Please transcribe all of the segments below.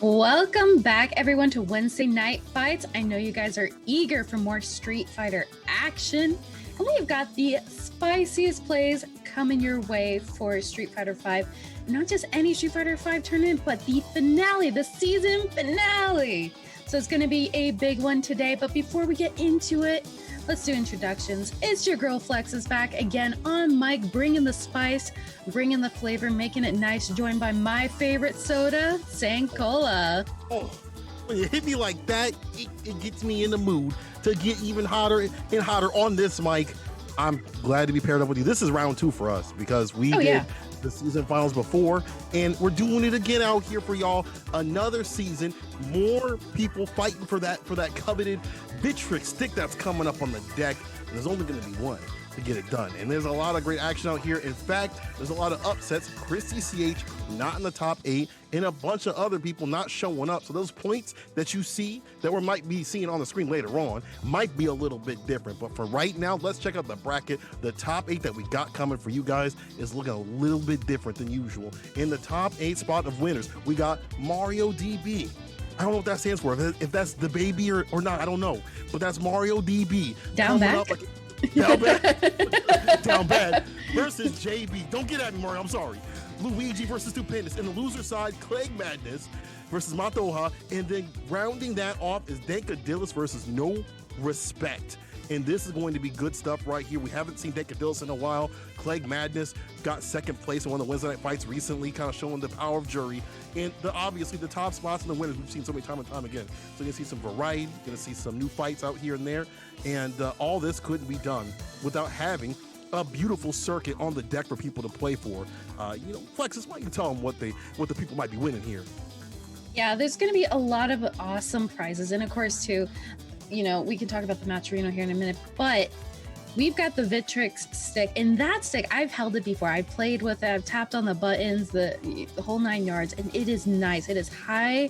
Welcome back, everyone, to Wednesday Night Fights. I know you guys are eager for more Street Fighter action, and we've got the spiciest plays coming your way for Street Fighter V. Not just any Street Fighter V tournament, but the finale, the season finale. So it's going to be a big one today, but before we get into it, let's do introductions. It's your girl Flex is back again on mic, bringing the spice, bringing the flavor, making it nice, joined by my favorite soda, Sankola. Oh, when you hit me like that, it gets me in the mood to get even hotter and hotter on this mic. I'm glad to be paired up with you. This is round 2 for us because we did the season finals before, and we're doing it again out here for y'all. Another season, more people fighting for that coveted Victrix stick that's coming up on the deck, and there's only going to be one to get it done. And there's a lot of great action out here. In fact, there's a lot of upsets. Christy CH not in the top 8, and a bunch of other people not showing up. So those points that you see that we might be seeing on the screen later on might be a little bit different. But for right now, let's check out the bracket. The top 8 that we got coming for you guys is looking a little bit different than usual. In the top 8 spot of winners, we got Mario DB. I don't know what that stands for. If that's the baby or not, I don't know. But that's Mario DB. Down back? Down bad. Down bad. Versus JB. Don't get at me, Mario. I'm sorry. Luigi versus Stupendous. In the loser side, Clegg Madness versus Matoha. And then rounding that off is Dankadillis versus No Respect. And this is going to be good stuff right here. We haven't seen Dankadillis in a while. Clegg Madness got second place in one of the Wednesday Night Fights recently, kind of showing the power of jury. And obviously the top spots and the winners we've seen so many time and time again. So you're going to see some variety, you're going to see some new fights out here and there. And all this couldn't be done without having a beautiful circuit on the deck for people to play for. Flexus, why don't you tell them what the people might be winning here? Yeah, there's going to be a lot of awesome prizes. And of course, too, we can talk about the Matcherino here in a minute, but we've got the Victrix stick, and that stick, I've held it before. I've played with it, I've tapped on the buttons, the whole 9 yards, and it is nice. It is high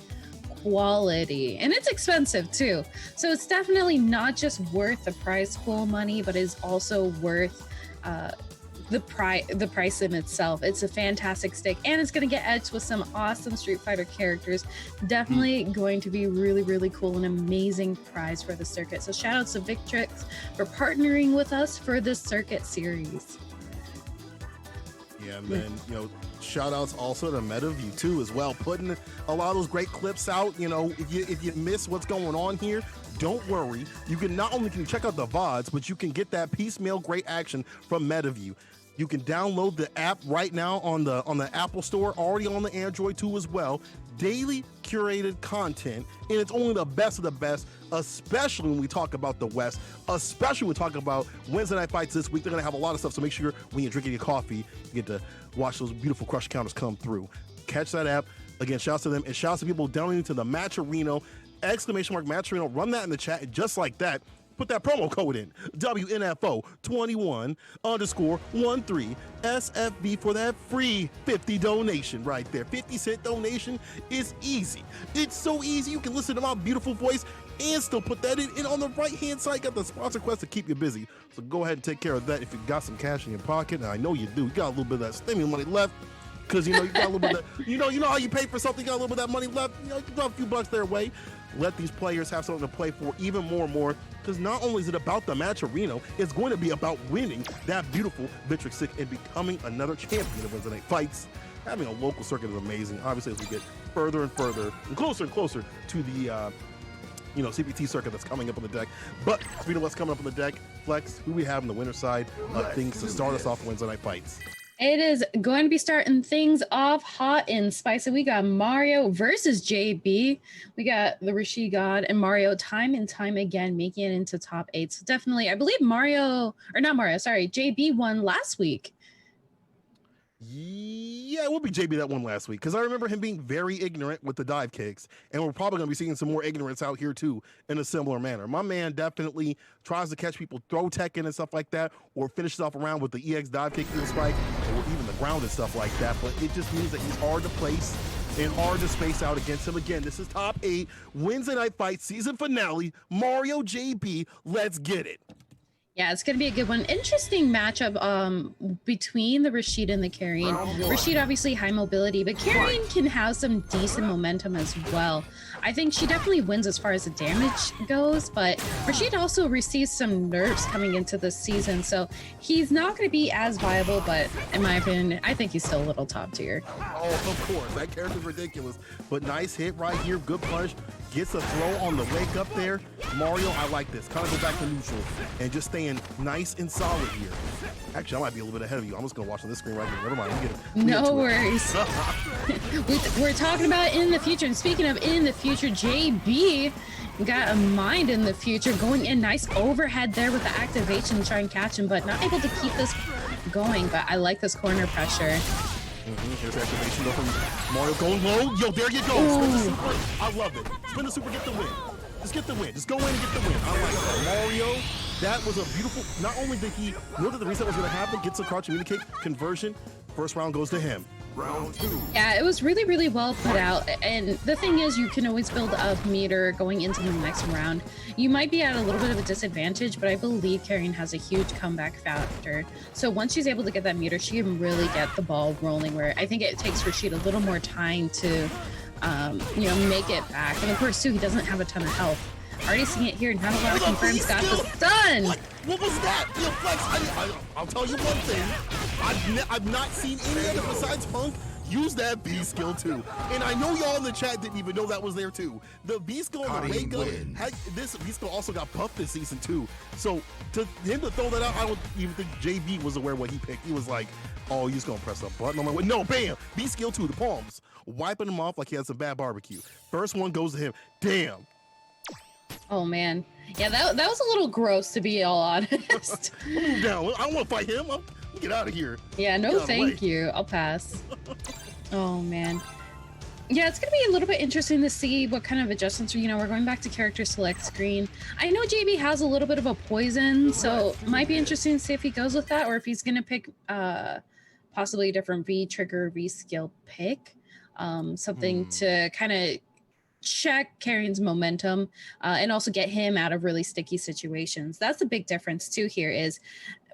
quality, and it's expensive too. So it's definitely not just worth the prize pool money, but is also worth the price in itself. It's a fantastic stick, and it's going to get edged with some awesome Street Fighter characters. Definitely going to be really, really cool and amazing prize for the circuit. So shout outs to Victrix for partnering with us for this circuit series. Yeah, and then, shout outs also to MetaView too as well, putting a lot of those great clips out. If you miss what's going on here, don't worry. You can not only check out the VODs, but you can get that piecemeal great action from MetaView. You can download the app right now on the Apple Store, already on the Android too as well. Daily curated content, and it's only the best of the best, especially when we talk about the West, especially when we talk about Wednesday Night Fights this week. They're gonna have a lot of stuff, so make sure when you're drinking your coffee, you get to watch those beautiful crush counters come through. Catch that app. Again, shouts to them, and shouts to people downloading to the Matcherino, !Matcherino, run that in the chat, and just like that, put that promo code in, WNF2021 _13 SFB for that free 50 donation right there. 50-cent donation is easy. It's so easy. You can listen to my beautiful voice and still put that in. And on the right-hand side, got the sponsor quest to keep you busy. So go ahead and take care of that if you got some cash in your pocket. And I know you do. You got a little bit of that stimulus money left. Because you got a little bit of that, you know how you pay for something, you got a little bit of that money left, you can throw a few bucks their way. Let these players have something to play for even more and more, because not only is it about the Matcherino, it's going to be about winning that beautiful Victrix stick and becoming another champion of Wednesday Night Fights. Having a local circuit is amazing, obviously, as we get further and further and closer to the CPT circuit that's coming up on the deck. But speaking of what's coming up on the deck, Flex, who we have on the winner side of things to start us off Wednesday Night Fights? It is going to be starting things off hot and spicy. We got Mario versus JB. We got the Rishi God and Mario time and time again making it into top 8. So definitely, I believe JB won last week. Yeah, it will be JB that won last week, because I remember him being very ignorant with the dive kicks, and we're probably going to be seeing some more ignorance out here too in a similar manner. My man definitely tries to catch people throw tech in and stuff like that, or finishes off around with the EX dive kick, heel spike, or even the ground and stuff like that, but it just means that he's hard to place and hard to space out against him. Again, this is top 8 Wednesday Night Fight season finale, Mario JB. Let's get it. Yeah, it's going to be a good one. Interesting matchup between the Rashid and the Carrion. Rashid obviously high mobility, but Carrion can have some decent momentum as well. I think she definitely wins as far as the damage goes, but Rashid also receives some nerfs coming into this season, so he's not going to be as viable, but in my opinion, I think he's still a little top tier. Oh, of course. That character's ridiculous. But nice hit right here. Good punch. Gets a throw on the wake up there. Mario, I like this. Kind of go back to neutral and just staying nice and solid here. Actually, I might be a little bit ahead of you. I'm just going to watch on this screen right here. Never mind. No worries. We're talking about in the future. And speaking of in the future, JB got a mind in the future. Going in nice overhead there with the activation to try and catch him, but not able to keep this going. But I like this corner pressure. Here's activation though from Mario going low. Yo, there you go. Spin the super. I love it. Spin the super, get the win. Just get the win. Just go in and get the win. I like that. Mario, that was a beautiful. Not only did he know that the reset was going to happen, gets a crouch communicate conversion. First round goes to him. Round 2. Yeah, it was really, really well put out. And the thing is, you can always build up meter going into the next round. You might be at a little bit of a disadvantage, but I believe Carrion has a huge comeback factor. So once she's able to get that meter, she can really get the ball rolling, where I think it takes Rashid a little more time to, you know, make it back. And of course, too, he doesn't have a ton of health. Already seeing it here, not a lot of confirms got the stun. What was that? I'll tell you one thing. I've not seen any other besides Punk use that B skill too. And I know y'all in the chat didn't even know that was there too. The B skill on the wake up, this B skill also got buffed this season too. So to him to throw that out, I don't even think JB was aware what he picked. He was like, oh, he's gonna press a button. I'm like, no, bam, B skill 2, the palms. Wiping him off like he had some bad barbecue. First one goes to him. Damn. Oh man, yeah, that was a little gross, to be all honest. Move down. I don't want to fight him. Get out of here. Yeah, no thank you. I'll pass. Oh man. Yeah, it's gonna be a little bit interesting to see what kind of adjustments. You know, we're going back to character select screen. I know JB has a little bit of a poison, so it might be interesting to see if he goes with that or if he's gonna pick possibly a different V trigger, V skill pick. Something to kind of check Carrion's momentum and also get him out of really sticky situations. That's the big difference too here is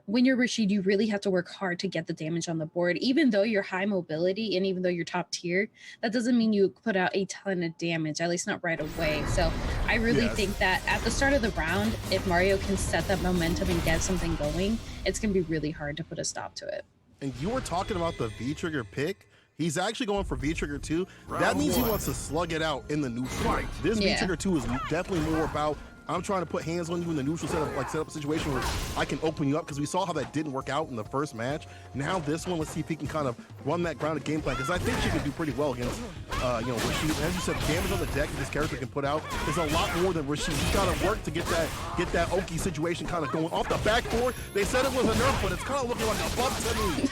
when you're Rashid, you really have to work hard to get the damage on the board. Even though you're high mobility and even though you're top tier, that doesn't mean you put out a ton of damage, at least not right away. So I really think that at the start of the round, if Mario can set that momentum and get something going, it's going to be really hard to put a stop to it. And you were talking about the V-trigger pick. He's actually going for V-trigger 2. That means he wants to slug it out in the neutral. This V-trigger 2 is definitely more about, I'm trying to put hands on you in the neutral setup, like set up a situation where I can open you up, because we saw how that didn't work out in the first match. Now this one, let's see if he can kind of run that grounded game plan, because I think she can do pretty well against, you know, Rashid. As you said, the damage on the deck that this character can put out is a lot more than Rashid. He's got to work to get that Oki situation kind of going. Off the backboard, they said it was a nerf, but it's kind of looking like a buff to me.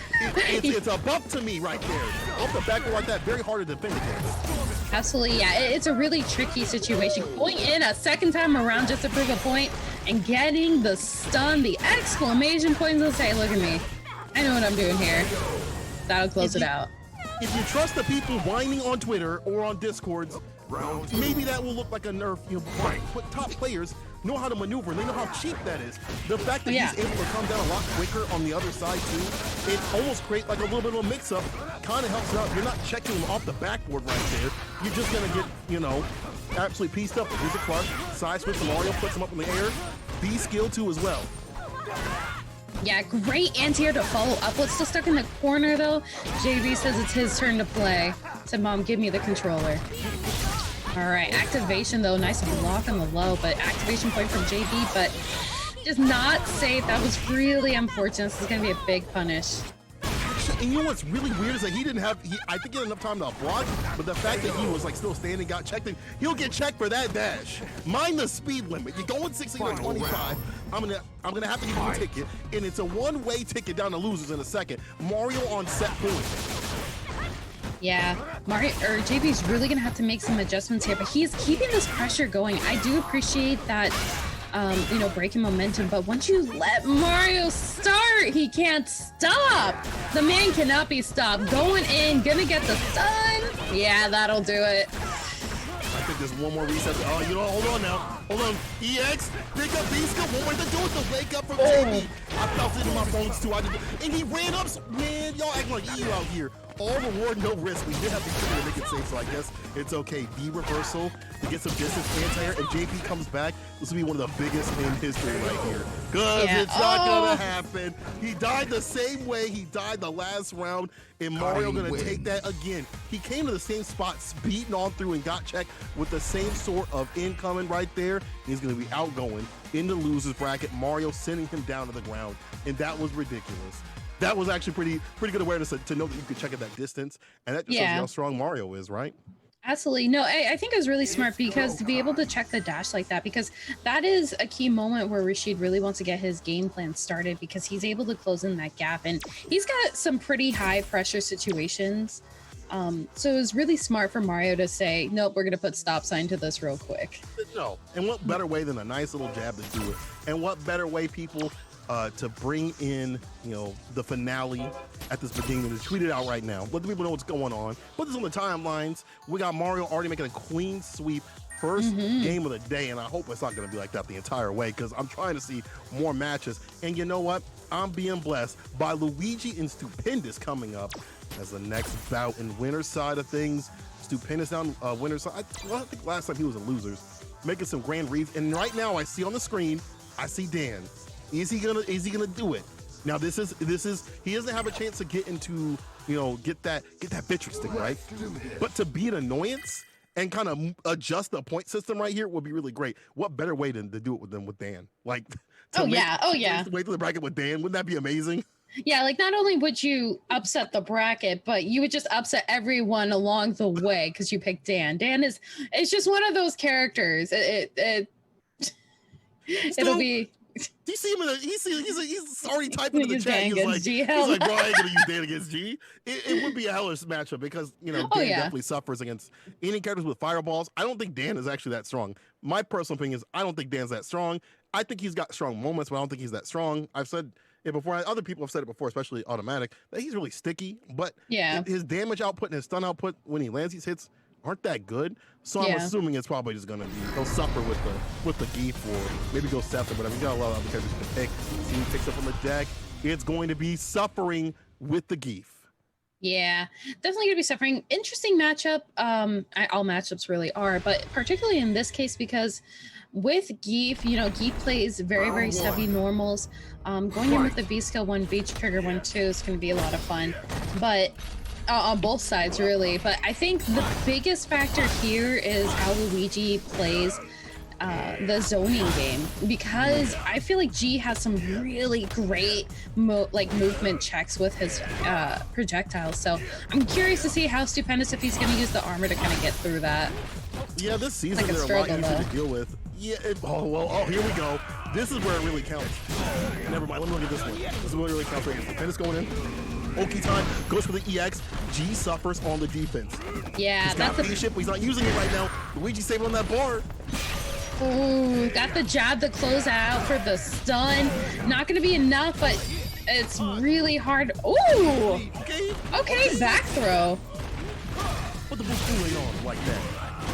It's a buff to me right there. Off the backboard like that, very hard to defend against. Absolutely, yeah. It's a really tricky situation. Going in a second time around just to prove a point and getting the stun, the exclamation points will say, look at me. I know what I'm doing here. That'll close it out. If you trust the people whining on Twitter or on Discords, maybe that will look like a nerf. You know, but top players know how to maneuver. They know how cheap that is. The fact that he's able to come down a lot quicker on the other side too, it almost creates like a little bit of a mix-up. Kind of helps out. You're not checking him off the backboard right there. You're just gonna get, you know, absolutely pieced up. Here's a clutch. Side switch to Mario, puts him up in the air. B skill 2 as well. Yeah, great anti-air to follow up. What's still stuck in the corner though? JB says it's his turn to play. Said, Mom, give me the controller. All right, activation though, nice block on the low, but activation point from JB, but just not safe. That was really unfortunate. This is gonna be a big punish. And you know what's really weird is that he didn't have, I think he had enough time to block, but the fact that he was like still standing, got checked, he'll get checked for that dash. Mind the speed limit. You're going 60 to 25. I'm gonna have to give you a ticket, and it's a one-way ticket down to losers in a second. Mario on set point. Yeah, Mario or JB's really gonna have to make some adjustments here, but he's keeping this pressure going. I do appreciate that, you know, breaking momentum, but once you let Mario start, he can't stop. The man cannot be stopped. Going in, gonna get the stun. Yeah, that'll do it. I think think there's one more reset. Oh, you know, hold on now. Hold on. EX, pick up Beast. What were they doing to wake up from JB? I felt it in my bones too. And he ran up. Man, y'all acting like EU out here. All reward, no risk. We did have to to make it safe, so I guess it's okay. B reversal to get some distance anti-air, and JP comes back. This will be one of the biggest in history right here. Because it's not going to happen. He died the same way he died the last round, and Mario going to take that again. He came to the same spot, beating on through, and got checked with the same sort of incoming right there. He's going to be outgoing in the loser's bracket. Mario sending him down to the ground, and that was ridiculous. That was actually pretty good awareness to know that you could check at that distance, and that just shows you how strong Mario is, right? Absolutely. No, I think it was really smart because to be able to check the dash like that, because that is a key moment where Rashid really wants to get his game plan started, because he's able to close in that gap, and he's got some pretty high pressure situations. So it was really smart for Mario to say, nope, we're going to put stop sign to this real quick. No, and what better way than a nice little jab to do it? And what better way, people, to bring in, you know, the finale at this beginning, and to tweet it out right now. Let the people know what's going on. Put this on the timelines. We got Mario already making a clean sweep. First game of the day, and I hope it's not going to be like that the entire way, because I'm trying to see more matches. And you know what? I'm being blessed by Luigi and Stupendous coming up as the next bout in winner's side of things. Stupendous down winner's side. I think last time he was in losers, making some grand reads. And right now I see on the screen, I see Dan. Is he gonna do it? Now this is he doesn't have a chance to get into, you know, get that Victrix stick, right? But to be an annoyance and kind of adjust the point system right here would be really great. What better way than to do it with Dan? Like, wait till the bracket with Dan. Wouldn't that be amazing? Yeah, like not only would you upset the bracket, but you would just upset everyone along the way because you picked Dan. Dan it's just one of those characters. It'll be. Do you see him he's already typing in the chat. He's like, bro, I ain't gonna use Dan against G. It would be a hellish matchup because, you know, Dan definitely suffers against any characters with fireballs. I don't think Dan is actually that strong. My personal opinion is I don't think Dan's that strong. I think he's got strong moments, but I don't think he's that strong. I've said it before. Other people have said it before, especially Automatic, that he's really sticky, but his damage output and his stun output when he lands these hits aren't that good. So I'm assuming it's probably just gonna be he'll suffer with the Geef, or maybe go Scepter, but I mean, we got a lot of other characters to pick. See who picks up on the deck. It's going to be suffering with the Geef. Yeah, definitely gonna be suffering. Interesting matchup. All matchups really are, but particularly in this case because with Geef, you know, Geef plays very, very heavy normals. Going in with the V skill 1, V trigger 1, 2 is gonna be a lot of fun, but on both sides really. But I think the biggest factor here is how Luigi plays the zoning game, because I feel like G has some really great movement checks with his projectiles. So I'm curious to see how Stupendous, if he's going to use the armor to kind of get through that. Yeah, this season they're a lot easier to deal with. Yeah, here we go. This is where it really counts. Never mind, let me look at this one. This is where it really counts right here. Stupendous going in. Oki time goes for the EX. G suffers on the defense. Yeah, he's got the ship, but he's not using it right now. Luigi saving on that bar. Ooh, got the jab to close out for the stun. Not going to be enough, but it's really hard. Ooh, okay, back throw. Put the boost on like that.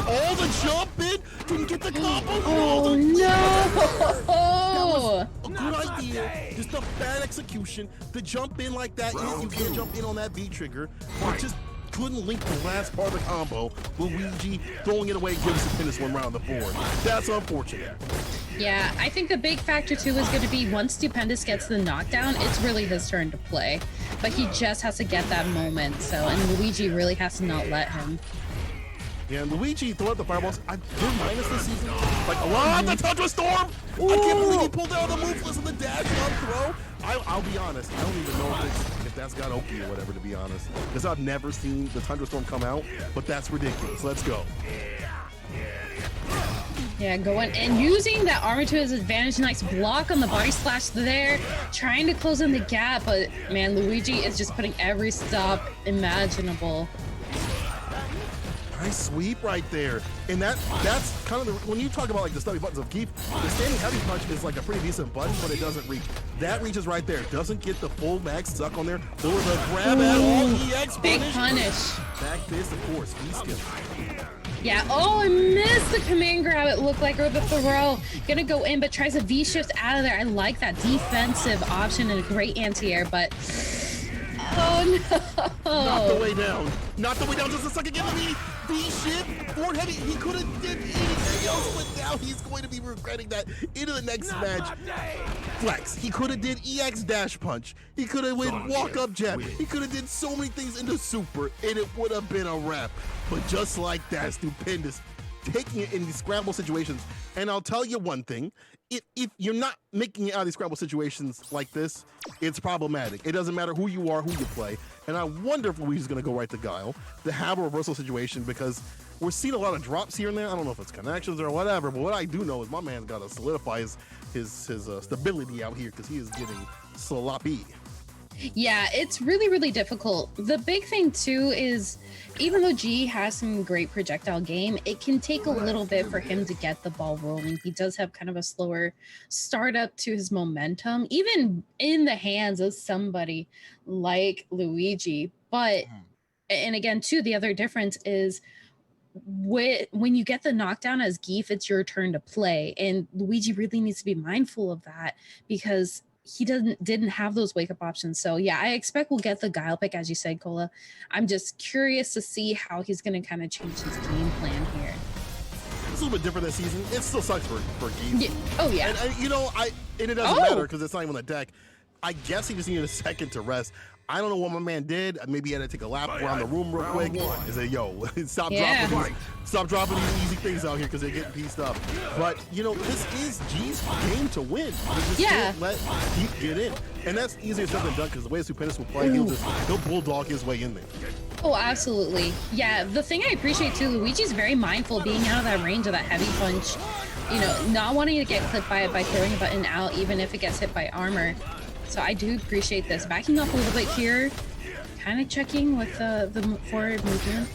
Oh, the jump in! Didn't get the combo! Oh, no! That was a good idea. Just a bad execution. The jump in like that, you can't jump in on that V trigger. You just couldn't link the last part of the combo. Luigi throwing it away gives Stupendous one round the board. That's unfortunate. Yeah, I think the big factor too is going to be once Stupendous gets the knockdown, it's really his turn to play. But he just has to get that moment. So, and Luigi really has to not let him. Yeah, and Luigi threw out the fireballs. They're minus this season. Like, the Tundra Storm! Ooh. I can't believe he pulled out the moveless and the dash on throw. I'll be honest, I don't even know if that's got Oki or whatever, to be honest. Because I've never seen the Tundra Storm come out, but that's ridiculous. Let's go. Yeah, going and using that armor to his advantage. Nice block on the body splash there. Trying to close in the gap, but man, Luigi is just putting every stop imaginable. Nice sweep right there. And that's kind of the, when you talk about like the stubby buttons of Geef, the standing heavy punch is like a pretty decent button, but it doesn't reach. That reaches right there. Doesn't get the full max suck on there. There was a grab at all. EX big punish. Back fist, of course. V-skill. Yeah, oh, I missed the command grab, it looked like, or the throw. Gonna go in, but tries a V-shift out of there. I like that defensive option and a great anti-air, but... Oh, no. Not the way down. Not the way down, just a second. Give me V-shift, forward heavy. He could have did anything else, but now he's going to be regretting that into the next match. Flex. He could have did EX dash punch. He could have went walk-up jab. He could have did so many things into super, and it would have been a wrap. But just like that, stupendous. Taking it in these scramble situations. And I'll tell you one thing. If you're not making it out of these scramble situations like this, it's problematic. It doesn't matter who you are, who you play. And I wonder if Luigi's going to go right to Guile to have a reversal situation, because we're seeing a lot of drops here and there. I don't know if it's connections or whatever, but what I do know is my man's got to solidify his stability out here, because he is getting sloppy. Yeah, it's really, really difficult. The big thing too is, even though G has some great projectile game, it can take a little bit for him to get the ball rolling. He does have kind of a slower startup to his momentum, even in the hands of somebody like Luigi. But, and again, too, the other difference is when you get the knockdown as Geef, it's your turn to play. And Luigi really needs to be mindful of that, because he didn't have those wake up options. So yeah, I expect we'll get the Guile pick, as you said, Cola. I'm just curious to see how he's going to kind of change his game plan here. It's a little bit different this season. It still sucks for Geef. Yeah. Oh yeah. And you know, and it doesn't matter because it's not even on the deck. I guess he just needed a second to rest. I don't know what my man did. Maybe he had to take a lap around the room real quick and say, yo, stop dropping these easy things out here, because they're getting pieced up. But, you know, this is G's game to win. Just can't let Geef get in. And that's easier said than done, because the way Stupendous will play, he'll bulldog his way in there. Oh, absolutely. Yeah, the thing I appreciate too, Luigi's very mindful being out of that range of that heavy punch. You know, not wanting to get clipped by it by throwing a button out, even if it gets hit by armor. So I do appreciate this. Backing up a little bit here, kind of checking with the forward movement.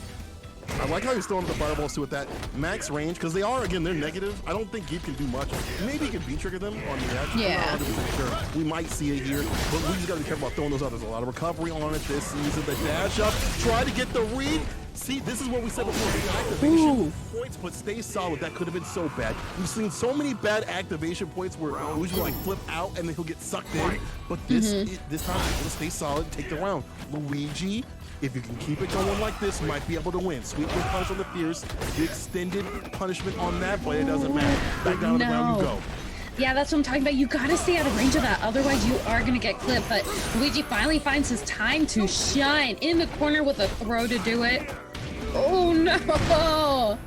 I like how he's throwing the fireballs too with that max range, because they are, again, they're negative. I don't think Geef can do much. Maybe he can V-trigger them on the edge. Yeah. I'm not 100% sure. We might see it here, but we just got to be careful about throwing those out. There's a lot of recovery on it this season. The dash up, try to get the read. See, this is what we said before. The activation points, but stay solid. That could have been so bad. We've seen so many bad activation points where Luigi will like flip out and then he'll get sucked in. But this time, he's gonna stay solid, take the round. Luigi, if you can keep it going like this, you might be able to win. Sweep with punch on the fierce, the extended punishment on that, but it doesn't matter. Back down to the ground you go. Yeah, that's what I'm talking about. You gotta stay out of range of that, otherwise you are gonna get clipped. But Luigi finally finds his time to shine in the corner with a throw to do it. Oh no!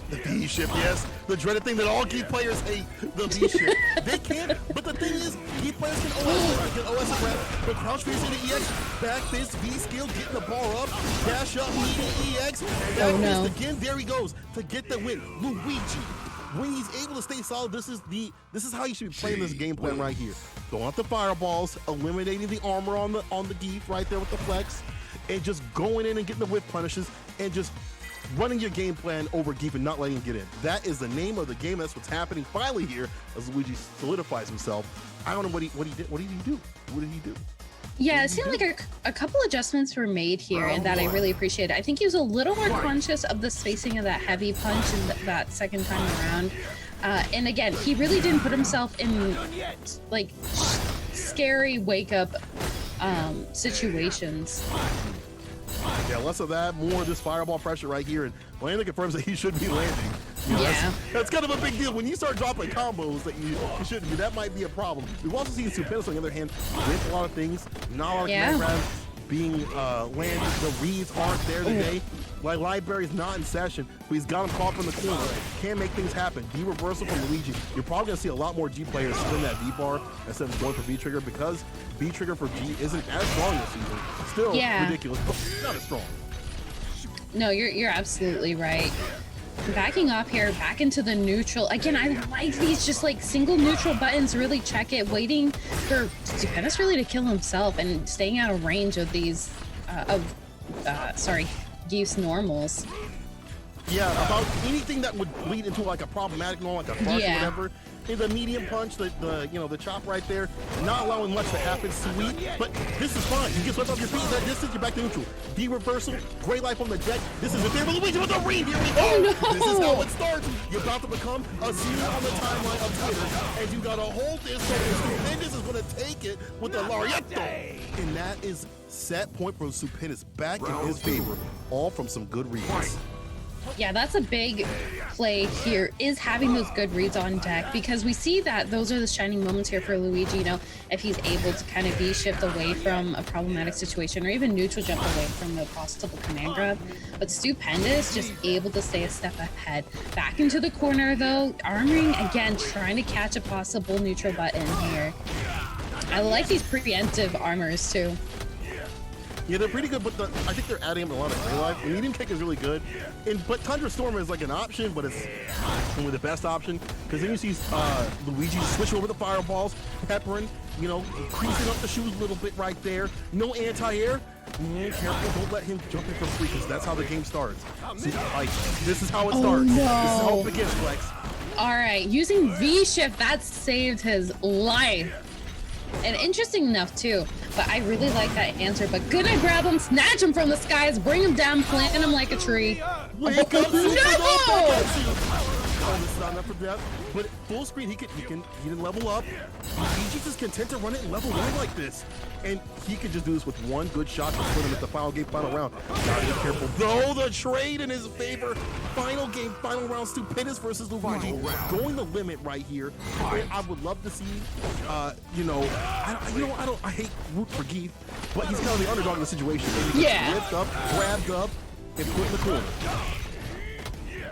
The V-shift, yes. The dreaded thing that all Geef players hate, the V-shift. They can't, but the thing is, Geef players can OS a grab, but crouch face into EX, back fist, V-skill, getting the ball up, dash up, meeting EX, back fist again, there he goes, to get the win. Luigi, when he's able to stay solid, this is how you should be playing this game plan right here. Throwing out the fireballs, eliminating the armor on the Geef right there with the flex, and just going in and getting the whip punishes, and just running your game plan over Geef and not letting him get in. That is the name of the game. That's what's happening finally here as Luigi solidifies himself. I don't know what he did. What did he do? What did he do? Yeah, it seemed like a couple adjustments were made here, and that I really appreciate. I think he was a little more conscious of the spacing of that heavy punch in that second time around. And again, he really didn't put himself in like scary wake up situations. Yeah, less of that, more of this fireball pressure right here, and Landon confirms that he should be landing. You know, that's kind of a big deal. When you start dropping combos that you shouldn't be, that might be a problem. We've also seen Stupendous, on the other hand, with a lot of things, not a lot of command grabs being landed. The reads aren't there today. Like, Library's not in session, but he's got him caught from the corner. Can make things happen. V-reversal from Luigi. You're probably going to see a lot more G players spin that V-bar instead of going for V-trigger, because V-trigger for G isn't as strong this season. Still ridiculous, but not as strong. No, you're absolutely right. Backing off here, back into the neutral. Again, I like these just like single neutral buttons, really check it, waiting for Stupendous really to kill himself and staying out of range of these, of Geese normals. Yeah, about anything that would lead into like a problematic normal, like a punch or whatever. In the medium punch, the chop right there, not allowing much to happen, sweet. But this is fine. You get swept off your feet at that distance, you're back to neutral. D reversal, great life on the deck. This is a favorite Luigi with the ring. Here we go. Oh, no. This is how it starts. You're about to become a zero on the timeline of Twitter, and you gotta hold this. So Stupendous is gonna take it with the Lariato, and that is set point for Stupendous back in his favor, all from some good reads. Yeah, that's a big play here, is having those good reads on deck, because we see that those are the shining moments here for Luigi, you know, if he's able to kind of V-shift away from a problematic situation or even neutral jump away from the possible command grab. But Stupendous just able to stay a step ahead. Back into the corner though, armoring again, trying to catch a possible neutral button here. I like these preemptive armors too. Yeah, they're pretty good, but I think they're adding up a lot of gray life. Medium kick is really good, but Tundra Storm is like an option, but it's only the best option, because then you see Luigi switch over the fireballs, peppering, you know, creasing up the shoes a little bit right there. No anti-air. Careful, don't let him jump in for free, because that's how the game starts. See, like, this is how it starts. No. This is how it begins, Flex. All right, using V-shift, that saved his life. And interesting enough too, but I really like that answer. But gonna grab him, snatch him from the skies, bring him down, plant him like a tree. Wake up, no! This is not enough for death, but full screen, he can level up. Luigi's just content to run it in level 1 like this. And he could just do this with one good shot to put him at the final game, final round. Gotta be careful. Though the trade in his favor. Final game, final round, Stupendous versus Luigi. Going the limit right here. And I would love to see, I hate root for Geeth, but he's kind of the underdog in the situation. He gets ripped up, grabbed up, and put in the corner.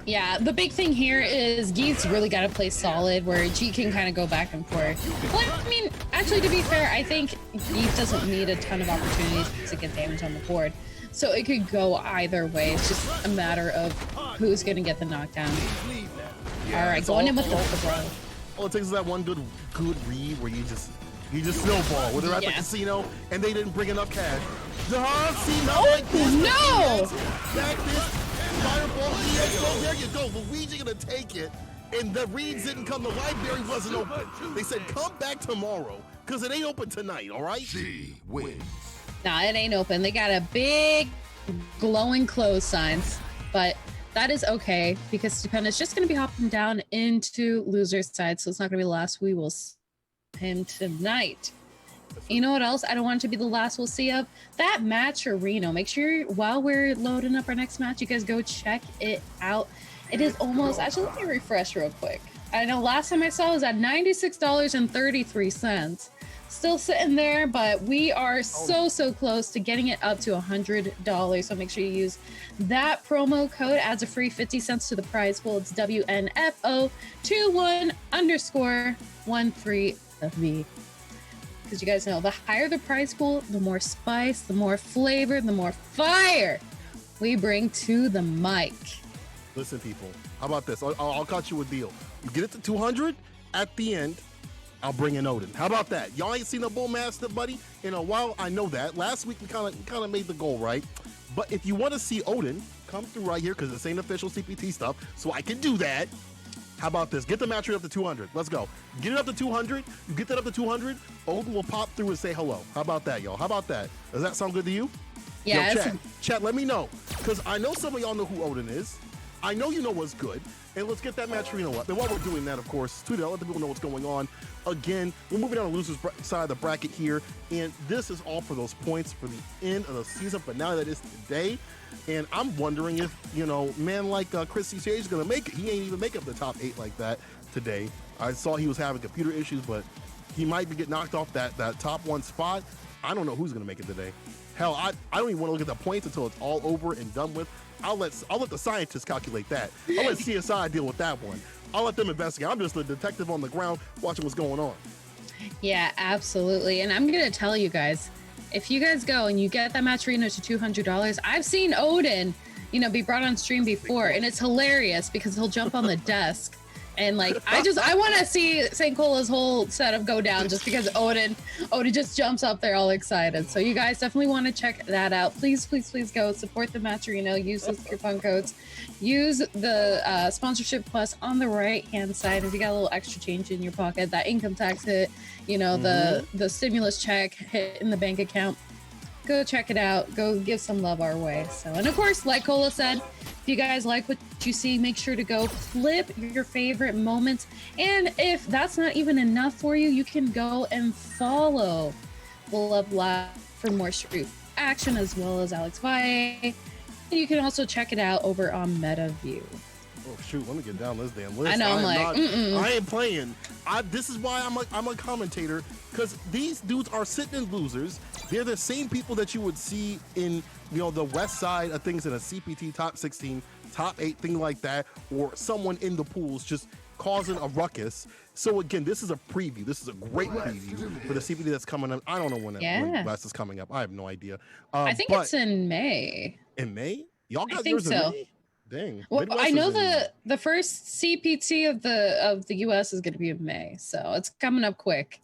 Yeah, the big thing here is Geeth's really got to play solid, where G can kind of go back and forth. Well, I mean, actually, to be fair, I think Geeth doesn't need a ton of opportunities to get damage on the board. So it could go either way. It's just a matter of who's going to get the knockdown. Yeah, all right, going in with the throw. All it takes is that one good read where you just snowball. Where they're at the casino and they didn't bring enough cash. Like this, no! Back this. Fireball, EX, there you go. Luigi gonna take it, and the reads didn't come. The library wasn't open. They said come back tomorrow, because it ain't open tonight, all right? G wins. Nah, it ain't open. They got a big glowing close signs, but that is okay, because Stupendous just gonna be hopping down into loser's side, so it's not gonna be the last we will see him tonight. You know what else I don't want it to be the last we'll see of? That match or Reno. Make sure while we're loading up our next match, you guys go check it out. It is almost, actually let me refresh real quick. I know last time I saw it was at $96.33. Still sitting there, but we are so close to getting it up to $100. So make sure you use that promo code, adds a free 50 cents to the prize pool. It's WNFO21_13V. Because you guys know, the higher the prize pool, the more spice, the more flavor, the more fire we bring to the mic. Listen, people, how about this? I'll cut you a deal. You get it to 200, at the end, I'll bring in Odin. How about that? Y'all ain't seen a Bull Master, buddy, in a while. I know that. Last week, we kind of made the goal, right? But if you want to see Odin come through right here, because this ain't official CPT stuff, so I can do that. How about this? Get the match rate up to 200. Let's go. Get it up to 200. You get that up to 200, Odin will pop through and say hello. How about that, y'all? How about that? Does that sound good to you? Yeah. Yo, chat, let me know. Because I know some of y'all know who Odin is. I know you know what's good. And let's get that match Reno up. And while we're doing that, of course, tweet it out, let the people know what's going on. Again, we're moving down the loser's side of the bracket here. And this is all for those points for the end of the season finale that is today. And I'm wondering if, man like Chris CCH is going to make it. He ain't even make up the top 8 like that today. I saw he was having computer issues, but he might get knocked off that top 1 spot. I don't know who's going to make it today. Hell, I don't even want to look at the points until it's all over and done with. I'll let the scientists calculate that. I'll let CSI deal with that one. I'll let them investigate. I'm just the detective on the ground watching what's going on. Yeah, absolutely. And I'm going to tell you guys, if you guys go and you get that match Reno to $200, I've seen Odin, be brought on stream before, and it's hilarious because he'll jump on the desk And like, I want to see St. Cola's whole setup go down just because Odin just jumps up there all excited. So you guys definitely want to check that out. Please, please, please go support the match arena. Use those coupon codes. Use the sponsorship plus on the right hand side if you got a little extra change in your pocket. That income tax hit, you know, the stimulus check hit in the bank account. Go check it out. Go give some love our way. So, and of course, like Cola said, if you guys like what you see, make sure to go clip your favorite moments. And if that's not even enough for you, you can go and follow Love Live for more street action, as well as Alex Valle. And you can also check it out over on MetaView. Oh shoot, let me get down this damn list. I know, I ain't playing. This is why I'm a commentator, because these dudes are sitting in losers. They're the same people that you would see in, you know, the west side of things in a CPT top 16, top 8, thing like that, or someone in the pools just causing a ruckus. So again, this is a preview. This is a great preview for the CPT that's coming up. I don't know when West is coming up. I have no idea. I think it's in May. In May? Y'all got I think yours so. in May? Dang. Well, Midwest I know is the first CPT of the US is going to be in May, so it's coming up quick.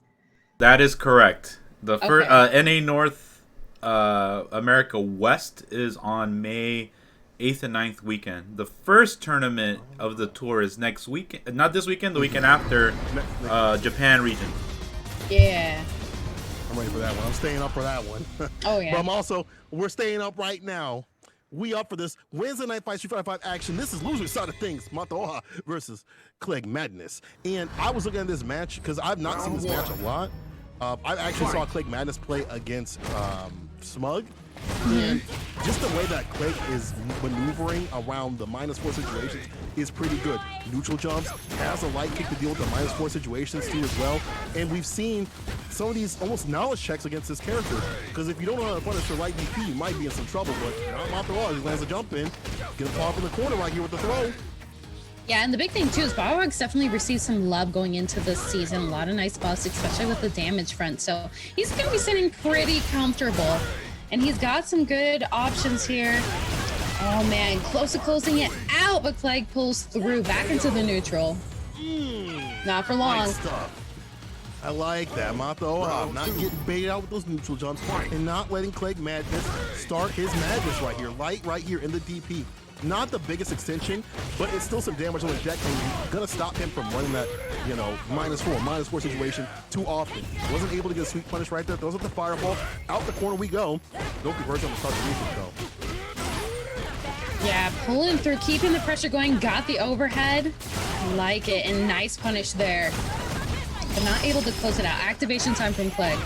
That is correct. The first NA North America West is on May 8th and 9th weekend. The first tournament of the tour is next week, not this weekend, the weekend after, Japan region. Yeah. I'm ready for that one. I'm staying up for that one. Oh yeah. But we're staying up right now. We up for this Wednesday Night Fights 355 action. This is loser side of things. Matoha versus Clegg Madness. And I was looking at this match because I've not seen this match a lot. I actually saw Clegg Madness play against Smug. And just the way that Clegg is maneuvering around the -4 situations is pretty good. Neutral jumps, has a light kick to deal with the -4 situations too as well. And we've seen some of these almost knowledge checks against this character, because if you don't know how to punish for light DP, you might be in some trouble. But after all, he lands a jump in, get a pop in the corner right here with the throw. Yeah, and the big thing too is Biweekly definitely received some love going into this season. A lot of nice buffs, especially with the damage front. So he's going to be sitting pretty comfortable. And he's got some good options here. Oh man, close to closing it out, but Clegg pulls through back into the neutral. Not for long. Nice stuff. I like that. Mato not getting baited out with those neutral jumps and not letting Clegg Madness start his madness right here. Light right here in the DP. Not the biggest extension, but it's still some damage on the deck, and you're gonna stop him from running that, you know, -4 situation too often. Wasn't able to get a sweet punish right there. Throws up the fireball. Out the corner we go. No conversion on the start of the music though. Yeah, pulling through, keeping the pressure going. Got the overhead. Like it, and nice punish there. But not able to close it out. Activation time from Clegg.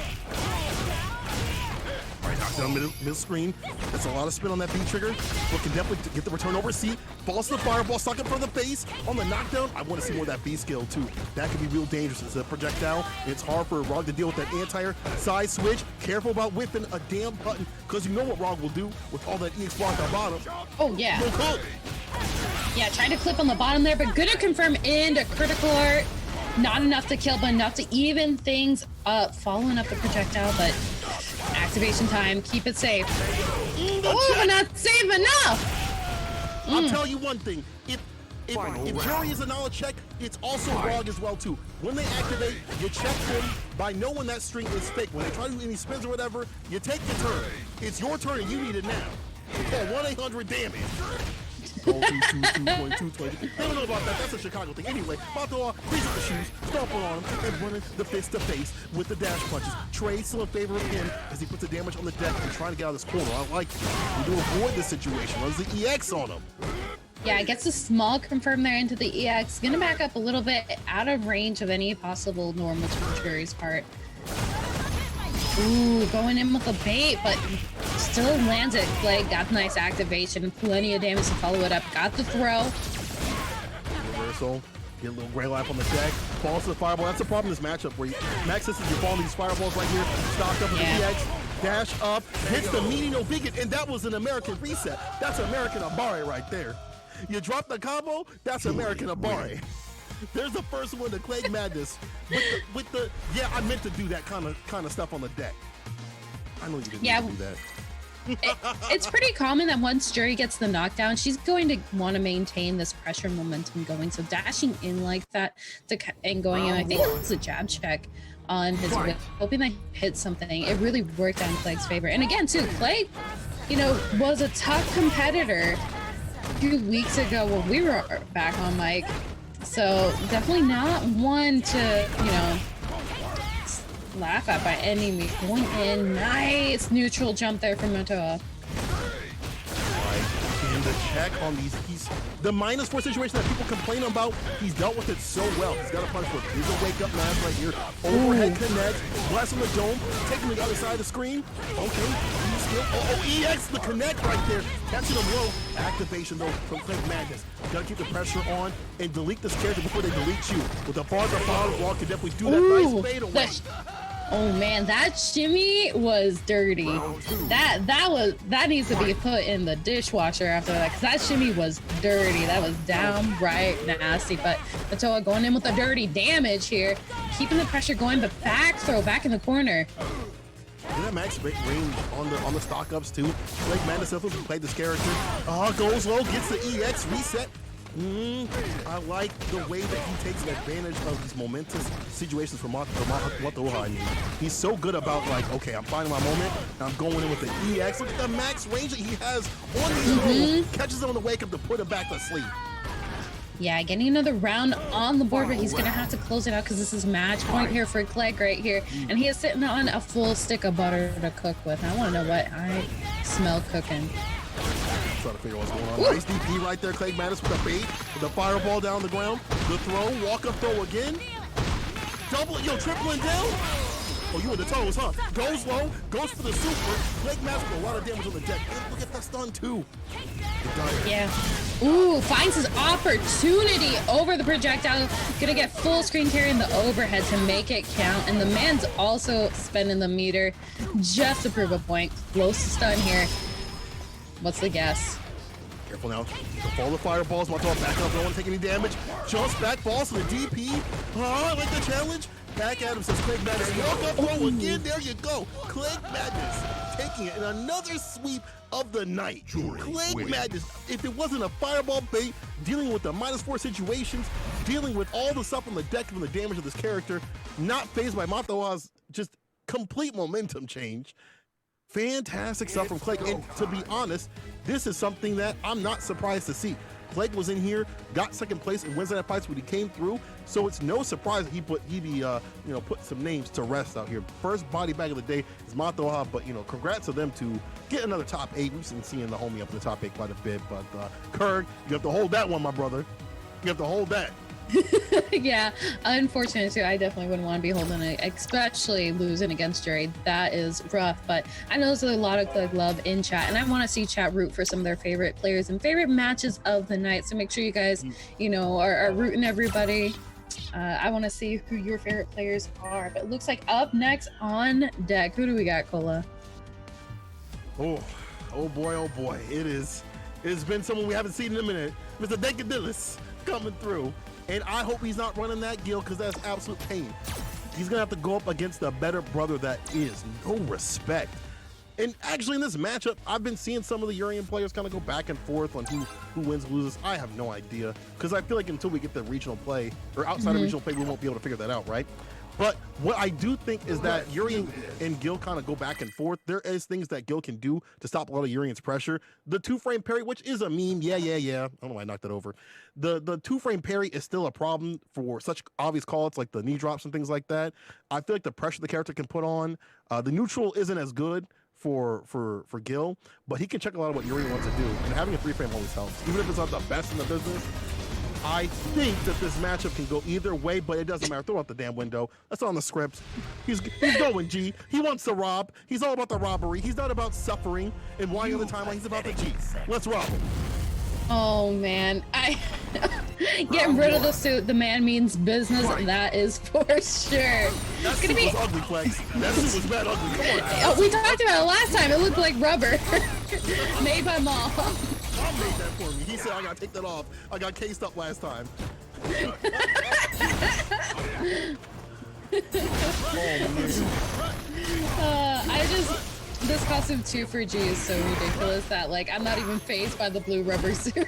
Down middle screen. That's a lot of spin on that B trigger, but can definitely get the return over C. Falls to the fireball, stuck it from the face. On the knockdown, I want to see more of that B skill too. That could be real dangerous. It's a projectile. It's hard for Rog to deal with that anti-air side switch. Careful about whipping a damn button, because you know what Rog will do with all that EX block on bottom. Oh yeah. Go cook. Yeah, trying to clip on the bottom there, but good to confirm into critical art. Not enough to kill, but enough to even things up. Following up the projectile, but activation time. Keep it safe. Oh, but not safe enough. I'll tell you one thing. If Jerry is a knowledge check, it's also Rog as well too. When they activate, you check them by knowing that string is fake. When they try to do any spins or whatever, you take your turn. It's your turn and you need it now. For 1-800 damage. Oh, 222.220. They don't know about that. That's a Chicago thing. Anyway, Mato freezes the shoes, stomping on him, and running the fist to face with the dash punches. Trey still in favor of him as he puts the damage on the deck and trying to get out of this corner. I like it. We do avoid this situation. Runs the EX on him. Yeah, gets a small confirm there into the EX. Gonna back up a little bit out of range of any possible normal to Jerry's part. Ooh, going in with a bait, but still lands it. Clegg got nice activation, plenty of damage to follow it up. Got the throw. Reversal. Get a little gray life on the deck. Falls to the fireball. That's the problem in this matchup where Max Systems, you're falling these fireballs right here. Stocked up with the EX. Dash up. Hits the meaty no bigot. And that was an American reset. That's American Abare right there. You drop the combo. That's American Abare. There's the first one to Clegg Madness with the yeah, I meant to do that kind of stuff on the deck. I know you didn't mean to do that. it's pretty common that once Jury gets the knockdown, she's going to want to maintain this pressure momentum going. So dashing in like that and going in, I think it was a jab check on his whip, hoping that he hit something. It really worked out in Clegg's favor. And again, too, Clegg, you know, was a tough competitor a few weeks ago when we were back on mic. So definitely not one to, you know, laugh at by any means. Going in, nice neutral jump there from Matoa. And the check on these, the -4 situation that people complain about, he's dealt with it so well. He's got a punch for it. Here's a wake up mask right here. Overhead connect, blast on the dome, taking the other side of the screen. Okay, EX the connect right there. Catching him low. Activation though from Clegg Madness. Gotta keep the pressure on and delete this character before they delete you. With the farther wall can definitely do that nice fade away. Oh man, that shimmy was dirty. That needs to be put in the dishwasher after that, because that shimmy was dirty. That was downright nasty. But Matoa going in with the dirty damage here, keeping the pressure going, but back throw back in the corner. Look at that max range on the stock ups too. Like Madness who played this character. Goes low, gets the EX reset. I like the way that he takes advantage of these momentous situations for Matoa. He's so good about like, okay, I'm finding my moment, and I'm going in with the EX. Look at the max range that he has on the catches him on the wake up to put him back to sleep. Yeah, getting another round on the board, but he's gonna have to close it out because this is match point here for Clegg right here, and he is sitting on a full stick of butter to cook with. I want to know what I smell cooking. Trying to figure out what's going on. Nice DP right there, Clegg Madness with the bait, with the fireball down the ground, the throw, walk up throw again, tripling down. Oh, you in the toes, huh? Goes low, goes for the super. Clegg Madness with a lot of damage on the deck. And look at that stun too. Yeah. Ooh, finds his opportunity over the projectile. Gonna get full screen carry in the overhead to make it count. And the man's also spending the meter just to prove a point. Close to stun here. What's the guess? Careful now. Follow the fireballs. Matoa back up. Don't want to take any damage. Jumps back, falls to the DP. I like the challenge. Back at him, says Clegg Madness. Walk up throw again. There you go. Clegg Madness taking it in another sweep of the night. Clegg Madness, if it wasn't a fireball bait, dealing with the -4 situations, dealing with all the stuff on the deck from the damage of this character, not phased by Matoa's just complete momentum change. Fantastic stuff from Clegg, and to be honest, this is something that I'm not surprised to see. Clegg was in here, got second place in Weds Night Fights when he came through, so it's no surprise that he put some names to rest out here. First body bag of the day is Matoa, but congrats to them to get another top 8. We've been seeing the homie up in the top 8 quite a bit, but Kurg, you have to hold that one, my brother. You have to hold that. Yeah, unfortunate too. I definitely wouldn't want to be holding it, especially losing against Jury. That is rough, but I know there's a lot of Clegg love in chat, and I want to see chat root for some of their favorite players and favorite matches of the night. So make sure you guys, are rooting everybody. I want to see who your favorite players are. But it looks like up next on deck, who do we got, Cola? Oh boy. It's been someone we haven't seen in a minute. Mr. Decadillis coming through. And I hope he's not running that guild, because that's absolute pain. He's going to have to go up against the better brother that is. No respect. And actually in this matchup, I've been seeing some of the Urian players kind of go back and forth on who wins, loses. I have no idea, because I feel like until we get the regional play, or outside of regional play, we won't be able to figure that out, right? But what I do think is that Urian and Gil kind of go back and forth. There is things that Gil can do to stop a lot of Urian's pressure. The 2-frame parry, which is a meme. Yeah. I don't know why I knocked that over. The 2-frame parry is still a problem for such obvious calls like the knee drops and things like that. I feel like the pressure the character can put on, the neutral isn't as good for Gil, but he can check a lot of what Urian wants to do. And having a 3-frame always helps. Even if it's not the best in the business, I think that this matchup can go either way, but it doesn't matter. Throw out the damn window. That's on the script. He's going G. He wants to rob. He's all about the robbery. He's not about suffering and lying on the timeline. He's about the G. Let's rob him. Oh man, getting rid of the suit. The man means business. That is for sure. That suit was ugly, Flex. That suit was bad ugly. Come on. We talked about it last time. It looked like rubber. Made by Mom. Mom made that for me. He said I gotta take that off. I got cased up last time. This costume too for G is so ridiculous that like I'm not even phased by the blue rubber suit. No,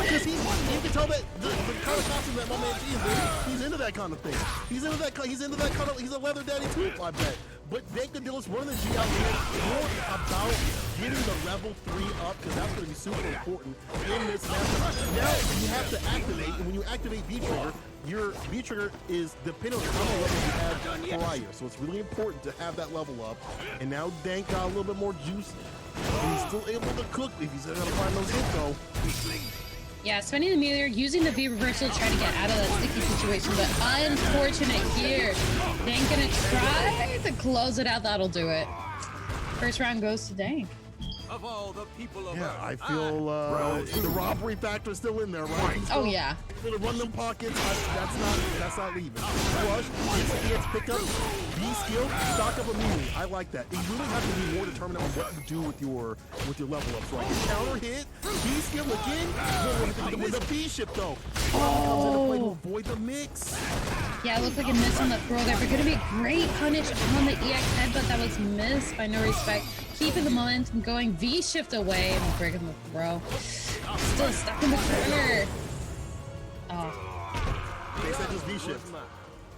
because you can tell that the kind of costume that my man G is in, he's into that kind of thing. He's into that kind of, he's a leather daddy too, I bet. But Dankadill's running the G out here more about getting the level 3 up, because that's going to be super important in this match. Now you have to activate, and when you activate V-Trigger, your V-Trigger is dependent on how many levels you have prior. So it's really important to have that level up. And now Dank got a little bit more juice, and he's still able to cook if he's able to find those hits though. Yeah, spending the meter, using the V reversal, trying to get out of that sticky situation, but unfortunate here. Dank gonna try to close it out. That'll do it. First round goes to Dank. Of all the people of Yeah, I feel the robbery factor is still in there, right? Oh yeah. Gonna run them pockets. That's not leaving. Flush, gets pick up, B skill, stock up immediately. I like that. You really have to be more determined on what you do with your level ups, right? Your counter hit, B skill again, with a B ship though. Comes into play to avoid the mix. Yeah, it looked like a miss on the throw there, but gonna be a great punish on the EX headbutt that was missed by No Respect. Keeping the momentum going, V shift away and breaking the throw. Still stuck in the corner. Oh. They said just V shift.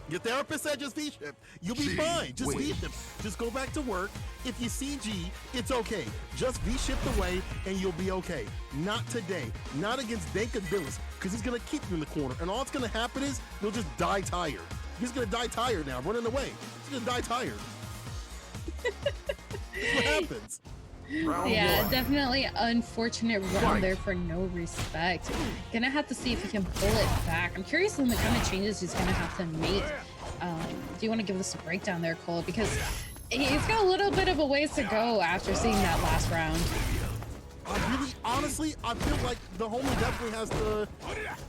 Your therapist said just V shift. You'll be fine. Just V shift. Just go back to work. If you see G, it's okay. Just V shift away and you'll be okay. Not today. Not against Dankadill's, because he's gonna keep you in the corner. And all that's gonna happen is you'll just die tired. He's gonna die tired now, running away. He's gonna die tired. That's what happens. Yeah, definitely unfortunate run there for No Respect. Gonna have to see if he can pull it back. I'm curious on the kind of changes he's gonna have to make. Do you want to give us a breakdown there, Cole? Because he's got a little bit of a ways to go after seeing that last round. Honestly, I feel like the homie definitely has to,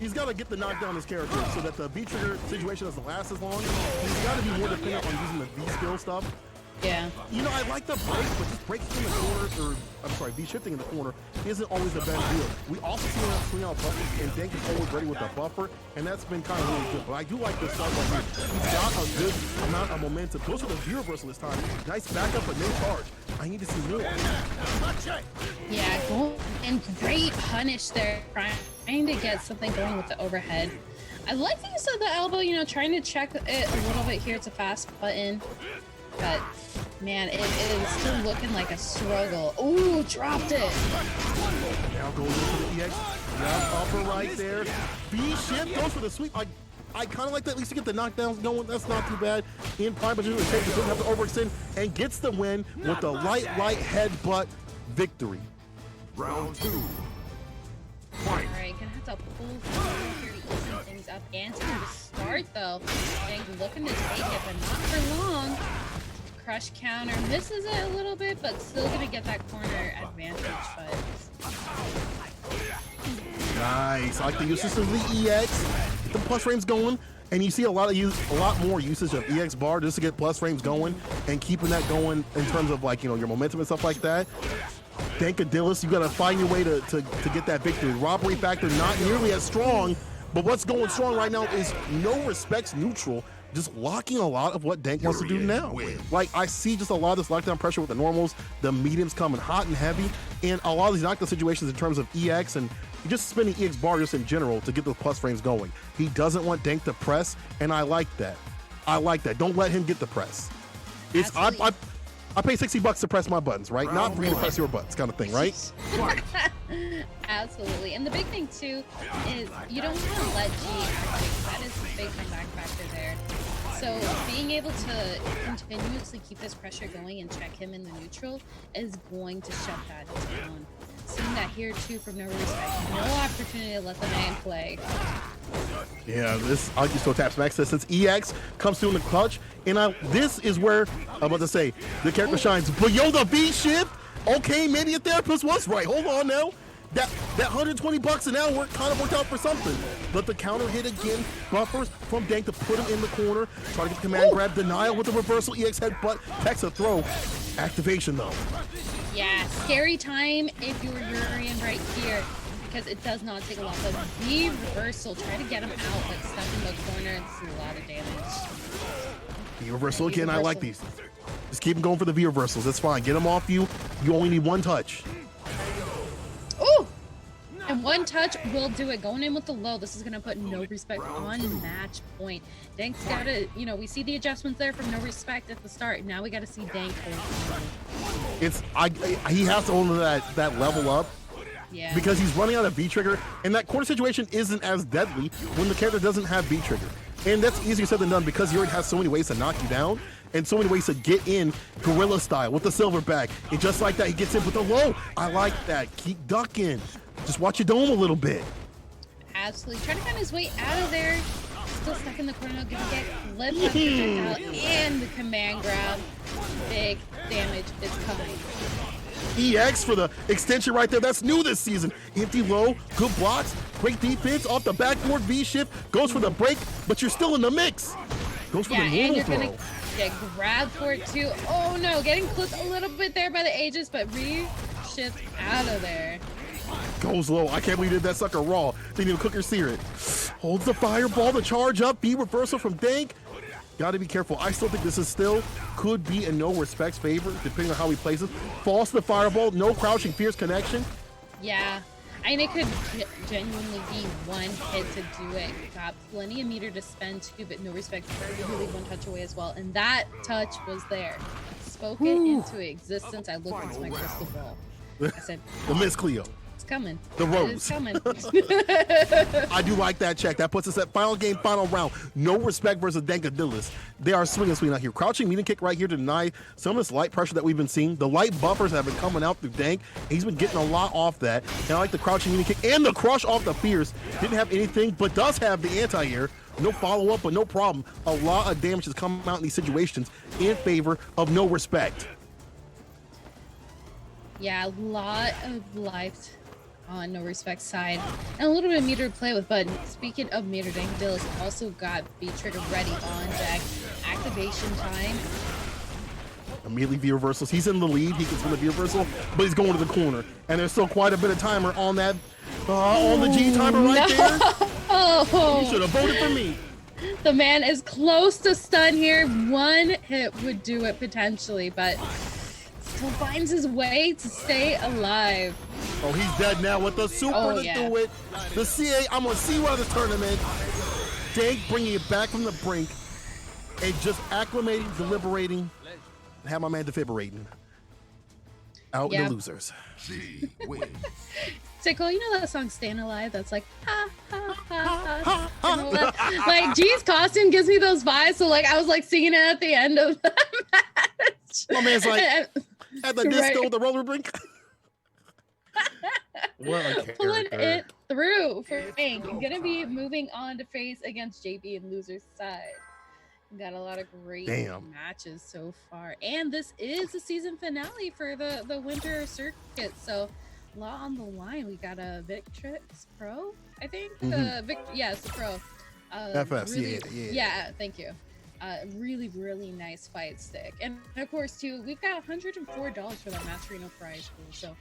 he's got to get the knockdown his character so that the V-trigger situation doesn't last as long. He's got to be more dependent on using the V-skill stuff. Yeah. You know, I like the break, but just breaking in the corner, or I'm sorry, V-shifting in the corner isn't always the best deal. We also see him swing out buttons, and Dank is always ready with the buffer, and that's been kind of really good. But I do like this stuff right here. He's got a good amount of momentum. Goes for the V reversal this time. Nice backup, but no charge. I need to see more. Yeah, cool. And great punish there, trying to get something going with the overhead. I like the use of the elbow, you know, trying to check it a little bit here. It's a fast button, but man, it is still looking like a struggle. Ooh, dropped it. Now goes into the EX. Yeah, upper right there. B-shift goes for the sweep. I kind of like that. At least to get the knockdowns going. That's not too bad. In prime position, he doesn't have to overextend and gets the win with the light headbutt victory. Round 2. All right, gonna have to pull here to even things up. Answer to start though. Dank looking to take it, but not for long. Crush counter misses it a little bit, but still gonna get that corner advantage. But nice. I like the usage of the EX. Get the plus frames going, and you see a lot more usage of EX bar just to get plus frames going and keeping that going in terms of, like, you know, your momentum and stuff like that. Dankadill's, you gotta find your way to get that victory. Robbery factor not nearly as strong, but what's going strong right now is No Respect's neutral, just locking a lot of what Dank wants to do now. Like, I see just a lot of this lockdown pressure with the normals, the mediums coming hot and heavy, and a lot of these knockdown situations in terms of EX and just spinning EX bar just in general to get those plus frames going. He doesn't want Dank to press, and I like that. I like that. Don't let him get the press. It's I pay $60 to press my buttons, right? Not for you to press your buttons, kind of thing, right? Absolutely. And the big thing too is you don't want to let G activate. That is the big comeback factor there. So being able to continuously keep this pressure going and check him in the neutral is going to shut that down. Seeing that here too from No Respect. No opportunity to let the man play. Yeah, this I'll just tap smack says since EX comes through in the clutch, and this is where I'm about to say the character shines. But yo, the V shift. Okay, maybe a therapist was right. Hold on now. That $120 an hour kind of worked out for something. But the counter hit again, buffers from Dank to put him in the corner. Try to get the command grab, denial with the reversal, EX headbutt, text a throw. Activation though. Yeah, scary time if you were Urian right here, because it does not take a lot. But the reversal, try to get him out, but stuck in the corner and see a lot of damage. The reversal again, I like these. Just keep him going for the V reversals. That's fine. Get him off you. You only need one touch. Ooh! And one touch will do it. Going in with the low, this is going to put No Respect on match point. Dank's got to, you know, we see the adjustments there from No Respect at the start. Now we got to see Dank hold. He has to own that level up. Yeah. Because he's running out of V-Trigger, and that corner situation isn't as deadly when the character doesn't have V-Trigger. And that's easier said than done because he already has so many ways to knock you down and so many ways to get in gorilla style with the silverback. And just like that, he gets in with the low. I like that. Keep ducking. Just watch your dome a little bit. Absolutely. Trying to find his way out of there. Still stuck in the corner. Gonna get flipped up projectile and the command grab. Big damage is coming. EX for the extension right there. That's new this season. Empty low, good blocks, great defense off the backboard V shift, goes for the break, but you're still in the mix. Goes for the and normal you're throw. gonna get grabbed for it too. Oh no, getting clipped a little bit there by the Aegis, but re-shift out of there. Goes low. I can't believe he did that sucker raw. Didn't even cook or sear it. Holds the fireball, the charge up, B reversal from Dank. Got to be careful. I still think this is still could be in No Respect's favor, depending on how he plays it. Falls to the fireball, no crouching, fierce connection. Yeah, I mean, it could genuinely be one hit to do it. Got plenty of meter to spend too, but No Respect really one touch away as well. And that touch was there. Spoken into existence. I looked into my crystal ball. I said, The Miss Cleo. it's coming. The Rose. It's coming. I do like that check. That puts us at final game, final round. No Respect versus Dankadillas. They are swinging out here. Crouching medium kick right here to deny some of this light pressure that we've been seeing. The light buffers have been coming out through Dank. He's been getting a lot off that. And I like the crouching medium kick and the crush off the fierce. Didn't have anything, but does have the anti-air. No follow-up, but no problem. A lot of damage has come out in these situations in favor of No Respect. Yeah, a lot of life on No Respect side and a little bit of meter to play with. But speaking of meter, Dankadillas also got V-Trigger ready on deck. Activation time. Immediately V reversals. He's in the lead. He can spin the V reversal, but he's going to the corner. And there's still quite a bit of timer on that, on the G timer right there. Oh, You should have voted for me. the man is close to stun here. One hit would do it potentially, but still finds his way to stay alive. Oh, he's dead now with the super to do it. The CA, I'm going to see you out of the tournament. Dank bringing it back from the brink and just acclimating, deliberating, and have my man defibrillating. Out in the losers. Tickle, you know that song "Staying Alive"? That's like ha ha ha ha. Like G's costume gives me those vibes. So like I was like singing it at the end of the match. My man's like at the disco, the roller rink. What a character. Pulling it through for Hank. Gonna be moving on to face against JB and loser's side. Got a lot of great matches so far, and this is the season finale for the winter circuit. So a lot on the line. We got a Victrix Pro, I think. It's the Pro. FS, really, yeah. Thank you. Really, really nice fight stick, and of course too, we've got $104 for that Masterino prize pool. So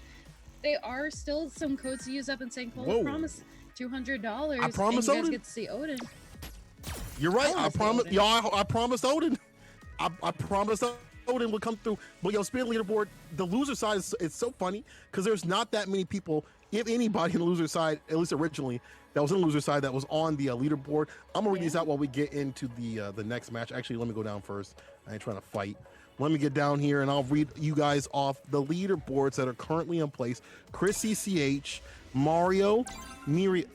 they are still some codes to use up in St. Cole. Promise $200. I promise and you guys Odin. get to see Odin. You're right. I promise, y'all. I promised Odin. I promised Odin would come through. But yo, spin leaderboard. The loser side is it's so funny because there's not that many people, if anybody, in the loser side, at least originally, that was in the loser side that was on the leaderboard. I'm gonna read these out while we get into the next match. Actually, let me go down first. I ain't trying to fight. Let me get down here and I'll read you guys off the leaderboards that are currently in place. Chris CCH, Mario, Mira,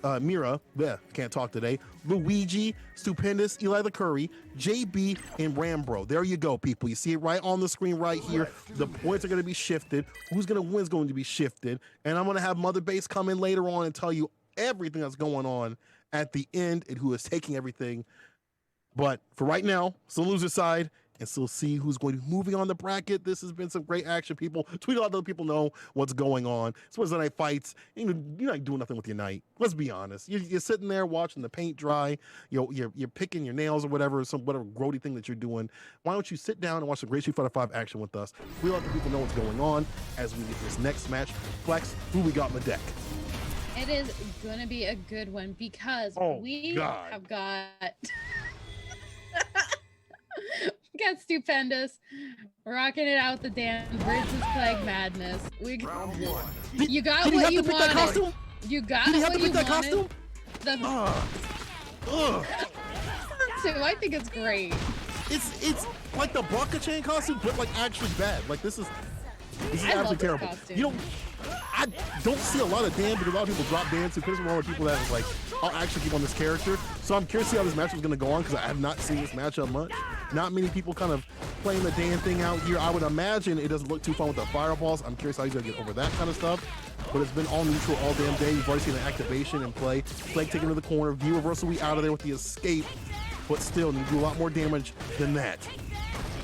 can't talk today, Luigi, Stupendous, Eli the Curry, JB, and Rambro. There you go, people. You see it right on the screen right here. The points are going to be shifted. Who's going to win is going to be shifted. And I'm going to have Mother Base come in later on and tell you everything that's going on at the end and who is taking everything. But for right now, it's the loser side. And still see who's going to be moving on the bracket. This has been some great action, people. Tweet a lot of other people know what's going on. It's Weds Night Fights. You're not doing nothing with your night. Let's be honest. You're sitting there watching the paint dry. You're picking your nails or whatever grody thing that you're doing. Why don't you sit down and watch some great Street Fighter 5 action with us? We let the people know what's going on as we get this next match. Flex, who we got in the deck? It is going to be a good one because we have got... got Stupendous rocking it out with the Dan versus Plague Madness. Round 1. You got Did he what have you to pick that wanted. costume? You got Did he have what to you pick that wanted. costume? So I think it's great. It's like the Blanca chain costume, but like actually bad. Like this is I love absolutely this terrible. costume. You know, I don't see a lot of Dan, but a lot of people drop Dan. So there's a lot of people that is like, I'll actually keep on this character. So I'm curious to see how this match is going to go on because I have not seen this matchup much. Not many people kind of playing the Dan thing out here. I would imagine it doesn't look too fun with the fireballs. I'm curious how he's going to get over that kind of stuff. But it's been all neutral all damn day. You've already seen an activation and play. Plague taken to the corner. View reversal, we out of there with the escape. But still, need to do a lot more damage than that.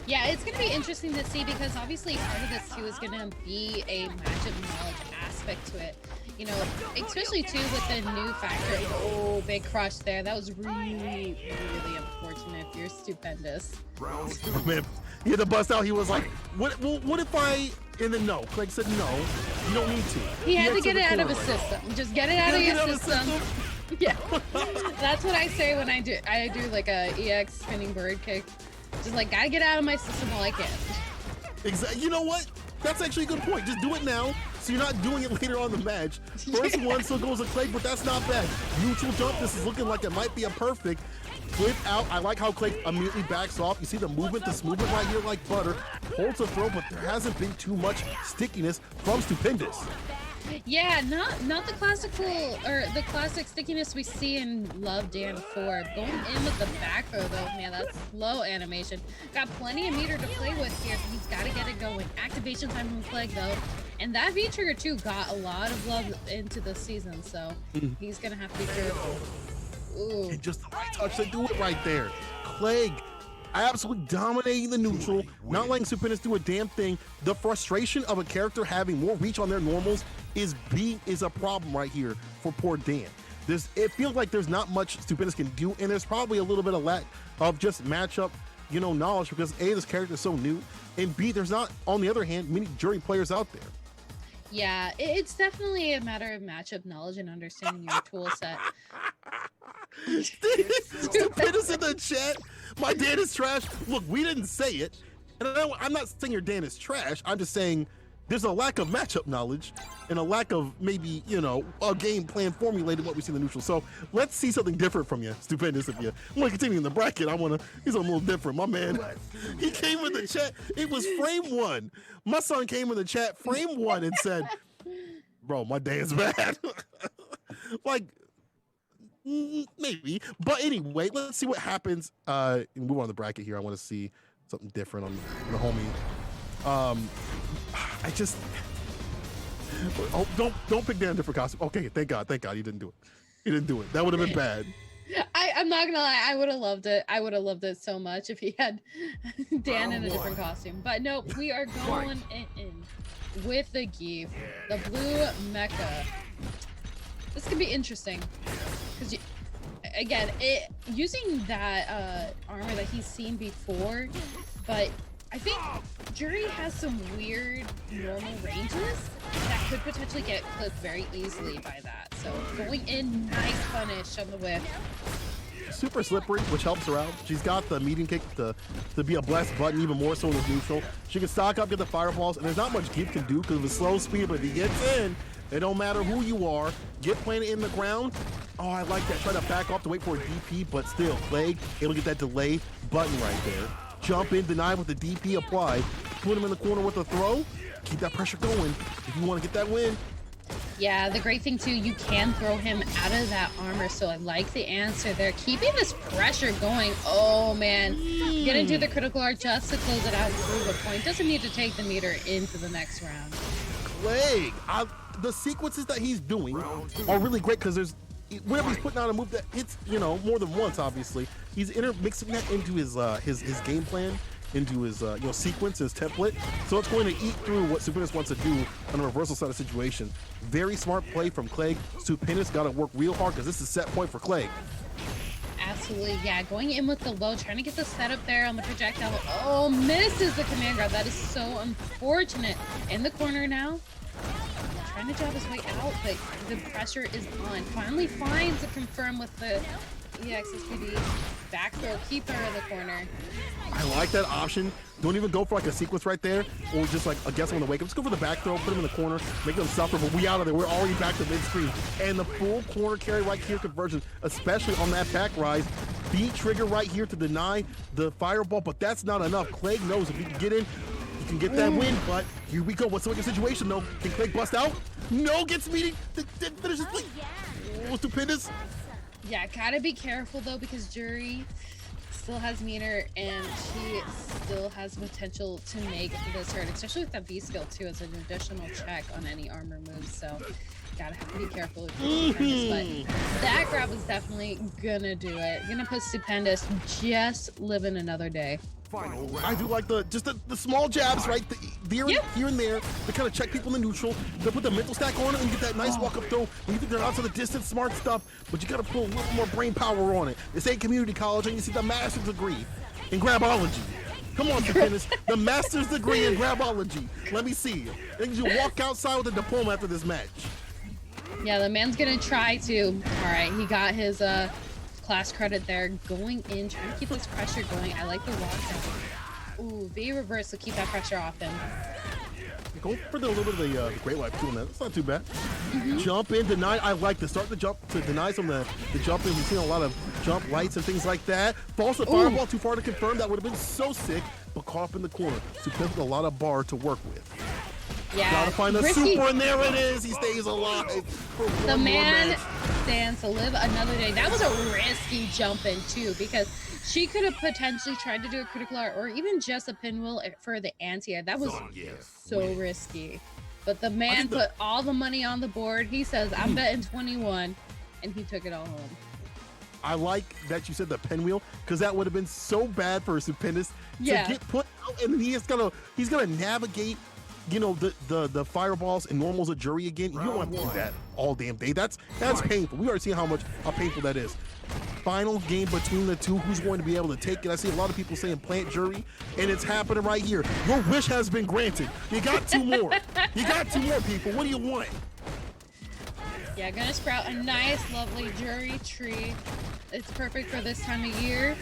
Yeah, it's going to be interesting to see because obviously part of this too is going to be a matchup knowledge aspect to it. You know, especially too with the new factor. Oh, big crush there. That was really, really unfortunate. You're Stupendous. Round 2. Oh, man, he had to bust out. He was like, what if I, and then no. Craig said, no, you don't need to. He had to get the it out of his corner. system. Just get it out of Get your it out of the system. Yeah, that's what I say when I do like a EX spinning bird kick. Just like, gotta get out of my system while I can. Exactly. You know what? That's actually a good point. Just do it now, so you're not doing it later on in the match. First one still goes to Clay, but that's not bad. Neutral jump. This is looking like it might be a perfect. Flip out. I like how Clay immediately backs off. You see the movement, this movement right here like butter. Holds a throw, but there hasn't been too much stickiness from Stupendous. Yeah, not the classical or the classic stickiness we see in Love Dan 4. Going in with the back throw though, man, that's slow animation. Got plenty of meter to play with here, so he's got to get it going. Activation time from Plague though, and that V trigger too got a lot of love into the season, so he's gonna have to be careful. Ooh. And just the right touch to do it right there. Plague absolutely dominating the neutral, not letting Stupendous do a damn thing. The frustration of a character having more reach on their normals is a problem right here for poor Dan. It feels like there's not much Stupendous can do, and there's probably a little bit of lack of just matchup, knowledge because A, this character is so new, and B, there's not, on the other hand, many jury players out there. Yeah, it's definitely a matter of matchup knowledge and understanding your tool set. Stupendous in the chat. My Dan is trash. Look, we didn't say it. And I'm not saying your Dan is trash. I'm just saying there's a lack of matchup knowledge and a lack of maybe, a game plan formulated what we see in the neutral. So let's see something different from you, Stupendous. If you want to continue in the bracket, he's a little different. My man, he came in the chat. It was frame 1. My son came in the chat frame 1 and said, bro, my Dan's bad. Like, maybe. But anyway, let's see what happens. And move on the bracket here. I want to see something different on the homie. I just don't pick Dan in different costume. Okay, thank God you didn't do it. That would have been bad. I'm not gonna lie, I would have loved it. I would have loved it so much if he had Dan in a different costume. But no, we are going in with the Geef, the blue mecha. This could be interesting because again, using that armor that he's seen before, but I think Jury has some weird normal ranges that could potentially get clipped very easily by that. So going in, nice punish on the whip. Super slippery, which helps her out. She's got the medium kick to be a blessed button, even more so in this neutral. She can stock up, get the fireballs, and there's not much Geef can do because of the slow speed, but if he gets in, it don't matter who you are. Get planted in the ground. Oh, I like that. Try to back off to wait for a DP, but still, Plague able to get that delay button right there. Jump in, deny with the DP applied. Put him in the corner with a throw. Keep that pressure going if you want to get that win. Yeah, the great thing too, you can throw him out of that armor, so I like the answer there. Keeping this pressure going. Oh man, get into the critical art just to close it out and prove a point. Doesn't need to take the meter into the next round. Plague, the sequences that he's doing are really great because there's whenever he's putting out a move that hits, more than once, obviously, he's mixing that into his game plan, into his sequence, his template. So it's going to eat through what Stupendous wants to do on a reversal side of situation. Very smart play from Clay. Stupendous got to work real hard because this is set point for Clay. Absolutely, yeah. Going in with the low, trying to get the setup there on the projectile. Oh, misses the command grab. That is so unfortunate. In the corner now. Trying to jab his way out, but the pressure is on. Finally finds a confirm with the EXSPD back throw keeper in the corner. I like that option. Don't even go for like a sequence right there, or just like a guess on the wake up. Just go for the back throw, put him in the corner, make them suffer. But we out of there. We're already back to mid-screen, and the full corner carry right here conversion, especially on that back rise. Beat trigger right here to deny the fireball, but that's not enough. Clegg knows if he can get in, he can get that win. But here we go. What's the situation though? Can Clegg bust out? No, gets meeting. Finishes. Oh, stupendous. Yeah, gotta be careful though, because Jury still has meter and she still has potential to make this hurt, especially with that V skill too as an additional check on any armor moves. So gotta have to be careful with this, but that grab was definitely gonna do it. Gonna put Stupendous just living another day. I do like the small jabs, right? Here and there to kind of check people in the neutral. They put the mental stack on it and get that nice walk up throw. When you think they're out to the distance, smart stuff, but you got to put a little more brain power on it. This ain't community college, and you see the master's degree in grabology. Come on, Stupendous. The master's degree in grabology. Let me see. Then you walk outside with a diploma after this match. Yeah, the man's gonna try to. All right, he got his class credit there, going in, trying to keep this pressure going. I like the walk down. Ooh, V reverse to keep that pressure off him. Go for a little bit of the great life too, man. That's not too bad. Jump in, deny. I like to start the jump to deny some of the jump in. We've seen a lot of jump lights and things like that. False to fireball, too far to confirm. That would have been so sick, but caught up in the corner. Stupendous with a lot of bar to work with. Yeah, gotta find the super, and there it is. He stays alive. The man stands to live another day. That was a risky jump in too, because she could have potentially tried to do a critical art or even just a pinwheel for the anti-air. That was so risky. But the man put all the money on the board. He says, I'm betting 21, and he took it all home. I like that you said the pinwheel, because that would have been so bad for Stupendous to get put out, and he's gonna navigate, you know, the fireballs and normals of Jury again. You don't want to do that all damn day. That's painful. We already see how painful that is. Final game between the two. Who's going to be able to take it? I see a lot of people saying plant Jury, and it's happening right here. Your wish has been granted. You got two more. You got two more, people. What do you want? Yeah, gonna sprout a nice, lovely Jury tree. It's perfect for this time of year.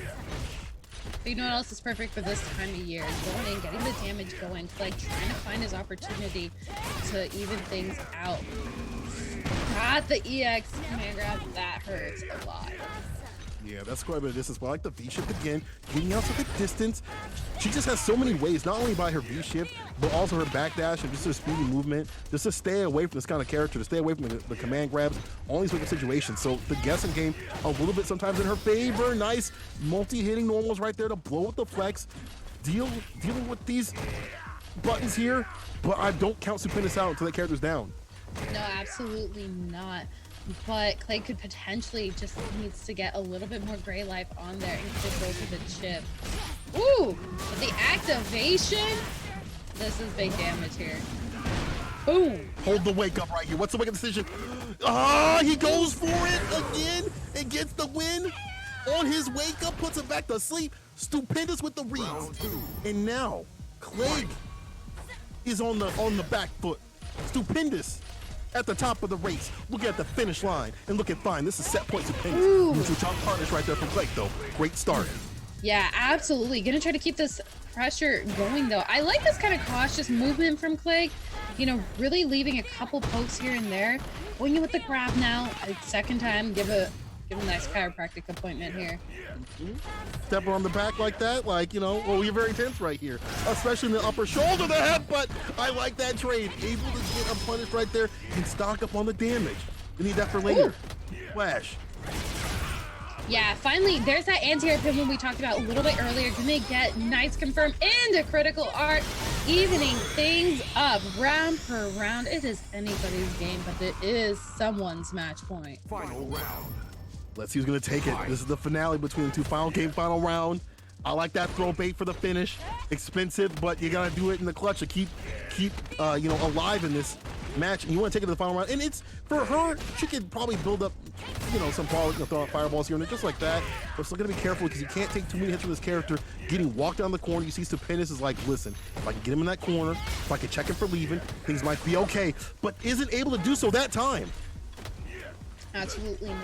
But you know what else is perfect for this time of year? Going in, getting the damage going, like trying to find his opportunity to even things out. Got the EX command grab. That hurts a lot. Yeah, that's quite a bit of distance, but I like the V-shift again, getting out to the distance. She just has so many ways, not only by her V-shift, but also her backdash and just her speedy movement, just to stay away from this kind of character, to stay away from the command grabs, all these wicked situations. So the guessing game, a little bit sometimes in her favor. Nice multi-hitting normals right there to blow with the flex. Dealing with these buttons here, but I don't count Stupendous out until that character's down. No, absolutely not. But Clay could potentially just needs to get a little bit more gray life on there and could go for the chip. Ooh, the activation. This is big damage here. Boom. Hold the wake up right here. What's the wake up decision? Ah, he goes for it again and gets the win on his wake up, puts him back to sleep. Stupendous with the reads. And now Clegg is on the back foot. Stupendous at the top of the race. Look at the finish line and looking fine. This is set point Stupendous. Neutral top partners right there from Clegg though. Great start. Yeah, absolutely. Gonna try to keep this pressure going though. I like this kind of cautious movement from Clegg. You know, really leaving a couple pokes here and there. Going in with the grab now. Second time, give a nice chiropractic appointment here. Step her on the back like that, like, you know, well, you're very tense right here, especially in the upper shoulder, the headbutt. I like that trade. Able to get a punish right there and stock up on the damage. We need that for later. Flash. Yeah, finally, there's that anti-air pinwheel we talked about a little bit earlier. Gonna get nice confirmed into critical art, evening things up round per round. It is anybody's game, but it is someone's match point. Final round. Let's see who's gonna take it. This is the finale between the two. Final game, final round. I like that throw bait for the finish. Expensive, but you gotta do it in the clutch to keep you know, alive in this match. And you want to take it to the final round. And it's for her. She could probably build up, you know, some power, throw out fireballs here and there, just like that. But still gotta be careful because you can't take too many hits from this character. Getting walked down the corner, you see Stupendous is like, listen, if I can get him in that corner, if I can check him for leaving, things might be okay. But isn't able to do so that time. Absolutely not.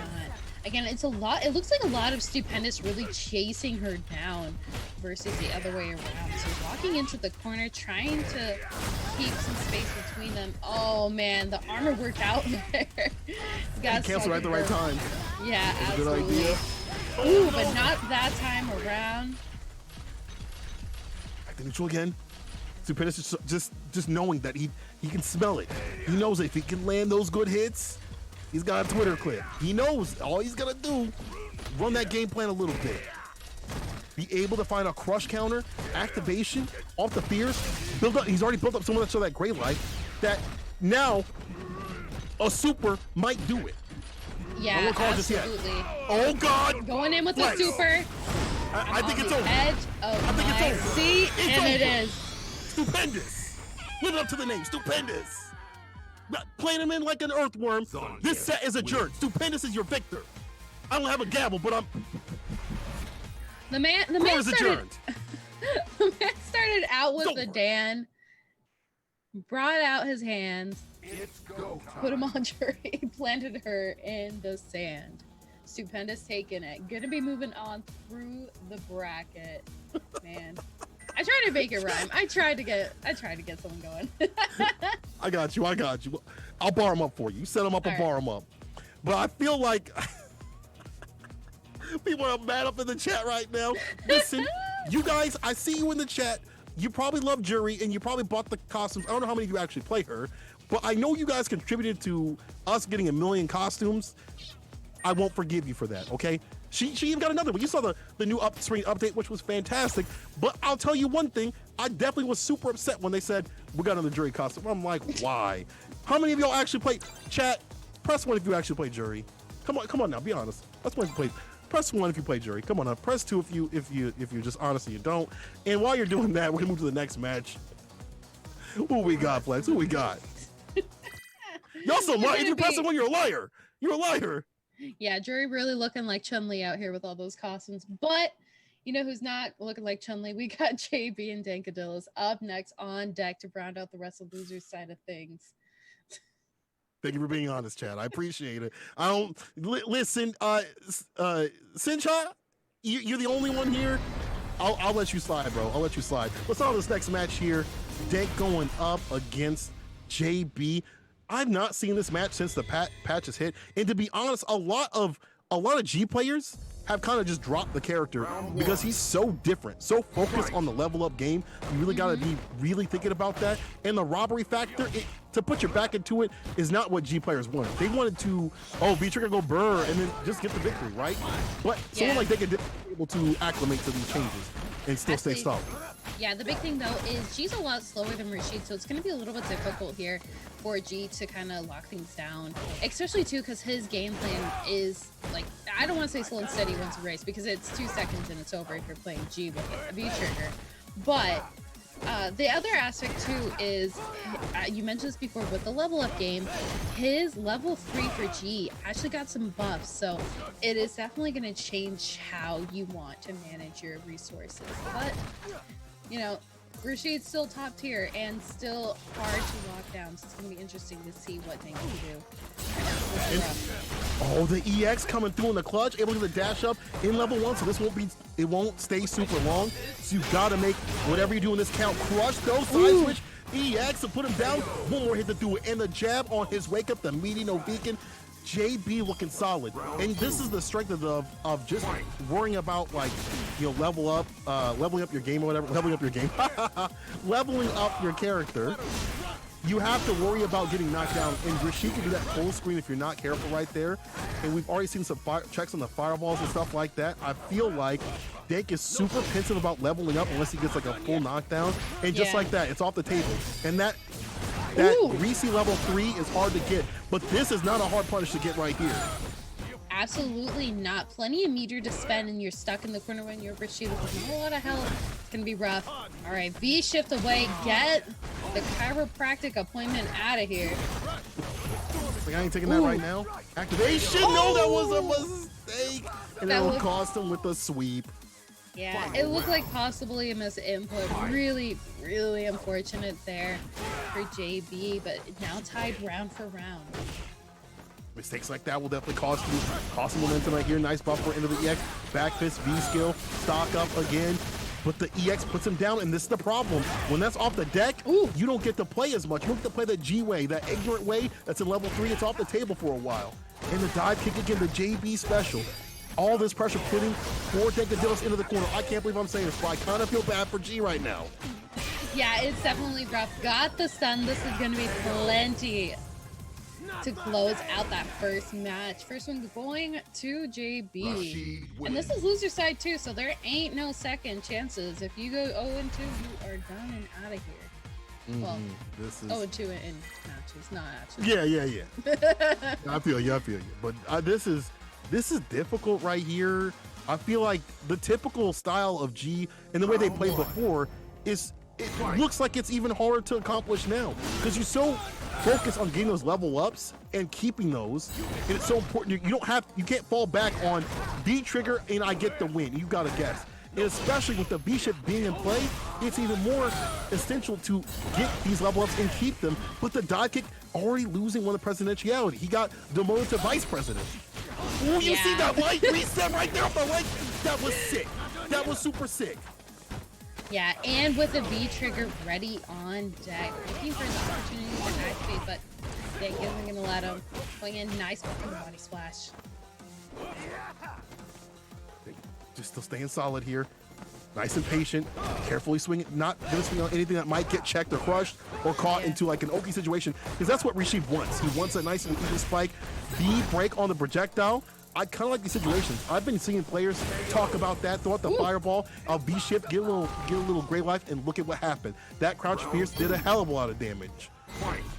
Again, it's a lot. It looks like a lot of Stupendous really chasing her down versus the other way around. So walking into the corner, trying to keep some space between them. Oh man, the armor worked out there. Got cancel at the right time. Yeah, That's absolutely. a good idea. Ooh, but not that time around. Back to neutral again. Stupendous just knowing that he can smell it. He knows if he can land those good hits, he's got a Twitter clip. He knows all he's gonna do, run that game plan a little bit. Be able to find a crush counter, activation, off the fears, build up. He's already built up so much of that gray light that now a super might do it. Yeah, absolutely. Oh God! Going in with the super. I think it's over. Edge of my seat, and it is. Stupendous. Live up to the name, Stupendous. Playing him in like an earthworm. This set is adjourned. Stupendous is your victor. I don't have a gavel, but I'm. The man started. The man started out with the Dan, brought out his hands, put him on Jury, planted her in the sand. Stupendous taking it. Gonna be moving on through the bracket. Man. I tried to make it rhyme. I tried to get someone going. I got you. I'll bar him up for you. You set him up, I'll bar him up. But I feel like people are mad up in the chat right now. Listen, you guys, I see you in the chat. You probably love Jury and you probably bought the costumes. I don't know how many of you actually play her, but I know you guys contributed to us getting 1 million costumes. I won't forgive you for that, okay? She even got another one. You saw the new screen update, which was fantastic. But I'll tell you one thing, I definitely was super upset when they said, we got another Jury costume. I'm like, why? How many of y'all actually play? Chat, press 1 if you actually play Jury. Come on now, be honest. Press 1 if you play. Press 1 if you play Jury. Come on now. Press 2 if you're just honest and you don't. And while you're doing that, we're gonna move to the next match. Who we got, Flex? Who we got? Y'all so much. If you're pressing 1, you're a liar. You're a liar. Yeah, Jury really looking like Chun-Li out here with all those costumes. But you know who's not looking like Chun-Li? We got JB and Dankadillas up next on deck to round out the Wrestle Losers side of things. Thank you for being honest, Chad. I appreciate it. I don't listen. Sincha, you're the only one here. I'll let you slide, bro. I'll let you slide. Let's start this next match here. Dank going up against JB. I've not seen this match since the patch has hit, and to be honest, a lot of G players have kind of just dropped the character because he's so different, so focused on the level up game. You really got to be really thinking about that. And the robbery factor, to put your back into it, is not what G players wanted. They wanted to, Victrix go burr and then just get the victory, right? But someone like they could be able to acclimate to these changes and still stay solid. Yeah, the big thing though is G's a lot slower than Rashid, so it's going to be a little bit difficult here for G to kind of lock things down, especially too because his game plan is like, I don't want to say slow and steady wins a race because it's 2 seconds and it's over if you're playing G with a V trigger. But the other aspect too is, you mentioned this before, with the level up game, his level 3 for G actually got some buffs, so it is definitely going to change how you want to manage your resources. But you know, Rashid's still top tier and still hard to lock down, so it's going to be interesting to see what they can do. The EX coming through in the clutch, able to get the dash up in level 1, so this won't stay super long. So you got to make whatever you do in this count. Crush those side switch. EX to put him down. One more hit to do it, and the jab on his wake up, the meaty no beacon. JB looking solid, and this is the strength of just worrying about, like, you know, leveling up your game or whatever, leveling up your character. You have to worry about getting knocked down, and Rashid can do that full screen if you're not careful right there. And we've already seen some checks on the fireballs and stuff like that. I feel like Dank is super pensive about leveling up unless he gets like a full knockdown, and just like that, it's off the table. And that Reese level 3 is hard to get, but this is not a hard punish to get right here. Absolutely not. Plenty of meter to spend, and you're stuck in the corner when you're Rashid with not a lot of health. It's gonna be rough. All right, V shift away. Get the chiropractic appointment out of here. Like, I ain't taking that right now. Activation. No, that was a mistake, and that will cost him with a sweep. Yeah, it looked like possibly a misinput. Really, really unfortunate there for JB, but now tied round for round. Mistakes like that will definitely cost some momentum right here. Nice buffer into the EX. Back fist, V skill, stock up again. But the EX puts him down, and this is the problem. When that's off the deck, you don't get to play as much. You don't get to play that G way, that ignorant way that's in level 3. It's off the table for a while. And the dive kick again, the JB special. All this pressure putting poor Dankadillos into the corner. I can't believe I'm saying this, but I kind of feel bad for G right now. Yeah, it's definitely rough. Got the stun. This is going to be plenty to close out that first match. First one going to JB. And this is loser side too, so there ain't no second chances. If you go 0-2, you are done and out of here. Well, this is 0-2 in matches, not actually. Yeah. I feel you. But this is difficult right here. I feel like the typical style of G and the way they played before is, it looks like it's even harder to accomplish now because you're so focused on getting those level ups and keeping those, and it's so important. You can't fall back on B trigger and I get the win. You gotta guess, and especially with the B ship being in play, it's even more essential to get these level ups and keep them. But the dive kick already losing one of the presidentiality. He got demoted to vice president. Oh, you see that light reset right there off the leg? That was sick. That was super sick. Yeah, and with the V trigger ready on deck, looking for the opportunity to activate, but Dank isn't going to let him. Going in, nice fucking body splash. Just still staying solid here. Nice and patient. Carefully swinging, not gonna swing on anything that might get checked or crushed or caught into like an Oki situation, because that's what Rishi wants. He wants a nice and even spike. V break on the projectile. I kind of like these situations. I've been seeing players talk about that, throw out the fireball, B ship, get a little gray life, and look at what happened. That crouch pierce did a hell of a lot of damage.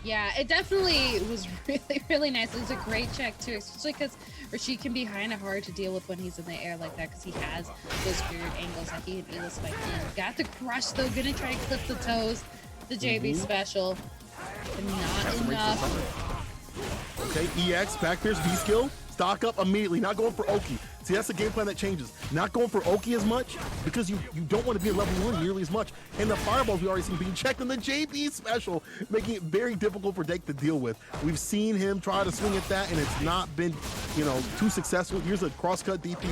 Yeah, it definitely was really, really nice. It was a great check too, especially because Rashid can be kind of hard to deal with when he's in the air like that, because he has those weird angles that he can able spike in. Got the crush though, gonna try and clip the toes. The JB special, but not enough. Okay, EX, back pierce, V skill. Stock up immediately, not going for Oki. See, that's the game plan that changes. Not going for Oki as much because you don't want to be at level 1 nearly as much. And the fireballs we already seen being checked in the JB special, making it very difficult for Dake to deal with. We've seen him try to swing at that and it's not been, too successful. Here's a cross-cut DP.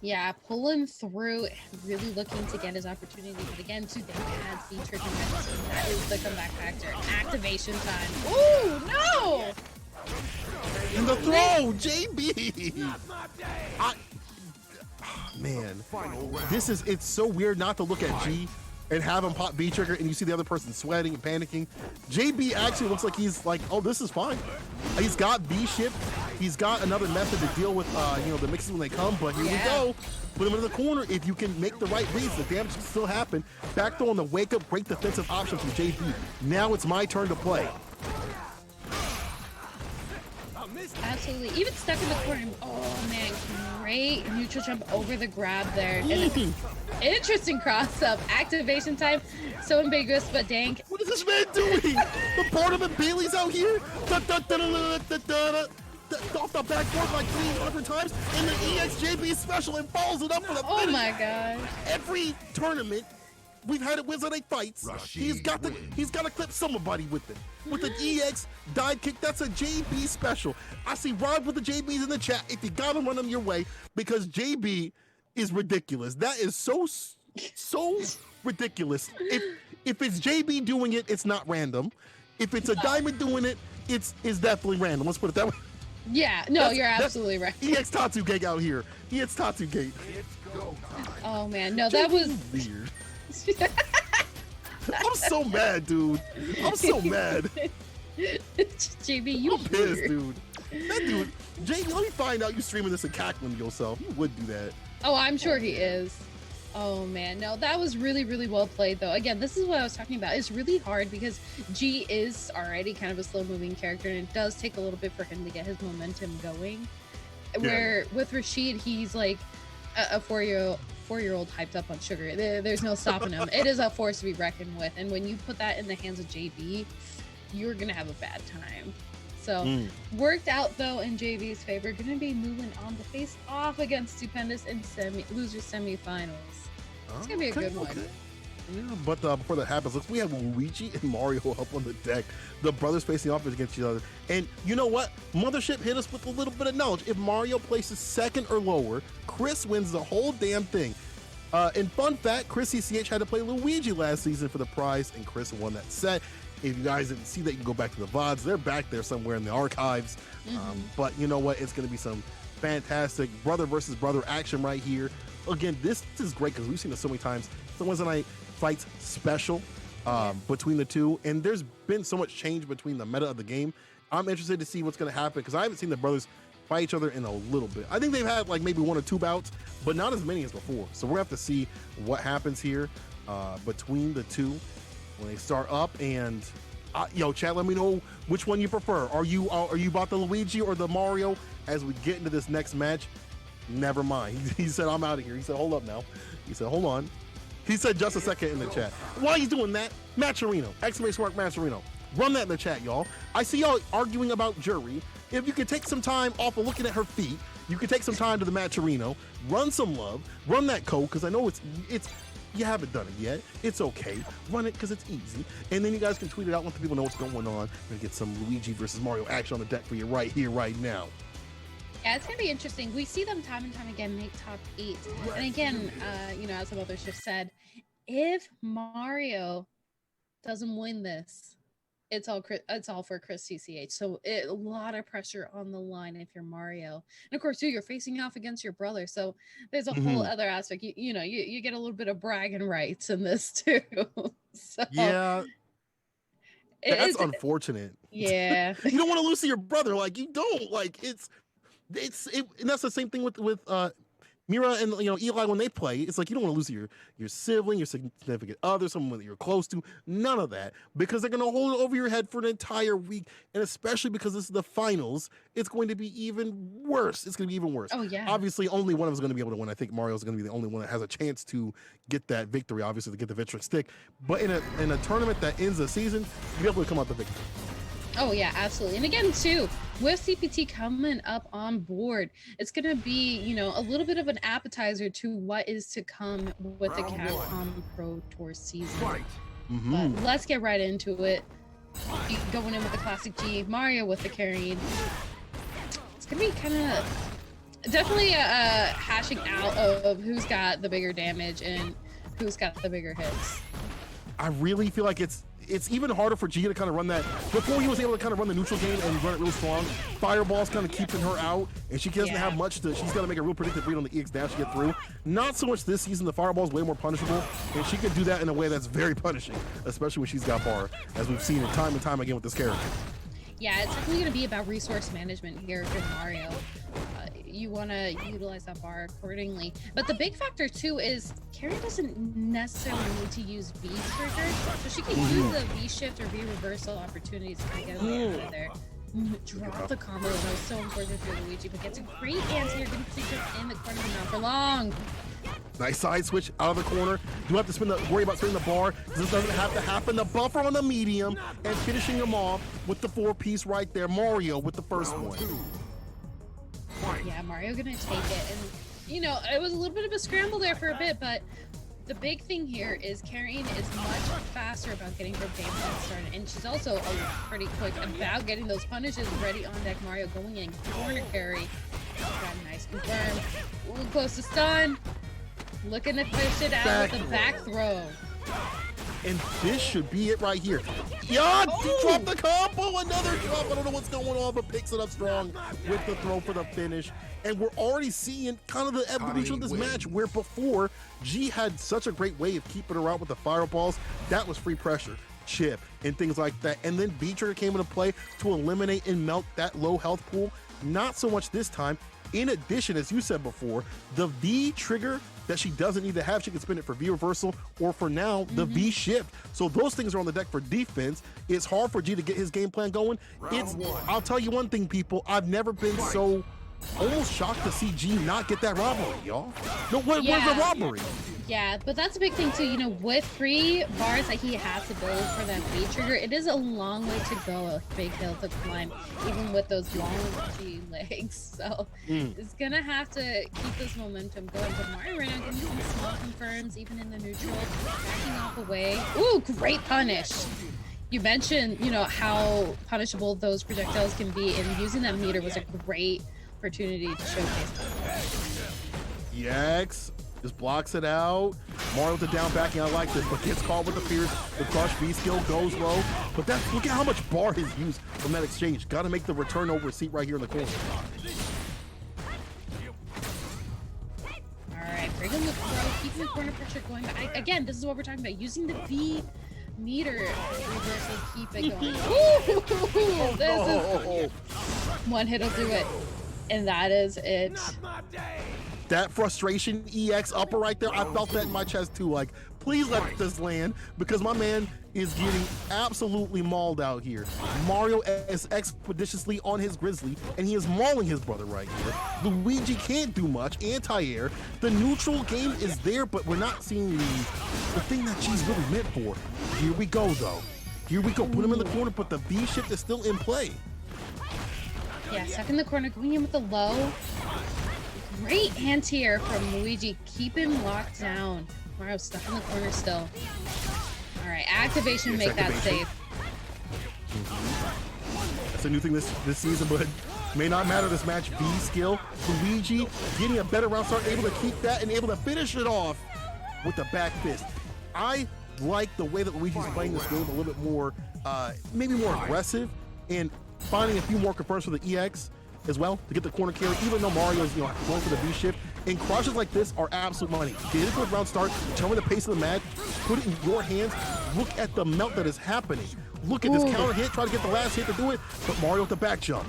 Yeah, pulling through, really looking to get his opportunity. But again, too, Dake has the trigger medicine. That is the comeback factor. Activation time. Ooh, no! And the throw, JB. Man, it's so weird not to look at G and have him pop B trigger and you see the other person sweating and panicking. JB actually looks like he's like, oh, this is fine. He's got B ship. He's got another method to deal with, the mixes when they come, but here we go. Put him into the corner. If you can make the right reads, the damage can still happen. Back throw on the wake up, great defensive option from JB. Now it's my turn to play. Absolutely. Even stuck in the corner. Oh man, great neutral jump over the grab there. And interesting cross up. Activation time. So ambiguous, but Dank. What is this man doing? The Barnum and Bailey's out here. Off the backboard like 300 times. And the EXJB special and follows it up for the finish. Oh my gosh. Every tournament we've had at Weds Night Fights, he's got to clip somebody with it. With an EX dive kick, that's a JB special. I see Rod with the JBs in the chat. If you gotta run them your way, because JB is ridiculous. That is so ridiculous. If it's JB doing it, it's not random. If it's a diamond doing it, it's definitely random. Let's put it that way. Yeah, no, you're absolutely right. EX Tatsu Gate out here. EX Tatsu Gate. Oh man, no, that was weird. I'm so mad, dude. I'm so mad. JB, you I'm pissed, dude. That dude, JB, let me find out you streaming this and cackling yourself. You would do that. Oh, I'm sure he is. Oh man, no, that was really, really well played though. Again, this is what I was talking about. It's really hard because G is already kind of a slow moving character and it does take a little bit for him to get his momentum going. Where with Rashid, he's like a four-year-old hyped up on sugar. There's no stopping him. It is a force to be reckoned with. And when you put that in the hands of JB, you're going to have a bad time. So worked out though in JB's favor. Going to be moving on to face off against Stupendous in loser semifinals. It's going to be a good one. Yeah, but before that happens, look, we have Luigi and Mario up on the deck. The brothers facing off against each other. And you know what? Mothership hit us with a little bit of knowledge. If Mario places second or lower, Chris wins the whole damn thing. And fun fact, Chris CCH had to play Luigi last season for the prize, and Chris won that set. If you guys didn't see that, you can go back to the VODs. They're back there somewhere in the archives. But you know what? It's going to be some fantastic brother versus brother action right here. Again, this is great because we've seen this so many times. It's the Wednesday Night Fights special between the two, and there's been so much change between the meta of the game. I'm interested to see what's going to happen because I haven't seen the brothers fight each other in a little bit. I think they've had like maybe 1 or 2 bouts, but not as many as before. So we're going to have to see what happens here between the two when they start up. And yo, chat, let me know which one you prefer. Are you about the Luigi or the Mario as we get into this next match? Never mind. He said, I'm out of here. He said, hold up now. He said, hold on. He said just a second in the chat. Why are you doing that? Matcherino, !Mark Matcherino. Run that in the chat, y'all. I see y'all arguing about Jury. If you could take some time off of looking at her feet, you could take some time to the Matcherino, run some love, run that code, because I know it's you haven't done it yet. It's okay. Run it because it's easy. And then you guys can tweet it out, let the people know what's going on, and get some Luigi versus Mario action on the deck for you right here, right now. Yeah, it's going to be interesting. We see them time and time again make top 8. And again, you know, as some others have said, if Mario doesn't win this, it's all for Chris CCH. So a lot of pressure on the line if you're Mario. And of course, too, you're facing off against your brother. So there's a whole other aspect. You know, you get a little bit of bragging rights in this too. So yeah. That's unfortunate. Yeah. You don't want to lose to your brother. Like, you don't. Like, and that's the same thing with Mira and, you know, Eli when they play. It's like you don't want to lose your sibling, your significant other, someone that you're close to. None of that, because they're going to hold it over your head for an entire week, and especially because this is the finals, it's going to be even worse. It's going to be even worse. Oh yeah. Obviously, only one of us is going to be able to win. I think Mario's going to be the only one that has a chance to get that victory. Obviously, to get the Victrix stick. But in a tournament that ends the season, you'll be able to come out the victor. Oh yeah, absolutely. And again, too, with CPT coming up on board, it's going to be, you know, a little bit of an appetizer to what is to come with the Capcom Pro Tour season. But let's get right into it. Going in with the Classic G, Mario with the carrying. It's going to be kind of definitely hashing out of who's got the bigger damage and who's got the bigger hits. I really feel like it's even harder for G to kind of run that. Before he was able to kind of run the neutral game and run it real strong, Fireball's kind of keeping her out, and she doesn't have much to, she's got to make a real predictive read on the EX dash to get through. Not so much this season, the Fireball's way more punishable, and she can do that in a way that's very punishing, especially when she's got bar, as we've seen it time and time again with this character. Yeah, it's definitely going to be about resource management here for Mario. You want to utilize that bar accordingly. But the big factor, too, is Carrie doesn't necessarily need to use V trigger, so she can use the V shift or V reversal opportunities to get away out of there. Drop the combo, that was so important for Luigi, but gets a great answer. You're going to keep her in the corner, but not for long. Nice side switch out of the corner. You have to worry about spinning the bar. This doesn't have to happen. The buffer on the medium and finishing him off with the 4-piece right there. Mario with the first one. Yeah, Mario gonna take it, and you know, it was a little bit of a scramble there for a bit, but the big thing here is Carrying is much faster about getting her game plan started, and she's also pretty quick about getting those punishes ready on deck. Mario going in corner carry, got a nice confirm, a little close to stun, looking to push it out with the back throw. And this should be it right here. Yeah, drop the combo, another drop. I don't know what's going on, but picks it up strong with the throw for the finish. And we're already seeing kind of the evolution of this match, where before G had such a great way of keeping her out with the fireballs. That was free pressure, chip, and things like that. And then V trigger came into play to eliminate and melt that low health pool. Not so much this time. In addition, as you said before, the V trigger that she doesn't need to have, she can spin it for V reversal or for now the V shift. So those things are on the deck for defense. It's hard for G to get his game plan going. I'll tell you one thing, people, I've never been so almost shocked to see G not get that robbery, y'all. No, where's the robbery? Yeah, but that's a big thing too. You know, with 3 bars that he has to build for that V trigger, it is a long way to go, a big hill to climb, even with those long G legs. So it's gonna have to keep this momentum going. But Mario right now getting some small confirms, even in the neutral, backing off away. Ooh, great punish. You mentioned, you know, how punishable those projectiles can be, and using that meter was a great opportunity to showcase that. EX just blocks it out. Mario with the down backing, I like this, but gets caught with the fears. The crush V skill goes low, but that's, look at how much bar he's used from that exchange. Got to make the return over seat right here in the corner. All right, breaking the throw, keeping the corner pressure going. But again, this is what we're talking about, using the V meter reversal, keep it going. Ooh, this is one hit will do it, and that is it. That frustration EX upper right there, I felt that in my chest too. Like, please let this land, because my man is getting absolutely mauled out here. Mario is expeditiously on his Grizzly, and he is mauling his brother right here. Luigi can't do much, anti-air. The neutral game is there, but we're not seeing the thing that she's really meant for. Here we go, though. Here we go. Put him in the corner, but the V shift is still in play. Yeah, stuck in the corner, going in with the low. Great anti-air from Luigi. Keep him locked down. Mario stuck in the corner still. All right, activation, make that safe. That's a new thing this season, but may not matter this match. V skill. Luigi getting a better round start, able to keep that and able to finish it off with the back fist. I like the way that Luigi's playing this game a little bit more, maybe more aggressive, and finding a few more confirms for the EX as well to get the corner carry, even though Mario's, you know, going for the V shift. And crushes like this are absolute money. Get a good round start, determine the pace of the match, put it in your hands. Look at the melt that is happening. Look at this counter hit, try to get the last hit to do it, but Mario with the back jump.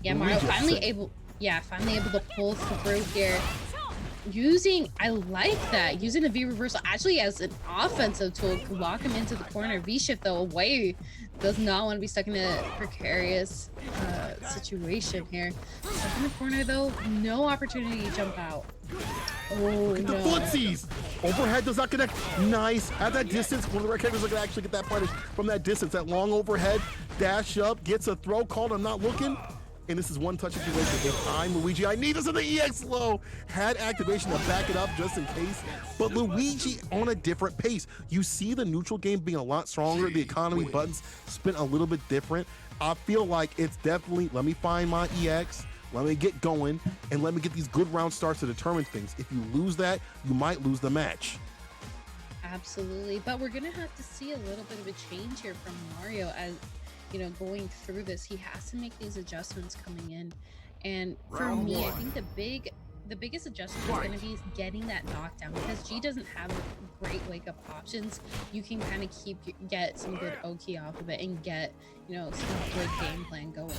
Yeah, Mario finally able to pull through here. I like that, using the V reversal actually as an offensive tool to lock him into the corner. V shift though away, does not want to be stuck in a precarious situation here. Stuck in the corner though, no opportunity to jump out. Oh, look at the footsies. Overhead does not connect. Nice. At that distance, one of the red characters are going to actually get that punish from that distance. That long overhead, dash up, gets a throw called. I'm not looking. And this is one touch situation. If I'm Luigi, I need this in the EX low. Had activation to back it up just in case. But Luigi on a different pace. You see the neutral game being a lot stronger. The economy buttons spin a little bit different. I feel like it's definitely, let me find my EX, let me get going, and let me get these good round starts to determine things. If you lose that, you might lose the match. Absolutely. But we're going to have to see a little bit of a change here from Mario as, you know, going through this. He has to make these adjustments coming in, and for me, I think the biggest adjustment is going to be getting that knockdown, because G doesn't have great wake up options. You can kind of get some good OK off of it and get, you know, some good game plan going.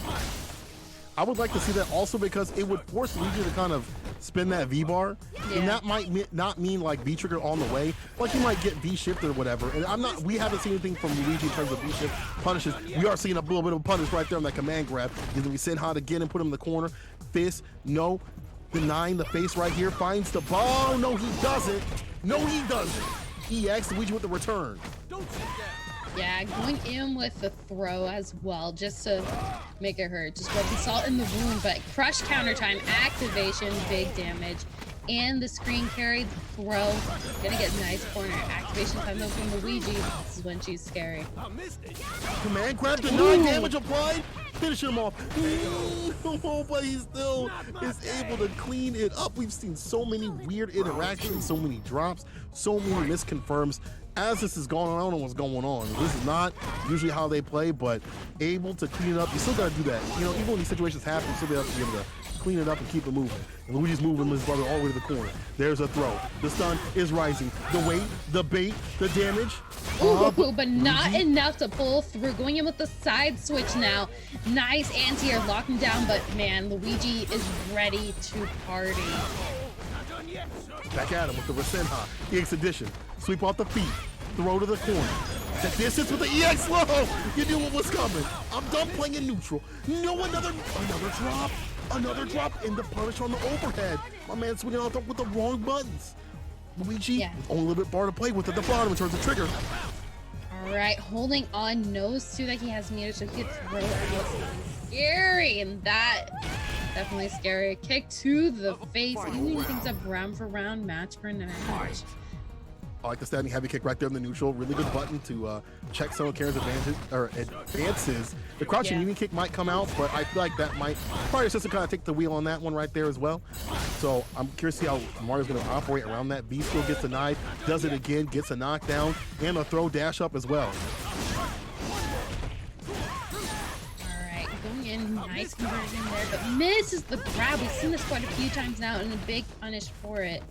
I would like to see that also, because it would force Luigi to kind of spin that V bar, and that might not mean like V trigger on the way, like he might get V shifted or whatever. And we haven't seen anything from Luigi in terms of V shift punishes. We are seeing a little bit of a punish right there on that command grab. He's gonna be sent hard again and put him in the corner. Fist, no, denying the face right here, finds the ball. No, he doesn't. No, he doesn't. EX Luigi with the return. Yeah, going in with the throw as well, just to make it hurt. Just rubbing salt in the wound, but crush counter time, activation, big damage, and the screen carry, the throw. Gonna get nice corner. Activation time though from Luigi. This is when she's scary. Command grab, denied, damage applied. Finish him off. Oh, but he still is able to clean it up. We've seen so many weird interactions, so many drops, so many misconfirms. As this is going on, I don't know what's going on. This is not usually how they play, but able to clean it up. You still got to do that. You know, even when these situations happen, you still have to be able to clean it up and keep it moving. And Luigi's moving his brother all the way to the corner. There's a throw. The stun is rising. The weight, the bait, the damage. But not enough to pull through. Going in with the side switch now. Nice anti-air locking down, but man, Luigi is ready to party. Back at him with the Rasenha. EX addition. Sweep off the feet. Throw to the corner. The distance with the EX low. You knew what was coming. I'm done playing in neutral. No, another drop. Another drop in the punish on the overhead. My man swinging out with the wrong buttons. Luigi, only a little bit bar to play with at the bottom in terms of trigger. All right, holding on, knows too that he has meter, so he could throw it out. Scary, and that definitely scary. Kick to the face, evening things up round for round, match for match. I like the standing heavy kick right there in the neutral. Really good button to check some of Karen's advances. The crouching evening kick might come out, but I feel like that might probably just to kind of take the wheel on that one right there as well. So I'm curious to see how Mario's going to operate around that. V still gets denied, does it again, gets a knockdown, and a throw dash up as well. Alright, going in, nice conversion there, but misses the grab. We've seen this quite a few times now, and a big punish for it.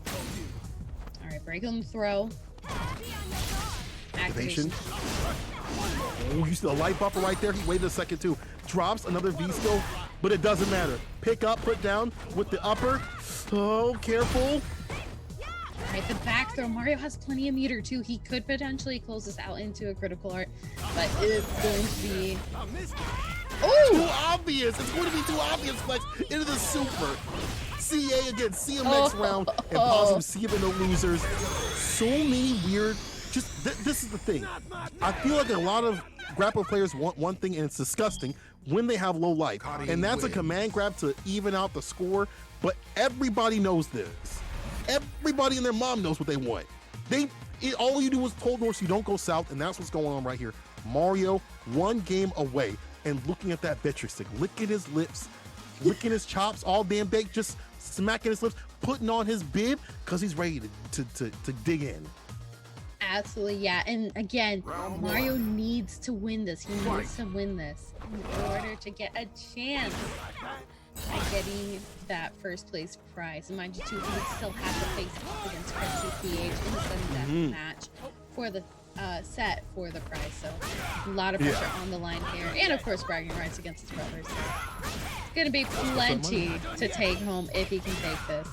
Alright, break on the throw. Activation. Oh, you see the light buffer right there? He waited a second too. Drops another V skill, but it doesn't matter. Pick up, put down with the upper. Oh, careful. Alright, the back throw. Mario has plenty of meter too. He could potentially close this out into a critical art, but it's going to be... Oh! Too obvious. It's going to be too obvious, Flex. Into the super. CA against CMX round and possibly see him in the losers. So many weird. Just this is the thing. I feel like a lot of grapple players want one thing, and it's disgusting when they have low life, and that's a command grab to even out the score. But everybody knows this. Everybody and their mom knows what they want. All you do is hold north so you don't go south, and that's what's going on right here. Mario, one game away, and looking at that Victrix stick, licking his lips, licking his chops, all damn baked, just smacking his lips, putting on his bib, because he's ready to dig in. Absolutely, yeah. And again, Mario needs to win this. He needs to win this in order to get a chance at getting that first place prize. And mind you, too, he would still have to face off against CPH in the sudden death match for the set for the prize. So a lot of pressure on the line here, and of course bragging rights against his brothers. So it's gonna be plenty to take home if he can take this.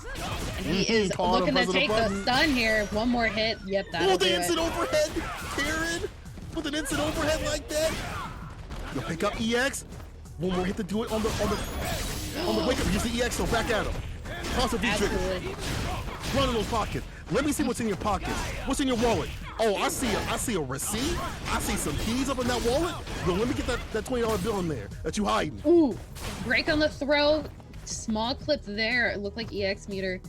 And he is looking to take the stun here. One more hit. Yep, that'll do it. The instant overhead, Karen, with an instant overhead like that. You'll pick up EX. One more hit to do it on the wake up. Use the EX, so back at him. Toss a V-trigger. Run in those pockets. Let me see what's in your pockets. What's in your wallet? Oh, I see a receipt. I see some keys up in that wallet. Yo, let me get that $20 bill in there that you hiding. Ooh, break on the throw. Small clip there. It looked like EX meter.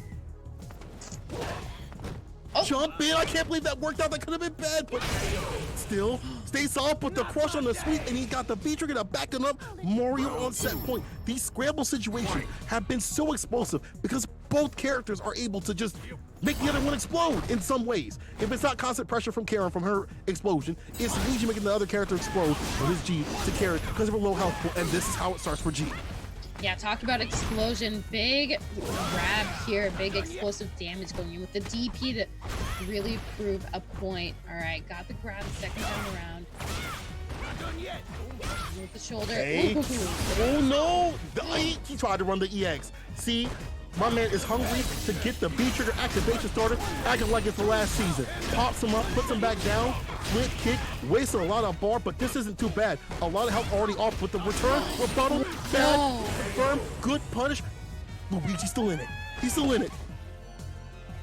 Oh. Jump in. I can't believe that worked out. That could have been bad, but still stays off. But the crush on the sweep, and he got the V-trigger to back him up. Mario on set point. These scramble situations have been so explosive because both characters are able to just make the other one explode in some ways. If it's not constant pressure from Karen from her explosion, it's Luigi making the other character explode with his G to Karen because of her low health pool, and this is how it starts for G. Yeah, talk about explosion. Big grab here, big explosive damage going in with the DP to really prove a point. All right, got the grab the second time around. With the shoulder. Hey. Oh no! He tried to run the EX. See? My man is hungry to get the V-trigger activation started, acting like it's the last season. Pops him up, puts him back down, flip kick, wasting a lot of bar, but this isn't too bad. A lot of health already off with the return, rebuttal, bad, firm, good punish. Luigi's still in it. He's still in it.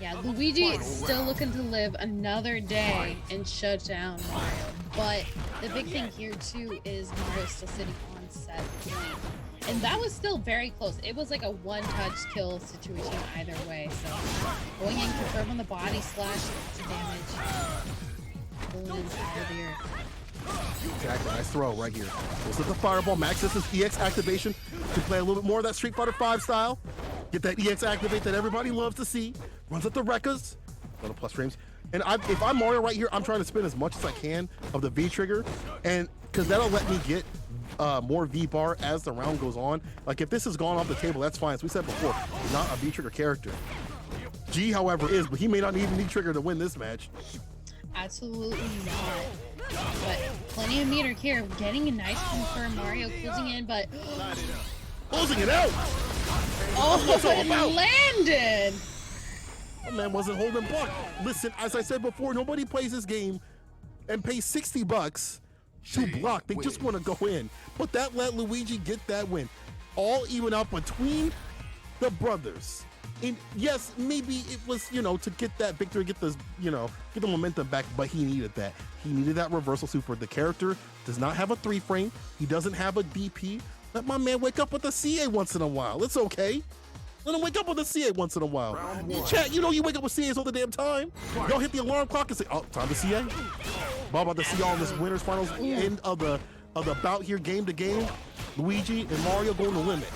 Yeah, Luigi is still looking to live another day and shut down Mario. But the big thing here too is Mario's still sitting on set point. And that was still very close. It was like a one-touch kill situation either way. So going in, confirm on the body slash to damage. Pulling in earlier. Exactly, nice throw right here. Goes with the fireball. Max this is EX activation to play a little bit more of that Street Fighter V style. Get that EX activate that everybody loves to see. Runs up the Rekkas. Little plus frames. And if I'm Mario right here, I'm trying to spin as much as I can of the V trigger, and because that'll let me get more V-bar as the round goes on. Like if this has gone off the table, that's fine. As we said before, he's not a V-trigger character. G, however, is, but he may not even need trigger to win this match. Absolutely not. But plenty of meter here. Getting a nice confirm. Mario closing in, but closing it out. Oh, it landed. That man wasn't holding block. Listen, as I said before, nobody plays this game and pays $60 to block. They just want to go in. But that let Luigi get that win. All even out between the brothers. And yes, maybe it was, to get that victory, get the momentum back, but he needed that. He needed that reversal super. The character does not have a 3-frame. He doesn't have a DP. Let my man wake up with a CA once in a while. It's okay. Let him wake up with a CA once in a while. Chat, you wake up with CAs all the damn time. Y'all hit the alarm clock and say, oh, time to CA. Bob about to see all this winners finals end of the bout here, game to game. Luigi and Mario going to limit.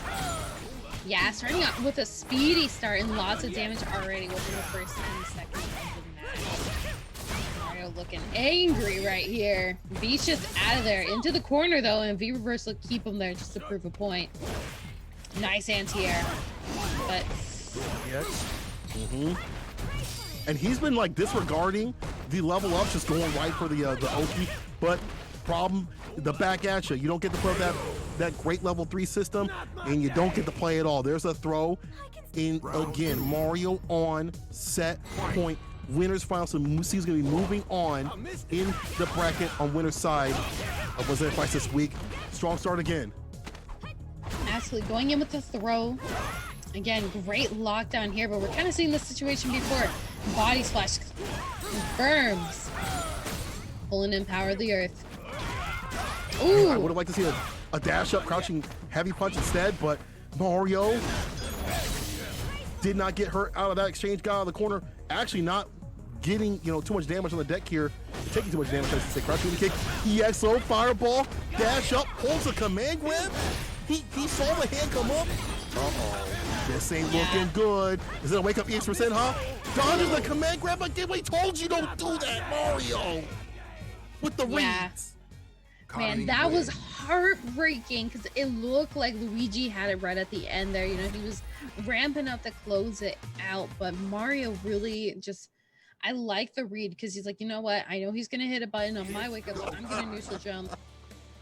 Yeah, starting out with a speedy start and lots of damage already within the first 10 seconds of the match. Mario looking angry right here. V's just out of there. Into the corner though, and V reverse will keep him there just to prove a point. Nice anti-air. But yes. And he's been like disregarding the level up, just going right for the Oki. But problem, the back at you. You don't get to play that great level 3 system, and you don't get to play at all. There's a throw. And again, Mario on set point. Winners final. So Musi's gonna be moving on in the bracket on winner's side of Weds Night Fights this week. Strong start again. Absolutely going in with the throw. Again, great lockdown here, but we're kind of seeing this situation before. Body splash confirms. Pulling in Power of the Earth. Ooh. I would have liked to see a dash up, crouching heavy punch instead, but Mario did not get hurt out of that exchange. Got out of the corner, actually not getting too much damage on the deck here, taking too much damage. I should say, crouching the kick. EXO fireball, dash up, pulls a command grab. He saw the hand come up. This ain't looking good. Is it a wake up EX%, huh? Dodges the command grab again. We told you don't do that, Mario. With the reads. Man, that was heartbreaking because it looked like Luigi had it right at the end there. He was ramping up to close it out, but Mario really just, I like the read because he's like, you know what? I know he's going to hit a button on my wake up, so I'm going to neutral jump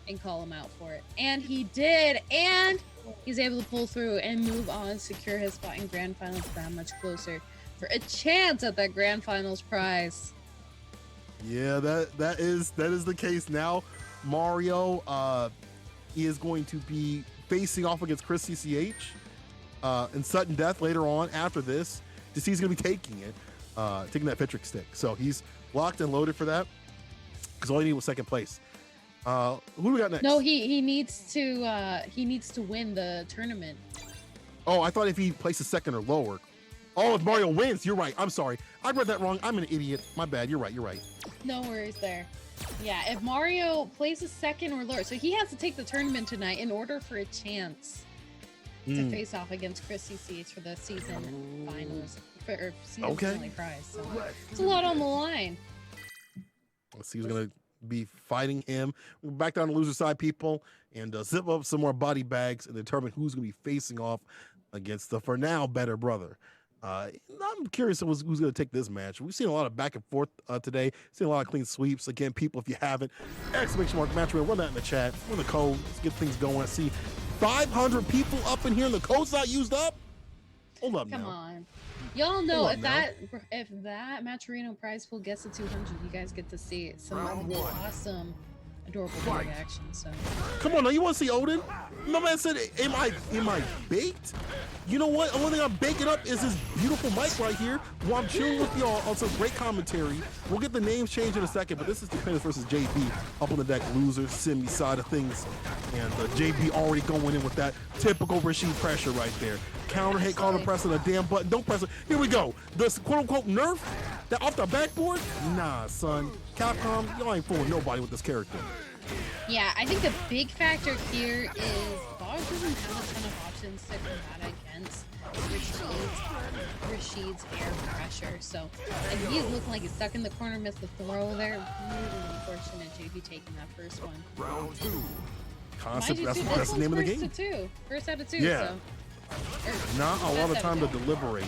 and call him out for it. And he did, and he's able to pull through and move on, secure his spot in Grand Finals that much closer for a chance at that Grand Finals prize. Yeah, that is the case now. Mario is going to be facing off against Chris CCH in sudden death later on after this. He's going to be taking taking that Victrix stick. So he's locked and loaded for that because all he needed was second place. Who do we got next? No, he needs to win the tournament. Oh, I thought if he places second or lower. Oh, if Mario wins, you're right. I'm sorry. I read that wrong. I'm an idiot. My bad. You're right. No worries there. Yeah, if Mario places second or lower, so he has to take the tournament tonight in order for a chance to face off against Chris CCH for the season finals or season finale prize. So it's a lot on the line. Let's see who's gonna be fighting him. We're back down the loser side, people, and zip up some more body bags and determine who's gonna be facing off against the for now better brother. I'm curious who's going to take this match. We've seen a lot of back and forth today. Seen a lot of clean sweeps. Again, people, if you haven't, !match run that in the chat. Run the code. Let's get things going. I see 500 people up in here, and the code's not used up. Hold up, Come now. on, y'all know if that Matcherino prize pool gets to 200, you guys get to see some awesome, adorable reactions. So come on, now you want to see Odin? My man said, "Am I baked?" You know what? The only thing I'm baking up is this beautiful mic right here while I'm chilling with y'all on some great commentary. We'll get the names changed in a second, but this is Dependence versus JB up on the deck, loser, semi side of things. And JB already going in with that typical Rashid pressure right there. Counter hit, call the press on a damn button. Don't press it. Here we go. This quote unquote nerf that off the backboard? Nah, son. Capcom, y'all ain't fooling nobody with this character. yeah, I think the big factor here is Bog doesn't have a ton of options to combat against Rashid's air pressure. So, and he's looking like he's stuck in the corner, missed the throw there. Really unfortunate JB taking that first one. Round 2. Concept, that's the name of the game. First out of two. Yeah. So. Not a lot of time to deliberate.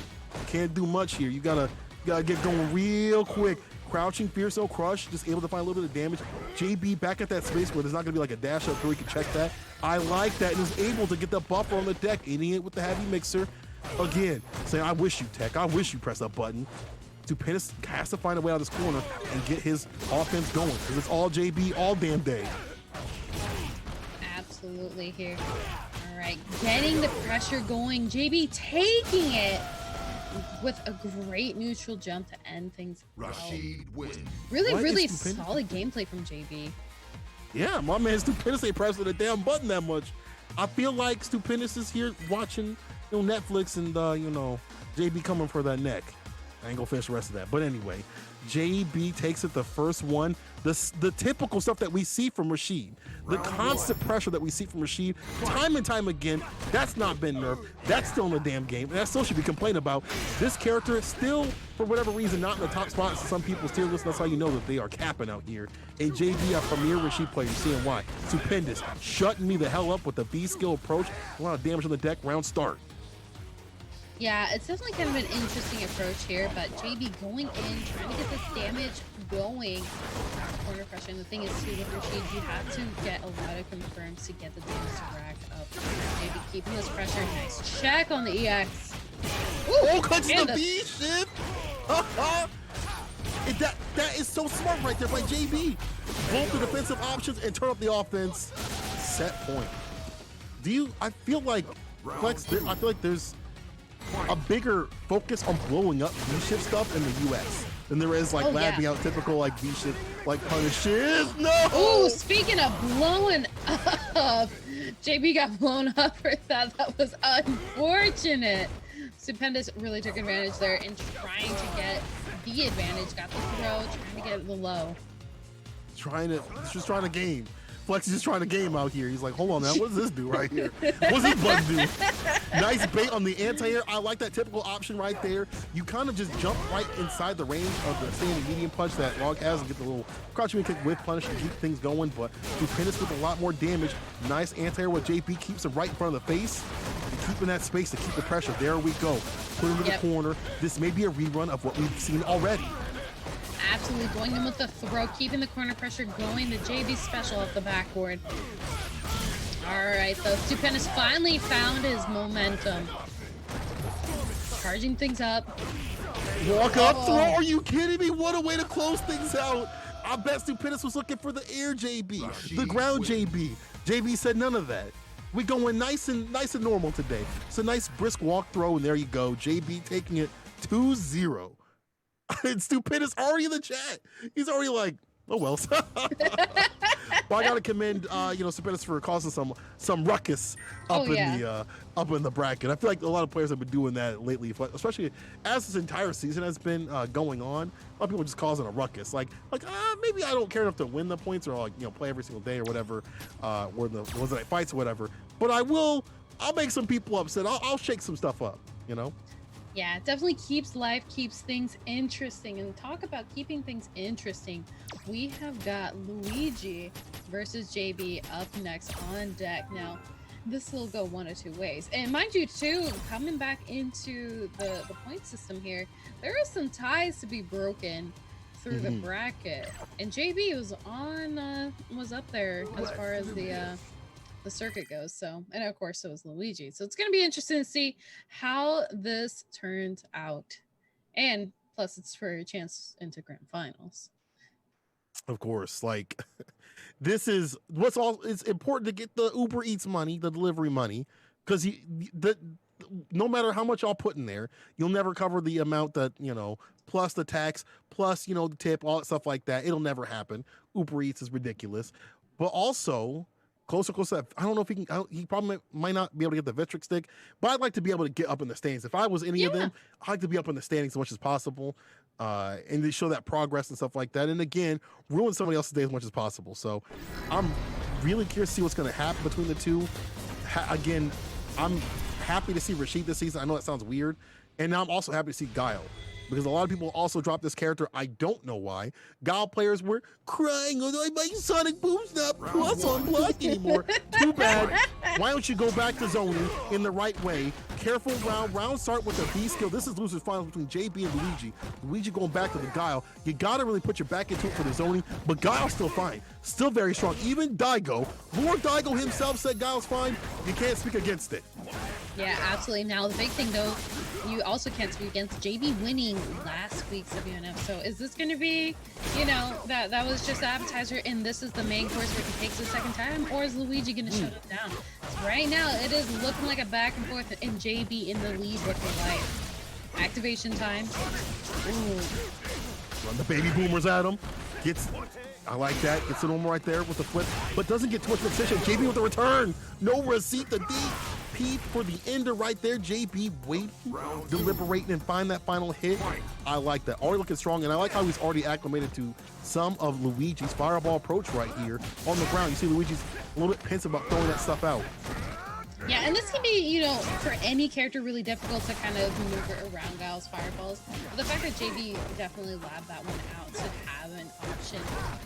Can't do much here. You gotta get going real quick. Crouching, fierce, no crush, just able to find a little bit of damage. JB back at that space where there's not gonna be like a dash up where he can check that. I like that, and is able to get the buffer on the deck, eating it with the heavy mixer. Again, saying, I wish you, Tech. I wish you press that button. Dupinus has to find a way out of this corner and get his offense going, because it's all JB all damn day. Absolutely here. All right, getting the pressure going. JB taking it. with a great neutral jump to end things out. Rashid wins. Really solid gameplay from JB. Yeah, my man Stupendous ain't pressing the damn button that much. I feel like Stupendous is here watching, Netflix and JB coming for that neck. I ain't gonna finish the rest of that. But anyway, JB takes it the first one. The typical stuff that we see from Rashid. The constant pressure that we see from Rashid time and time again. That's not been nerfed. That's still in the damn game. And that still should be complained about. This character is still, for whatever reason, not in the top spots in some people's tier list. That's how you know that they are capping out here. A JB, a premier Rashid player. You're seeing why. Stupendous. Shutting me the hell up with the B skill approach. A lot of damage on the deck. Round start. Yeah, it's definitely kind of an interesting approach here, but JB going in, trying to get this damage going. Corner pressure, and the thing is too with Rashid, you have to get a lot of confirms to get the damage to rack up. JB keeping this pressure. Nice check on the EX. Ooh, oh, catches the B shit. That is so smart right there by JB. Both the defensive options and turn up the offense. Set point. I feel like Flex, I feel like there's a bigger focus on blowing up V-shift stuff in the US than there is like labbing out typical like V-shift like punishes. No! Oh, speaking of blowing up, JB got blown up for that. That was unfortunate. Stupendous really took advantage there in trying to get the advantage. Got the throw, trying to get the low. Just trying to game. Flex is just trying to game out here. He's like, hold on now, what does this do right here? What's this button do? Nice bait on the anti-air. I like that typical option right there. You kind of just jump right inside the range of the standing medium punch that Log has and get the little crouching kick with punish and keep things going, but Stupendous with a lot more damage. Nice anti-air with JB, keeps him right in front of the face. Keeping that space to keep the pressure. There we go. Put him in the corner. This may be a rerun of what we've seen already. Absolutely going in with the throw, keeping the corner pressure going. The JB special off the backboard. All right, though. Stupendous finally found his momentum. Charging things up. Walk up throw. Are you kidding me? What a way to close things out. I bet Stupendous was looking for the air JB, the ground JB. JB said none of that. We going nice and normal today. It's a nice brisk walk throw, and there you go. JB taking it 2-0. And Stupendous already in the chat. He's already like, oh well. Well, I gotta commend Stupendous for causing some ruckus up in the bracket. I feel like a lot of players have been doing that lately, especially as this entire season has been going on. A lot of people are just causing a ruckus, like maybe I don't care enough to win the points or play every single day or whatever, or the Weds Night Fights or whatever. But I'll make some people upset. I'll shake some stuff up, Yeah, it definitely keeps life, keeps things interesting. And talk about keeping things interesting. We have got Luigi versus JB up next on deck. Now, this will go one of two ways. And mind you, too, coming back into the point system here, there are some ties to be broken through the bracket. And JB was up there as far as the circuit goes. So, and of course, so is Luigi. So it's going to be interesting to see how this turns out. And plus, it's for a chance into grand finals. Of course, like this is it's important to get the Uber Eats money, the delivery money, because no matter how much y'all put in there, you'll never cover the amount that, plus the tax, plus, the tip, all that stuff like that. It'll never happen. Uber Eats is ridiculous. But also, closer. I don't know if he can. He probably might not be able to get the Victrix stick, but I'd like to be able to get up in the standings. If I was any of them, I'd like to be up in the standings as much as possible, and to show that progress and stuff like that. And again, ruin somebody else's day as much as possible. So I'm really curious to see what's going to happen between the two. Again, I'm happy to see Rashid this season. I know that sounds weird, and now I'm also happy to see Guile, because a lot of people also dropped this character. I don't know why. Guile players were crying, oh, my Sonic Boom's not plus on block anymore. Too bad. Why don't you go back to zoning in the right way? Careful round start with the B skill. This is losers finals between JB and Luigi. Luigi going back to the Guile. You gotta really put your back into it for the zoning, but Guile's still fine. Still very strong. Even Daigo, Lord Daigo himself said Guile's fine. You can't speak against it. Yeah, absolutely. Now, the big thing, though, you also can't speak against JB winning last week's WNF. So is this going to be, that was just the appetizer and this is the main course where he takes the second time? Or is Luigi going to shut it down? Right now, it is looking like a back and forth and JB in the lead with the life. Activation time. Ooh. Run the baby boomers at him. I like that. Gets it on right there with the flip, but doesn't get too much position. JB with the return. No receipt. The DP for the ender right there. JB waiting, deliberating, and find that final hit. I like that. Already looking strong, and I like how he's already acclimated to some of Luigi's fireball approach right here on the ground. You see Luigi's a little bit pensive about throwing that stuff out. Yeah, and this can be, you know, for any character really difficult to kind of maneuver around Guile's fireballs. But the fact that JB definitely labbed that one out to have an option,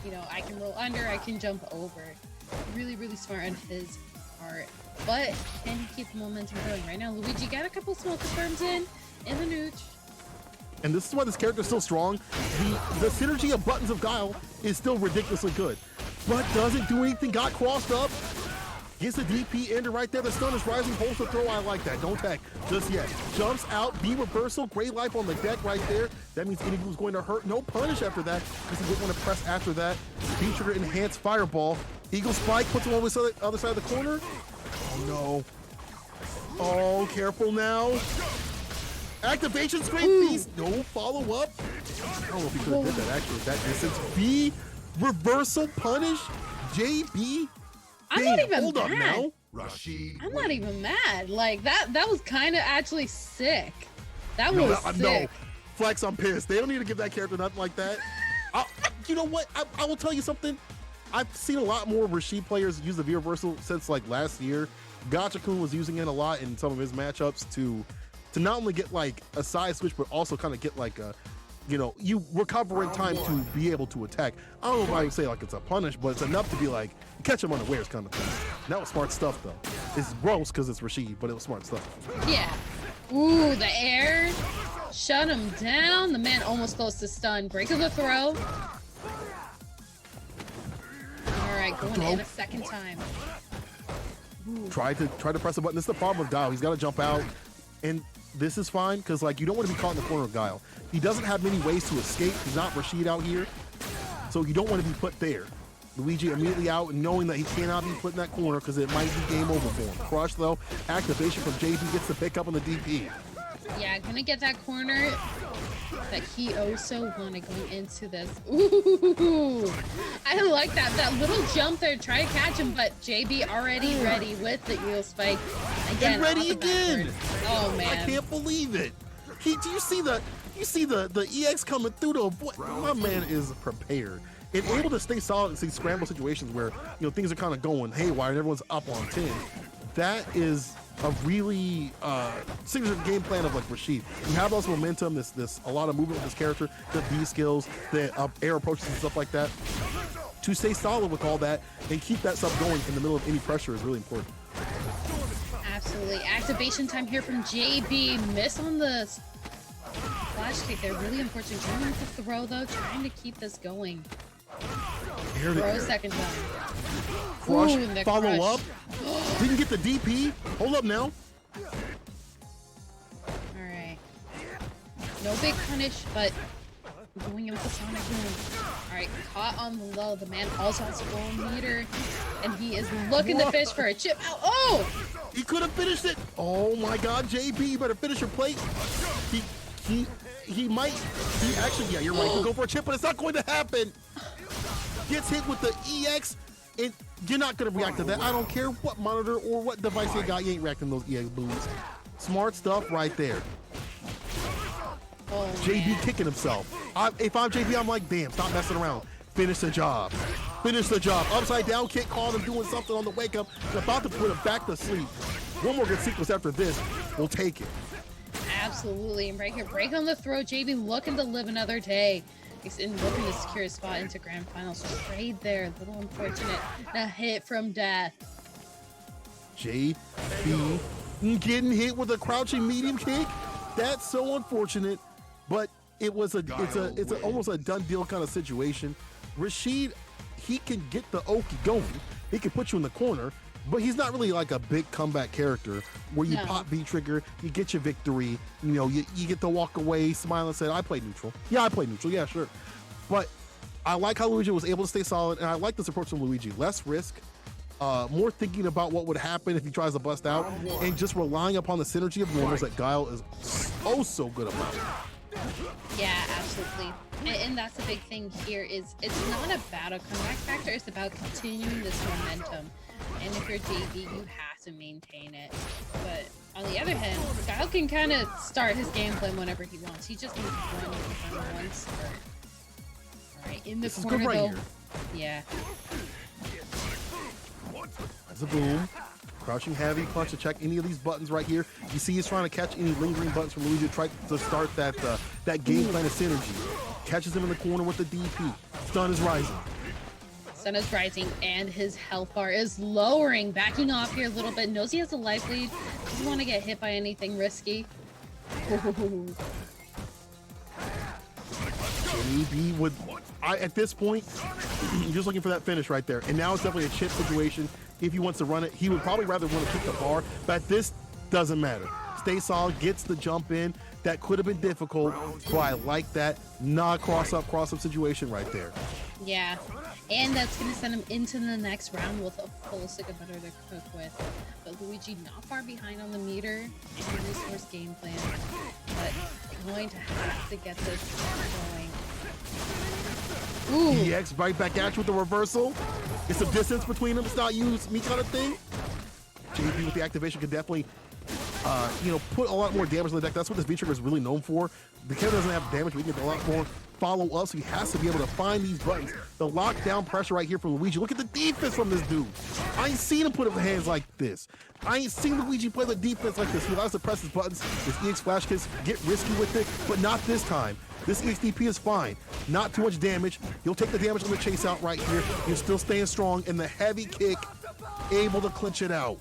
you know, I can roll under, I can jump over. Really, really smart on his part. But can he keep the momentum going? Right now, Luigi got a couple smoke confirms in the nooch. And this is why this character is still strong. The synergy of buttons of Guile is still ridiculously good, but doesn't do anything. Got crossed up. Gets the DP ender right there. The stun is rising. Holds the throw. I like that. Don't tech just yet. Jumps out. B reversal. Great life on the deck right there. That means anything was going to hurt. No punish after that because he didn't want to press after that. B-trigger enhanced fireball. Eagle spike puts him on the other side of the corner. Oh no. Oh, careful now. Activation screen piece. No follow up. I don't know if he could have did that actually at that distance. B reversal punish. JB. I'm not even hold up mad. now. Rashid I'm not even mad. Like that was kind of actually sick. That was sick. No, Flex, I'm pissed. They don't need to give that character nothing like that. You know what? I will tell you something. I've seen a lot more Rashid players use the V reversal since like last year. Gotcha-kun was using it a lot in some of his matchups to not only get like a side switch, but also kind of get like a, you know, you recover in time to be able to attack. I don't know if I would say like it's a punish, but it's enough to be like catch him unawares kind of thing. That was smart stuff though. It's gross because it's Rashid, but it was smart stuff. Yeah. Ooh, the air. Shut him down. The man almost close to stun. Break of the throw. All right, going in a second time. Ooh. Try to press the button. This is the problem with Guile. He's got to jump out, and this is fine because like you don't want to be caught in the corner of Guile. He doesn't have many ways to escape. He's not Rashid out here, so you don't want to be put there. Luigi immediately out and knowing that he cannot be put in that corner because it might be game over for him. Crush though, activation from JB gets the pick up on the DP. Yeah, gonna get that corner that he also wanted going into this. Ooh, I like that. That little jump there, try to catch him, but JB already ready with the eel spike. Again, And ready again. Oh man. I can't believe it. Do you see the EX coming through to avoid? My man is prepared and able to stay solid in these scramble situations where, you know, things are kind of going haywire and everyone's up on 10. That is a really signature game plan of like Rashid. You have lots of momentum, this a lot of movement with this character, the B skills, the air approaches and stuff like that. To stay solid with all that and keep that stuff going in the middle of any pressure is really important. Absolutely. Activation time here from JB. Miss on the flash kick there. Really unfortunate. Going with the throw though, trying to keep this going. Throw second time. Crush, Ooh, follow crush. up. Didn't get the DP. Hold up now. Alright. No big punish, but going in with the Sonic Boom. Alright, caught on the low. The man also has a full meter, and he is looking to fish for a chip out. Oh! He could have finished it. Oh my God, JB, you better finish your plate. He might. He actually, yeah, you're right. He'll go for a chip, but it's not going to happen. Gets hit with the EX, and you're not going to react to that. I don't care what monitor or what device you got, you ain't reacting to those EX booms. Smart stuff right there. Oh, JB man. kicking himself. If I'm JB, I'm like, damn, stop messing around. Finish the job. Finish the job. Upside down kick, caught him doing something on the wake up. About to put him back to sleep. One more good sequence after this. We'll take it. Absolutely. And right here, break on the throw. JB looking to live another day. He's looking to secure a spot into grand finals. Trade there. A little unfortunate. A hit from death. JB getting hit with a crouching medium kick. That's so unfortunate, but it's almost a done deal kind of situation. Rashid, he can get the Oki going. He can put you in the corner, but he's not really like a big comeback character where you pop B trigger, you get your victory, you know, you get to walk away, smile and say, I played neutral. Yeah, I played neutral. Yeah, sure. But I like how Luigi was able to stay solid, and I like this approach from Luigi. Less risk, more thinking about what would happen if he tries to bust out, and just relying upon the synergy of normals that Guile is so good about. Yeah, absolutely. And that's the big thing here is it's not about a comeback factor, it's about continuing this momentum. And if you're JB, you have to maintain it. But on the other hand, Guile can kind of start his game plan whenever he wants. He just needs one start. Alright, in the corner though. Here. Yeah. That's a boom. Crouching heavy, punch to check any of these buttons right here. You see he's trying to catch any lingering buttons from Luigi to try to start that game plan of synergy. Catches him in the corner with the DP. Stun is rising. Stun is rising, and his health bar is lowering. Backing off here a little bit. Knows he has a life lead. Doesn't want to get hit by anything risky. JB would... at this point, you're just looking for that finish right there. And now it's definitely a chip situation. If he wants to run it, he would probably rather want to kick the bar, but this doesn't matter. Stay solid, gets the jump in. That could have been difficult, but I like that. Not cross-up situation right there. Yeah, and that's going to send him into the next round with a full stick of butter to cook with. But Luigi not far behind on the meter and resource game plan, but going to have to get this going. Ooh. EX right back at you with the reversal. It's some distance between them. It's not you, it's me kind of thing. JB with the activation could definitely, put a lot more damage on the deck. That's what this Victrix is really known for. The character doesn't have damage, but he can get a lot more follow-up, so he has to be able to find these buttons. The lockdown pressure right here from Luigi. Look at the defense from this dude. I ain't seen him put up hands like this. I ain't seen Luigi play the defense like this. He allows to press his buttons, his EX flash kicks, get risky with it, but not this time. This EXDP is fine. Not too much damage. He'll take the damage on the chase out right here. He's still staying strong, and the heavy kick, able to clinch it out.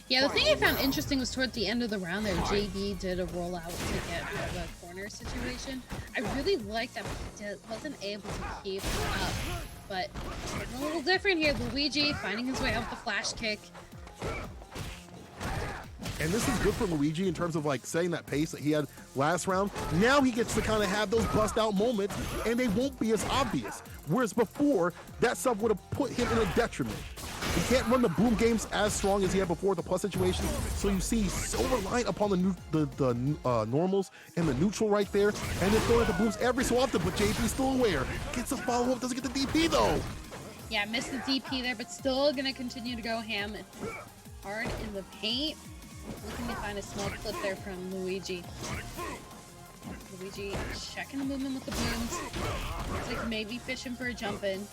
Yeah, the thing I found interesting was toward the end of the round there, JB did a rollout to get out of a corner situation. I really liked that he wasn't able to keep up, but a little different here. Luigi finding his way out with the flash kick. And this is good for Luigi in terms of like setting that pace that he had last round. Now he gets to kind of have those bust out moments and they won't be as obvious. Whereas before, that stuff would have put him in a detriment. He can't run the boom games as strong as he had before, the plus situation. So you see he's so reliant upon the normals and the neutral right there. And then throwing the booms every so often, but JP's still aware. Gets a follow-up, doesn't get the DP though. Yeah, missed the DP there, but still gonna continue to go ham hard in the paint. Looking to find a small clip there from Luigi. Luigi checking the movement with the booms. Looks like maybe fishing for a jump in.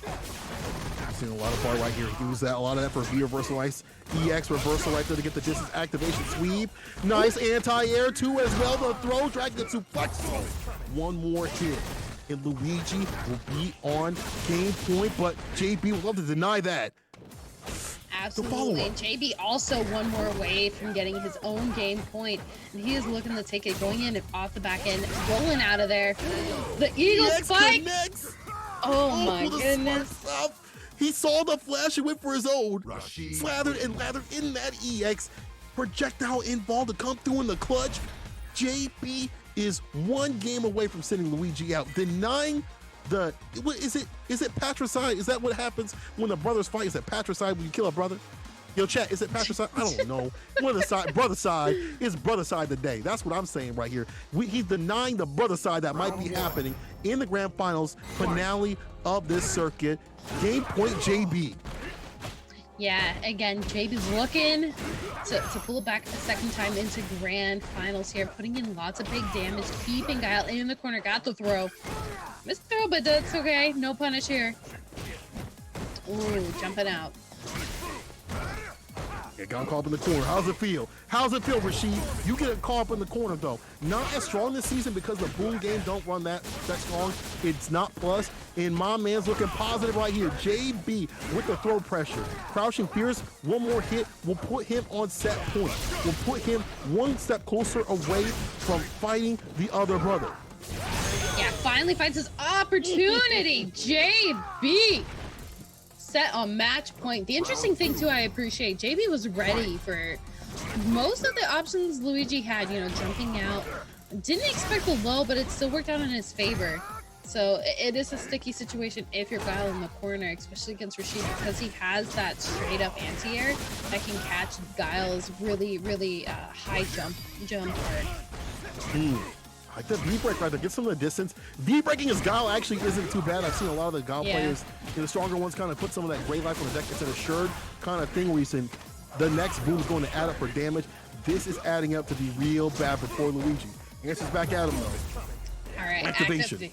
I've seen a lot of bar right here. Use that, a lot of that for reversal ice. EX reversal right there to get the distance activation sweep. Nice anti-air too as well. The throw, drag the suplex. One more hit. And Luigi will be on game point, but JB would love to deny that. Absolutely, and JB also one more away from getting his own game point, and he is looking to take it, going in off the back end, rolling out of there. The Eagle spike! Connects. Oh my goodness. He saw the flash and went for his own. Slathered and lathered in that EX. Projectile involved to come through in the clutch. JB is one game away from sending Luigi out, denying the, is it patricide? Is that what happens when the brothers fight? Is it patricide when you kill a brother? Yo, chat, is it patricide? I don't know. One of the side, brother side is brother side today. That's what I'm saying right here. He's denying the brother side that might be happening in the grand finals finale of this circuit. Game point JB. Yeah, again, JB's looking to pull it back a second time into grand finals here, putting in lots of big damage, keeping Guile in the corner, got the throw. Missed the throw, but that's okay. No punish here. Ooh, jumping out. Yeah, got caught up in the corner. How's it feel? How's it feel, Rashid? You get caught up in the corner, though. Not as strong this season because the boom game don't run that strong. It's not plus. And my man's looking positive right here. JB with the throw pressure. Crouching Fierce, one more hit will put him on set point. Will put him one step closer away from fighting the other brother. Yeah, finally finds his opportunity. JB set on match point. The interesting thing too, I appreciate, JB was ready for most of the options Luigi had, jumping out. Didn't expect the low, but it still worked out in his favor. So it is a sticky situation if you're Guile in the corner, especially against Rashid, because he has that straight up anti-air that can catch Guile's really high jump hard. I like the V-break right there. Get some of the distance. V-breaking his Guile actually isn't too bad. I've seen a lot of the Guile players, the stronger ones, kind of put some of that gray life on the deck. It's an assured kind of thing where you say the next boom is going to add up for damage. This is adding up to be real bad for poor Luigi. Answers back at him though. All right, activation.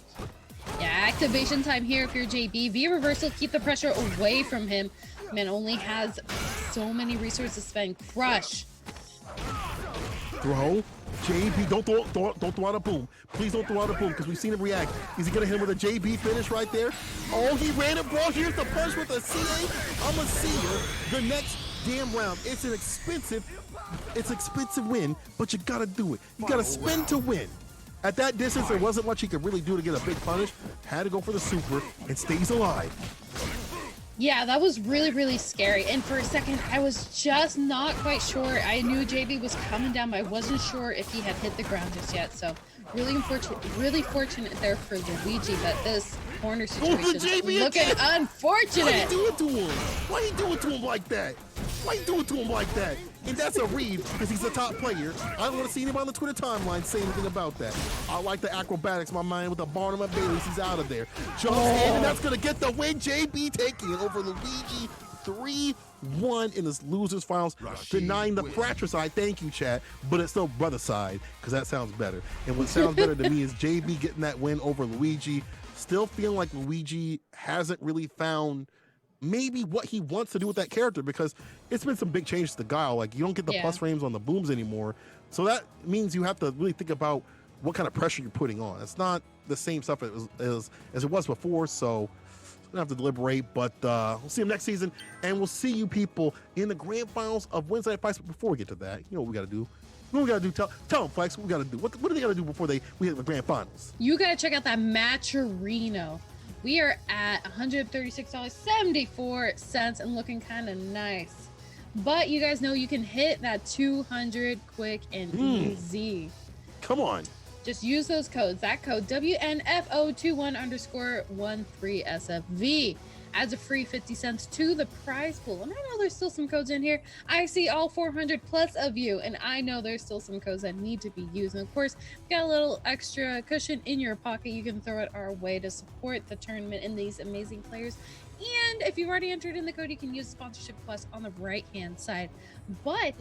Yeah, activation time here if you're JB. V reversal, keep the pressure away from him. Man only has so many resources to spend. Crush. Throw. JB, don't throw out a boom. Please don't throw out a boom because we've seen him react. Is he gonna hit him with a JB finish right there? Oh, he ran it, bro. Here's the punch with a CA. I'm a seer. The next damn round. It's an expensive win, but you gotta do it. You gotta spin to win. At that distance, there wasn't much he could really do to get a big punish. Had to go for the super and stays alive. Yeah, that was really scary. And for a second, I was just not quite sure. I knew JB was coming down, but I wasn't sure if he had hit the ground just yet. So really fortunate there for Luigi that this corner situation is looking unfortunate. Why you do it to him? Why you do it to him like that? Why you do it to him like that? And that's a read because he's a top player. I don't want to see anybody on the Twitter timeline say anything about that. I like the acrobatics, my man, with the Barnum and Bailey's. He's out of there. Jumps in, and that's going to get the win. JB taking it over Luigi 3-1 in this losers finals, denying the fratricide. Thank you, chat. But it's still brother side because that sounds better. And what sounds better to me is JB getting that win over Luigi. Still feeling like Luigi hasn't really found maybe what he wants to do with that character because it's been some big changes to Guile. Like you don't get the plus frames on the booms anymore. So that means you have to really think about what kind of pressure you're putting on. It's not the same stuff as it was before. So I have to deliberate, but we'll see him next season. And we'll see you people in the grand finals of Weds Night Fights. But before we get to that, you know what we got to do. What we got to do? Tell them, Flex, what we got to do. What do they got to do before we hit the grand finals? You got to check out that Matcherino. We are at $136.74 and looking kind of nice. But you guys know you can hit that 200 quick and easy. Come on. Just use those codes. That code WNF2021_13SFV adds a free 50 cents to the prize pool. And I know there's still some codes in here. I see all 400 plus of you, and I know there's still some codes that need to be used. And of course, got a little extra cushion in your pocket. You can throw it our way to support the tournament and these amazing players. And if you've already entered in the code, you can use sponsorship quest on the right-hand side. But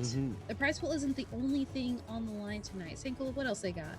the prize pool isn't the only thing on the line tonight. Sankula, what else they got?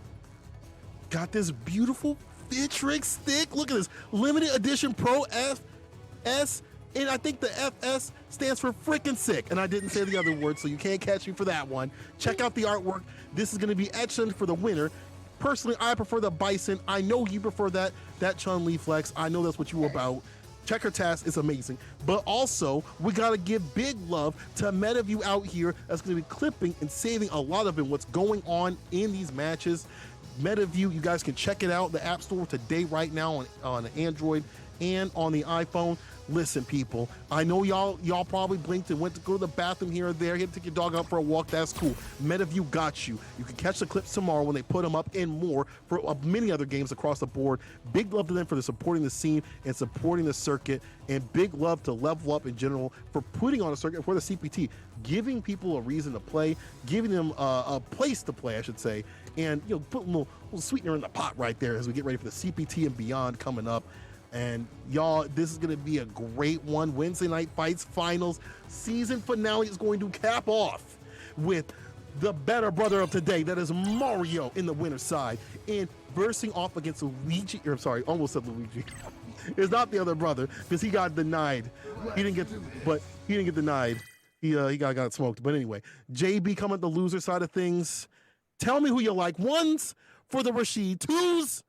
Got this beautiful Victrix stick. Look at this limited edition Pro FS, and I think the FS stands for freaking sick. And I didn't say the other word, so you can't catch me for that one. Check out the artwork. This is going to be excellent for the winner. Personally, I prefer the Bison. I know you prefer that Chun-Li Flex. I know that's what you about. Check her task is amazing. But also, we got to give big love to MetaView out here that's going to be clipping and saving a lot of it, what's going on in these matches. MetaView, you guys can check it out, the App Store today right now on Android and on the iPhone. Listen, people, I know y'all probably blinked and went to go to the bathroom here or there. You had to take your dog out for a walk. That's cool. MetaView got you. You can catch the clips tomorrow when they put them up and more for many other games across the board. Big love to them for supporting the scene and supporting the circuit, and big love to Level Up in general for putting on a circuit for the CPT, giving people a reason to play, giving them a place to play, I should say, and put a little sweetener in the pot right there as we get ready for the CPT and beyond coming up. And y'all, this is going to be a great one. Wednesday Night Fights finals season finale is going to cap off with the better brother of today. That is Mario in the winner's side and versing off against Luigi. Or I'm sorry, almost said Luigi. It's not the other brother because he got denied. He didn't get denied. He got smoked. But anyway, JB coming the loser side of things. Tell me who you like. Ones for the Rashid, twos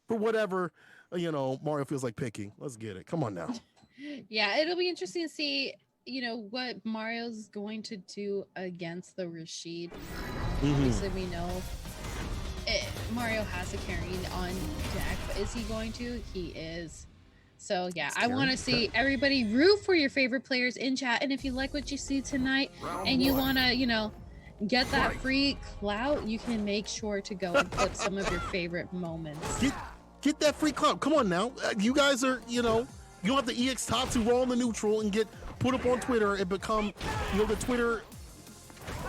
for whatever Mario feels like picking. Let's get it. Come on now. Yeah, it'll be interesting to see, what Mario's going to do against the Rashid. Obviously, we know Mario has a carry on deck, but is he going to? He is. So, yeah, I want to see everybody root for your favorite players in chat. And if you like what you see tonight and you want to, get that free clout, you can make sure to go and clip some of your favorite moments. Get that free clout. Come on now. You guys are, you don't have to EX Tatsu roll on the neutral and get put up on Twitter and become, the Twitter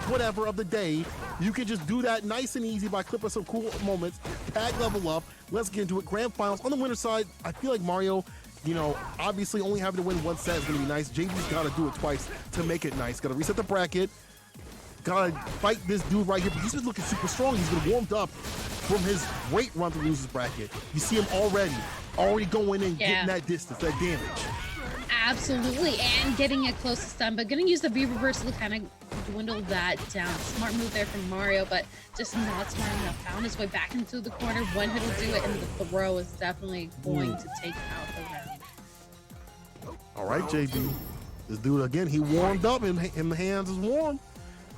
whatever of the day. You can just do that nice and easy by clipping some cool moments, tag level up. Let's get into it. Grand finals. On the winner side, I feel like Mario, obviously only having to win one set is going to be nice. JB's got to do it twice to make it nice. Got to reset the bracket. Got to fight this dude right here. But he's been looking super strong. He's been warmed up from his great run through losers bracket. You see him already going in, getting that distance, that damage. Absolutely, and getting it close to stun, but gonna use the V reversal to kind of dwindle that down. Smart move there from Mario, but just not smart enough. Found his way back into the corner. One hit will do it, and the throw is definitely going to take out the round. All right, JB. This dude, again, he warmed up, and the hands is warm.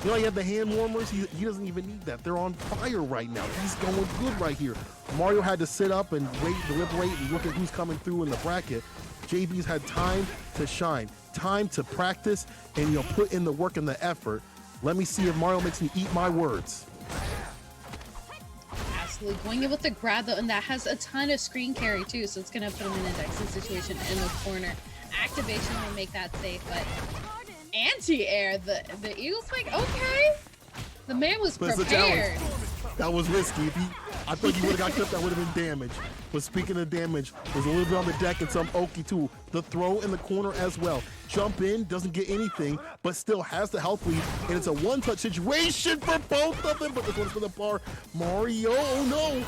You have the hand warmers. He doesn't even need that. They're on fire right now. He's going good right here. Mario had to sit up and wait, deliberate, and look at who's coming through in the bracket. JB's had time to shine, time to practice, and put in the work and the effort. Let me see if Mario makes me eat my words. Absolutely, going in with the grab though, and that has a ton of screen carry too, so it's gonna put him in a dexing situation in the corner. Activation will make that safe, but anti-air, the Eagle Spike, okay. The man was prepared. That was risky. I thought you would have got clipped, that would have been damage. But speaking of damage, there's a little bit on the deck and some Oki too. The throw in the corner as well. Jump in, doesn't get anything, but still has the health lead. And it's a one-touch situation for both of them, but this one's for the bar. Mario, oh no.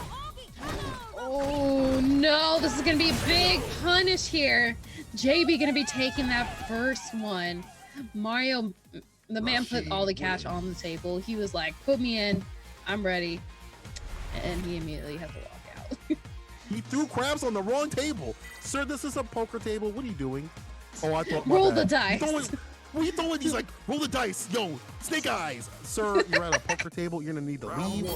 Oh no, this is gonna be a big punish here. JB gonna be taking that first one. Mario, the man put all the cash on the table. He was like, put me in, I'm ready. And he immediately had to walk out. He threw crabs on the wrong table. Sir, this is a poker table. What are you doing? Oh, I thought roll the dice. What are you throwing? He's like, roll the dice. Yo, snake eyes. Sir, you're at a poker table. You're going to need to leave.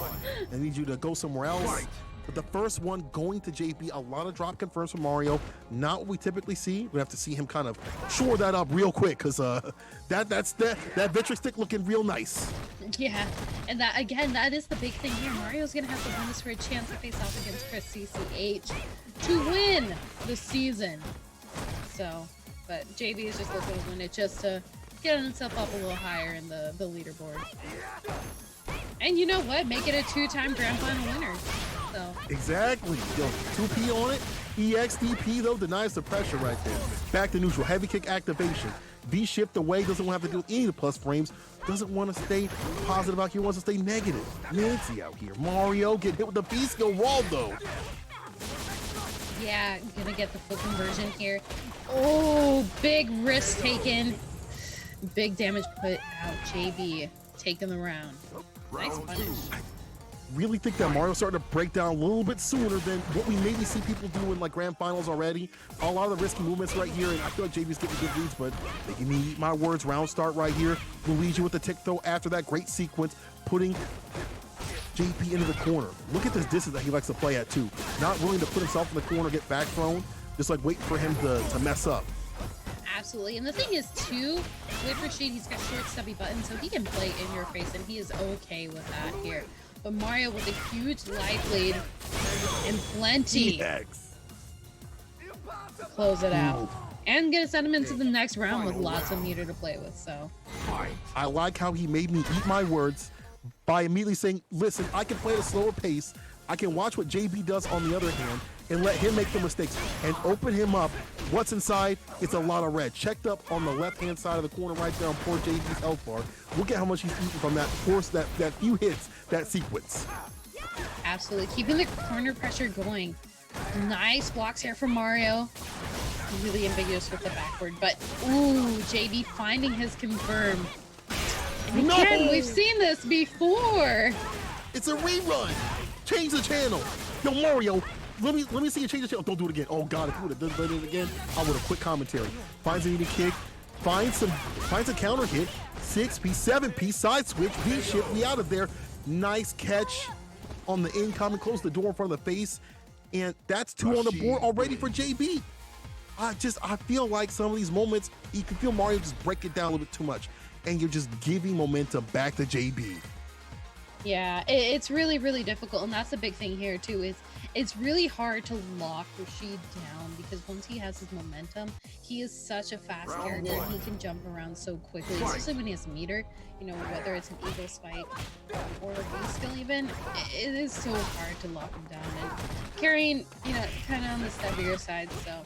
I need you to go somewhere else. But the first one going to JP, a lot of drop confirms from Mario. Not what we typically see. We have to see him kind of shore that up real quick because that Victrix stick looking real nice. Yeah, and that again, that is the big thing here. Mario's gonna have to win this for a chance to face off against Chris CCH to win the season. So, but JB is just looking to win it just to get himself up a little higher in the leaderboard. And you know what? Make it a two-time grand final winner. So. Exactly. Yo, 2P on it. EXDP though denies the pressure right there. Back to neutral. Heavy kick activation. V shift away. Doesn't want to have to do with any of the plus frames. Doesn't want to stay positive out here. Wants to stay negative. Nancy out here. Mario get hit with the V skill wall though. Yeah, gonna get the full conversion here. Oh, big risk taken. Big damage put out. JB taking the round. Nice punish. Really think that Mario's starting to break down a little bit sooner than what we maybe see people do in like grand finals already. A lot of the risky movements right here, and I feel like JB's getting good leads, but they give me eat my words. Round start right here. Luigi with the tick throw after that great sequence, putting JP into the corner. Look at this distance that he likes to play at too. Not willing to put himself in the corner, get back thrown, just like waiting for him to mess up. Absolutely, and the thing is too, with Rashid, he's got short stubby buttons, so he can play in your face, and he is okay with that here. But Mario with a huge life lead and plenty. Close it out. And gonna send him into the next round with lots of meter to play with, so. I like how he made me eat my words by immediately saying, listen, I can play at a slower pace. I can watch what JB does on the other hand and let him make the mistakes and open him up. What's inside? It's a lot of red. Checked up on the left-hand side of the corner right there on poor JB's health bar. Look at how much he's eaten from that force, that few hits, that sequence. Absolutely, keeping the corner pressure going. Nice blocks here from Mario. Really ambiguous with the backward, but ooh, JB finding his confirm. And again, we've seen this before. It's a rerun. Change the channel. Yo, Mario, let me see you change the channel. Don't do it again. Oh God, if you would have done it again, I would have quit commentary. Finds a needed kick. Finds a counter hit. 6P, 7P, side switch, V shift, we out of there. Nice catch on the incoming, close the door in front of the face. And that's 2 on the board already for JB. I feel like some of these moments, you can feel Mario just break it down a little bit too much. And you're just giving momentum back to JB. Yeah, it's really, really difficult, and that's the big thing here too. Is it's really hard to lock Rashid down because once he has his momentum, he is such a fast character and he can jump around so quickly, especially when he has meter. You know, whether it's an Eagle Spike or a boost skill even, it is so hard to lock him down. And carrying, you know, kind of on the stubbier side, so.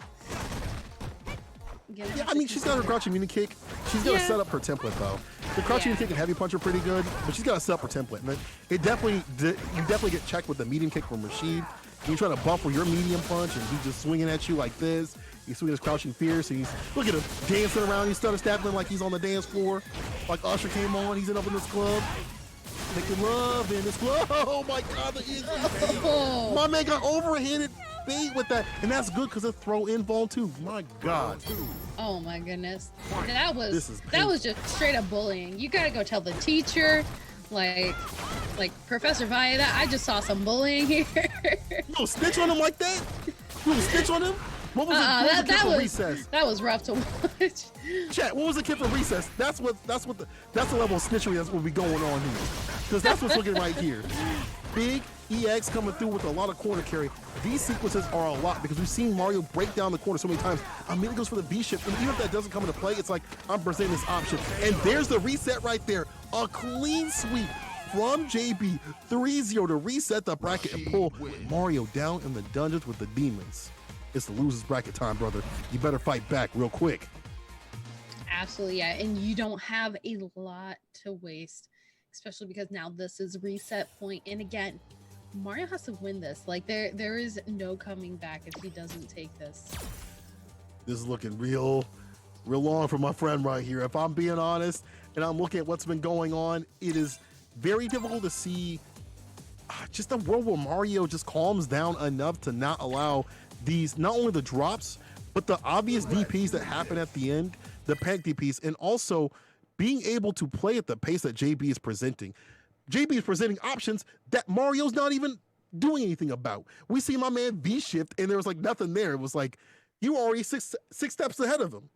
Yeah, I mean, she's got her crouching muni kick. She's got to set up her template, though. The crouching muni kick and heavy punch are pretty good, but she's got to set up her template. And it definitely, you definitely get checked with the medium kick from Rashid. You try to buffer your medium punch, and he's just swinging at you like this. He's swinging his crouching fierce, and he's, look at him, dancing around. He's starting stabbing like he's on the dance floor. Like Usher came on, he's up in this club. Making love in this club. Oh my God, the EXP. My man got overhanded bait with that, and that's good because it's throw in vol too. My God. Oh my goodness, that was just straight up bullying. You gotta go tell the teacher, like Professor Valletta, I just saw some bullying here. You don't snitch on him like that? You don't snitch on him? What was the kid from recess? That was rough to watch. Chat, what was the kid from recess? That's the level of snitchery that's what be going on here. Because that's what's looking right here. Big EX coming through with a lot of corner carry. These sequences are a lot because we've seen Mario break down the corner so many times. Immediately goes for the V shift, and even if that doesn't come into play, it's like I'm presenting this option. And there's the reset right there. A clean sweep from JB, 3-0 to reset the bracket and pull Mario down in the dungeons with the demons. It's the losers bracket time, brother. You better fight back real quick. Absolutely, yeah. And you don't have a lot to waste, especially because now this is reset point. And again, Mario has to win this. Like there is no coming back if he doesn't take this. This is looking real long for my friend right here. If I'm being honest, and I'm looking at what's been going on, it is very difficult to see just a world where Mario just calms down enough to not allow these, not only the drops, but the obvious DPs that happen at the end, the panic DPs, and also being able to play at the pace that JB is presenting. JB is presenting options that Mario's not even doing anything about. We see my man V-shift, and there was like nothing there. It was like, you were already six steps ahead of him.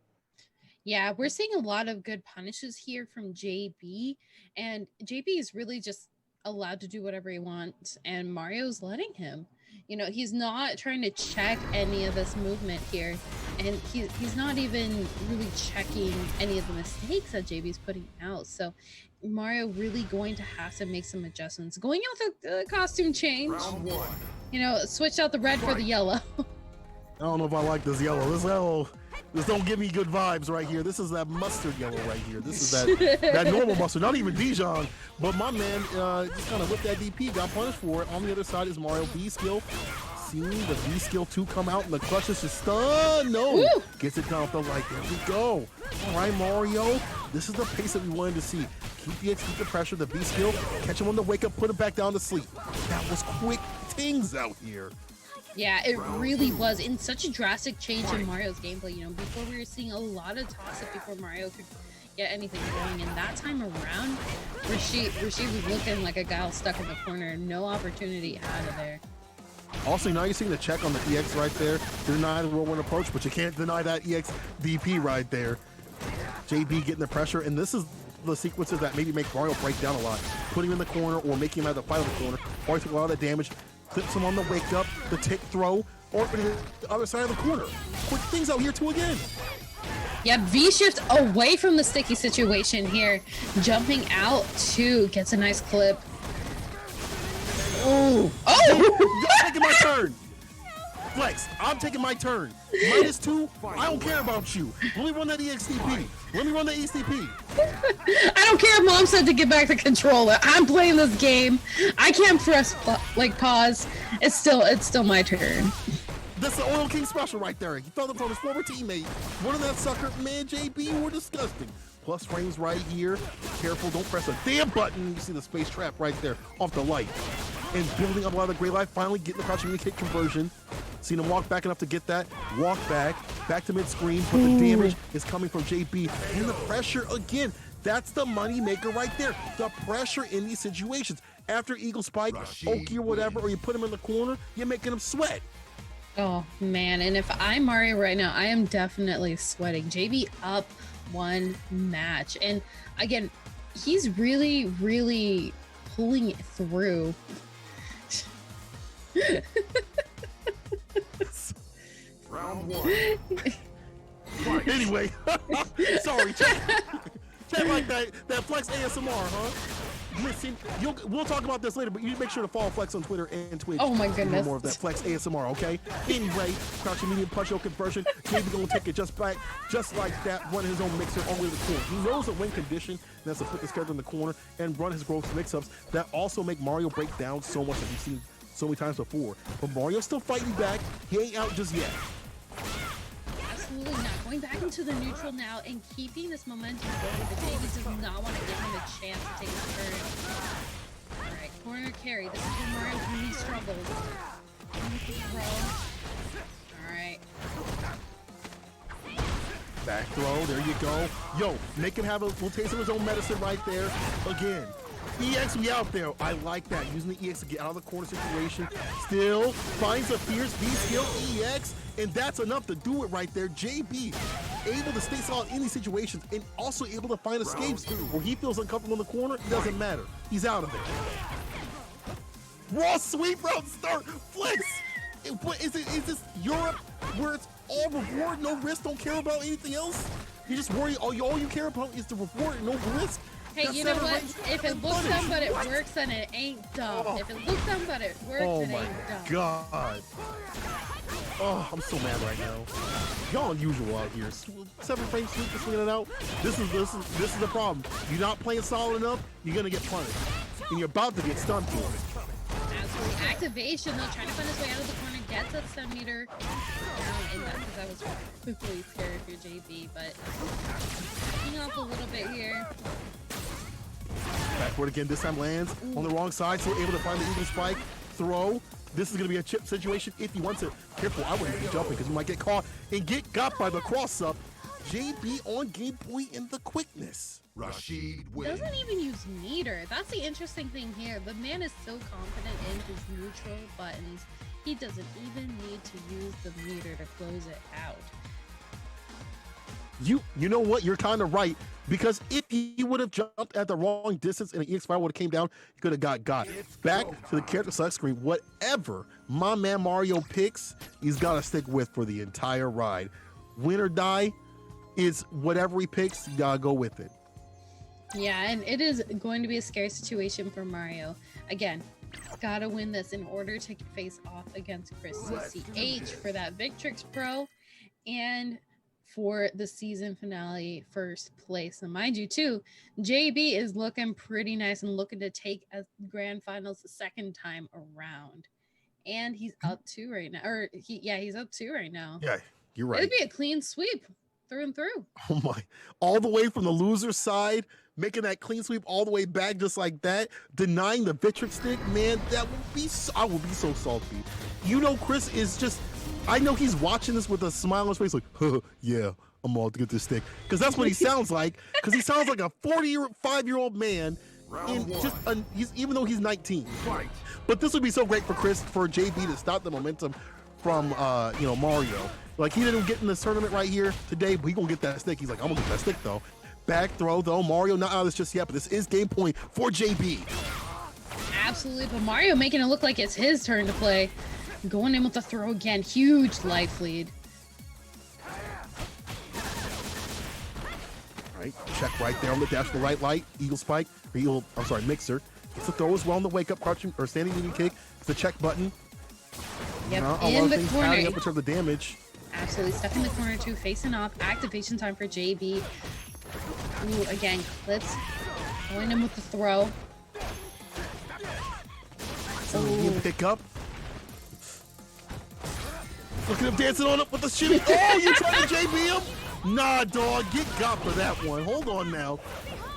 Yeah, we're seeing a lot of good punishes here from JB, and JB is really just allowed to do whatever he wants, and Mario's letting him. You know, he's not trying to check any of this movement here, and he's not even really checking any of the mistakes that JB's putting out. So Mario really going to have to make some adjustments. Going out with the costume change, you know, switch out the red for the yellow. I don't know if I like this yellow. This don't give me good vibes right here. This is that mustard yellow right here. This is that normal mustard, not even Dijon. But my man just kind of whipped that DP, got punished for it. On the other side is Mario B skill. Seeing the B skill 2 come out and the clutch is just stun. No, Woo! Gets it down with the light. There we go. All right, Mario. This is the pace that we wanted to see. Keep the X, keep the pressure, the B skill, catch him on the wake up, put him back down to sleep. That was quick things out here. Yeah, it really was. In such a drastic change in Mario's gameplay. You know, before we were seeing a lot of toss-up before Mario could get anything going, and that time around, Rashid was looking like a guy stuck in the corner. No opportunity out of there. Also, now you're seeing the check on the EX right there. Deny the whirlwind approach, but you can't deny that EX DP right there. JB getting the pressure, and this is the sequences that maybe make Mario break down a lot. Putting him in the corner or making him have to fight on the corner. Mario took a lot of the damage. Clips him on the wake up, the tick throw, or the other side of the corner. Quick things out here too again. Yeah, V-shift away from the sticky situation here. Jumping out too, gets a nice clip. Oh! I'm taking my turn. Flex, I'm taking my turn. -2, I don't care about you. Let me run that EXDP. Let me run the EXDP. I don't care if Mom said to get back the controller. I'm playing this game. I can't press pause. It's still my turn. That's the Oil King special right there. He felt it from his former teammate. Running that sucker, man, JB, you were disgusting. Plus frames right here. Careful, don't press a damn button. You see the space trap right there off the light. And building up a lot of the great life, finally getting the crouching mini kick conversion. Seen him walk back enough to get that. Walk back to mid-screen, but the damage is coming from JB. And the pressure again. That's the money maker right there. The pressure in these situations. After Eagle Spike, Oki or whatever, or you put him in the corner, you're making him sweat. Oh man, and if I'm Mario right now, I am definitely sweating. JB up one match. And again, he's really pulling it through. Round 1. Anyway, sorry, chat like that Flex ASMR, huh? Listen, we'll talk about this later, but you make sure to follow Flex on Twitter and Twitch. Oh my goodness. For more of that Flex ASMR, okay? Anyway, crouching medium punch no conversion. JB gonna take it just like that, run his own mixer all the way to the corner. He knows the win condition, and that's to put this character in the corner and run his growth mix-ups that also make Mario break down so much that we've seen so many times before. But Mario's still fighting back. He ain't out just yet. Absolutely not. Going back into the neutral now and keeping this momentum going. The JB does not want to give him a chance to take his turn. Alright, corner carry. This is where Mario really struggles. Alright. Back throw, there you go. Yo, make him have a little taste of his own medicine right there. Again, EX, we out there. I like that. Using the EX to get out of the corner situation. Still finds a fierce V-skill EX, and that's enough to do it right there. JB able to stay solid in these situations and also able to find escapes where he feels uncomfortable in the corner. It doesn't matter. He's out of it. Raw sweep route start. Flex. Is this Europe where it's all reward, no risk, don't care about anything else? You just worry, all you care about is the reward, no risk? Hey, you know what? If it looks dumb but it works, then it ain't dumb. If it looks dumb but it works, it ain't dumb. Oh my god. Oh, I'm so mad right now. Y'all unusual out here. 7 frame sweep to swinging it out. This is the problem. You're not playing solid enough, you're gonna get punished. And you're about to get stunned for it. Absolutely. Activation though, trying to find his way out of the corner, gets that stun meter. And that was really scary for JB, but backing off a little bit here. Backward again, this time lands on the wrong side, so we're able to find the even spike. Throw. This is going to be a chip situation if he wants it. Careful, I wouldn't be jumping because he might get caught and get got by the cross-up. JB on game point in the quickness. Rashid wins. Doesn't even use meter. That's the interesting thing here. The man is so confident in his neutral buttons, he doesn't even need to use the meter to close it out. You know what? You're kind of right, because if he would have jumped at the wrong distance and the EX5 would have came down, he could have got. Back to the character select screen. Whatever my man Mario picks, he's got to stick with for the entire ride. Win or die is whatever he picks, you gotta go with it. Yeah, and it is going to be a scary situation for Mario. Again, he's got to win this in order to face off against Chris CCH for that Victrix Pro and for the season finale first place. And mind you too, JB is looking pretty nice and looking to take a grand finals the second time around. And he's up 2 right now. Or he's up 2 right now. Yeah, you're right. It'd be a clean sweep through and through. Oh my, all the way from the loser side, making that clean sweep all the way back just like that, denying the Victrix stick, man, that would be I would be so salty. You know, Chris is just, I know he's watching this with a smile on his face like, huh, yeah, I'm all to get this stick. Because that's what he sounds like, because he sounds like a 45-year-old man, in just even though he's 19. Fight. But this would be so great for JB to stop the momentum from Mario. Like, he didn't get in this tournament right here today, but he gonna get that stick. He's like, I'm gonna get that stick though. Back throw though, Mario not out of this just yet, but this is game point for JB. Absolutely, but Mario making it look like it's his turn to play. Going in with the throw again, huge life lead. All right, check right there on the dash, the right light, Eagle Spike, or Mixer. Gets the throw as well on the wake up, crouching or standing medium kick. It's the check button. Yep, a in lot the of things corner. adding up in terms of damage. Absolutely, stuck in the corner too, facing off. Activation time for JB. Ooh, again, clips. Going in with the throw. Ooh. Pick up. Look at him dancing on up with the shimmy. Oh, you trying to JB him? Nah, dog, get got for that one. Hold on now.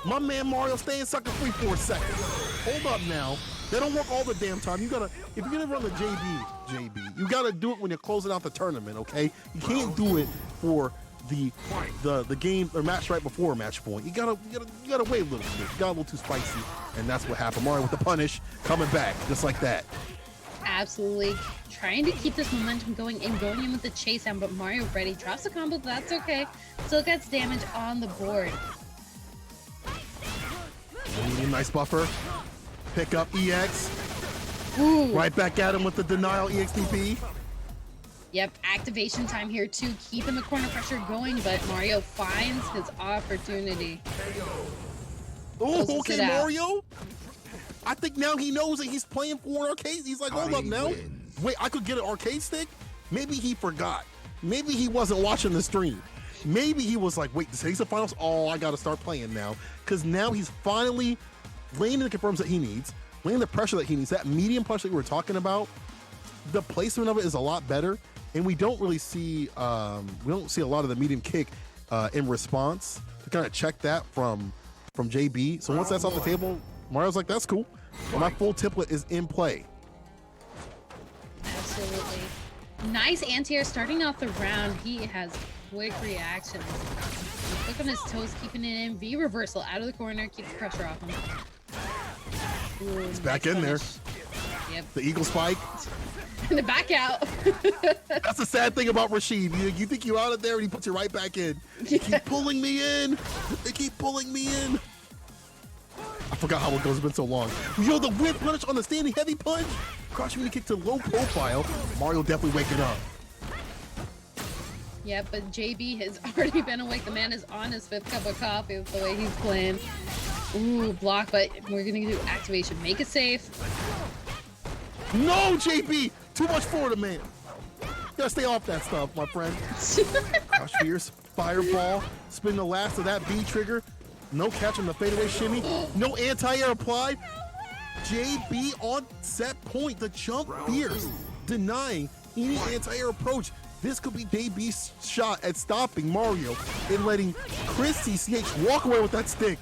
My man Mario, stay in sucker free for a second. Hold up now. They don't work all the damn time. If you're gonna run the JB, you gotta do it when you're closing out the tournament, okay? You can't do it for the game or match right before a match point. You gotta wait a little bit. You got a little too spicy, and that's what happened. Mario with the punish, coming back just like that. Absolutely trying to keep this momentum going and going in with the chase down, but Mario ready drops a combo, but that's okay. Still gets damage on the board. Nice buffer. Pick up EX. Ooh. Right back at him with the denial EXDP. Yep, activation time here too, keeping the corner pressure going, but Mario finds his opportunity. Oh, okay, Mario. I think now he knows that he's playing for an arcade. He's like, hold up now. Wait, I could get an arcade stick? Maybe he forgot. Maybe he wasn't watching the stream. Maybe he was like, wait, this is the finals? Oh, I got to start playing now. Because now he's finally laying the confirms that he needs, laying the pressure that he needs. That medium punch that we were talking about, the placement of it is a lot better. And we don't really see, we don't see a lot of the medium kick in response to kind of check that from JB. So once that's off the table, Mario's like, that's cool. Well, my full template is in play. Absolutely. Nice anti-air starting off the round. He has quick reactions. Quick on his toes, keeping it in. V reversal out of the corner, keeps the pressure off him. Ooh, He's back in there. Yep. The eagle spike. And the back out. That's the sad thing about Rashid. You think you're out of there and he puts you right back in. They keep pulling me in. They keep pulling me in. I forgot how it goes. It's been so long. Yo, the whip punish on the standing heavy punch. Crushing the kick to low profile. Mario definitely waking up. Yeah, but JB has already been awake. The man is on his 5th cup of coffee with the way he's playing. Ooh, block, but we're going to do activation. Make it safe. No, JB! Too much for the man. You gotta stay off that stuff, my friend. Crush Fierce, Fireball, spin the last of that B trigger. No catch on the fadeaway shimmy. No anti-air applied. JB on set point. The jump Fierce, denying any anti-air approach. This could be JB's shot at stopping Mario and letting Chris CCH walk away with that stick.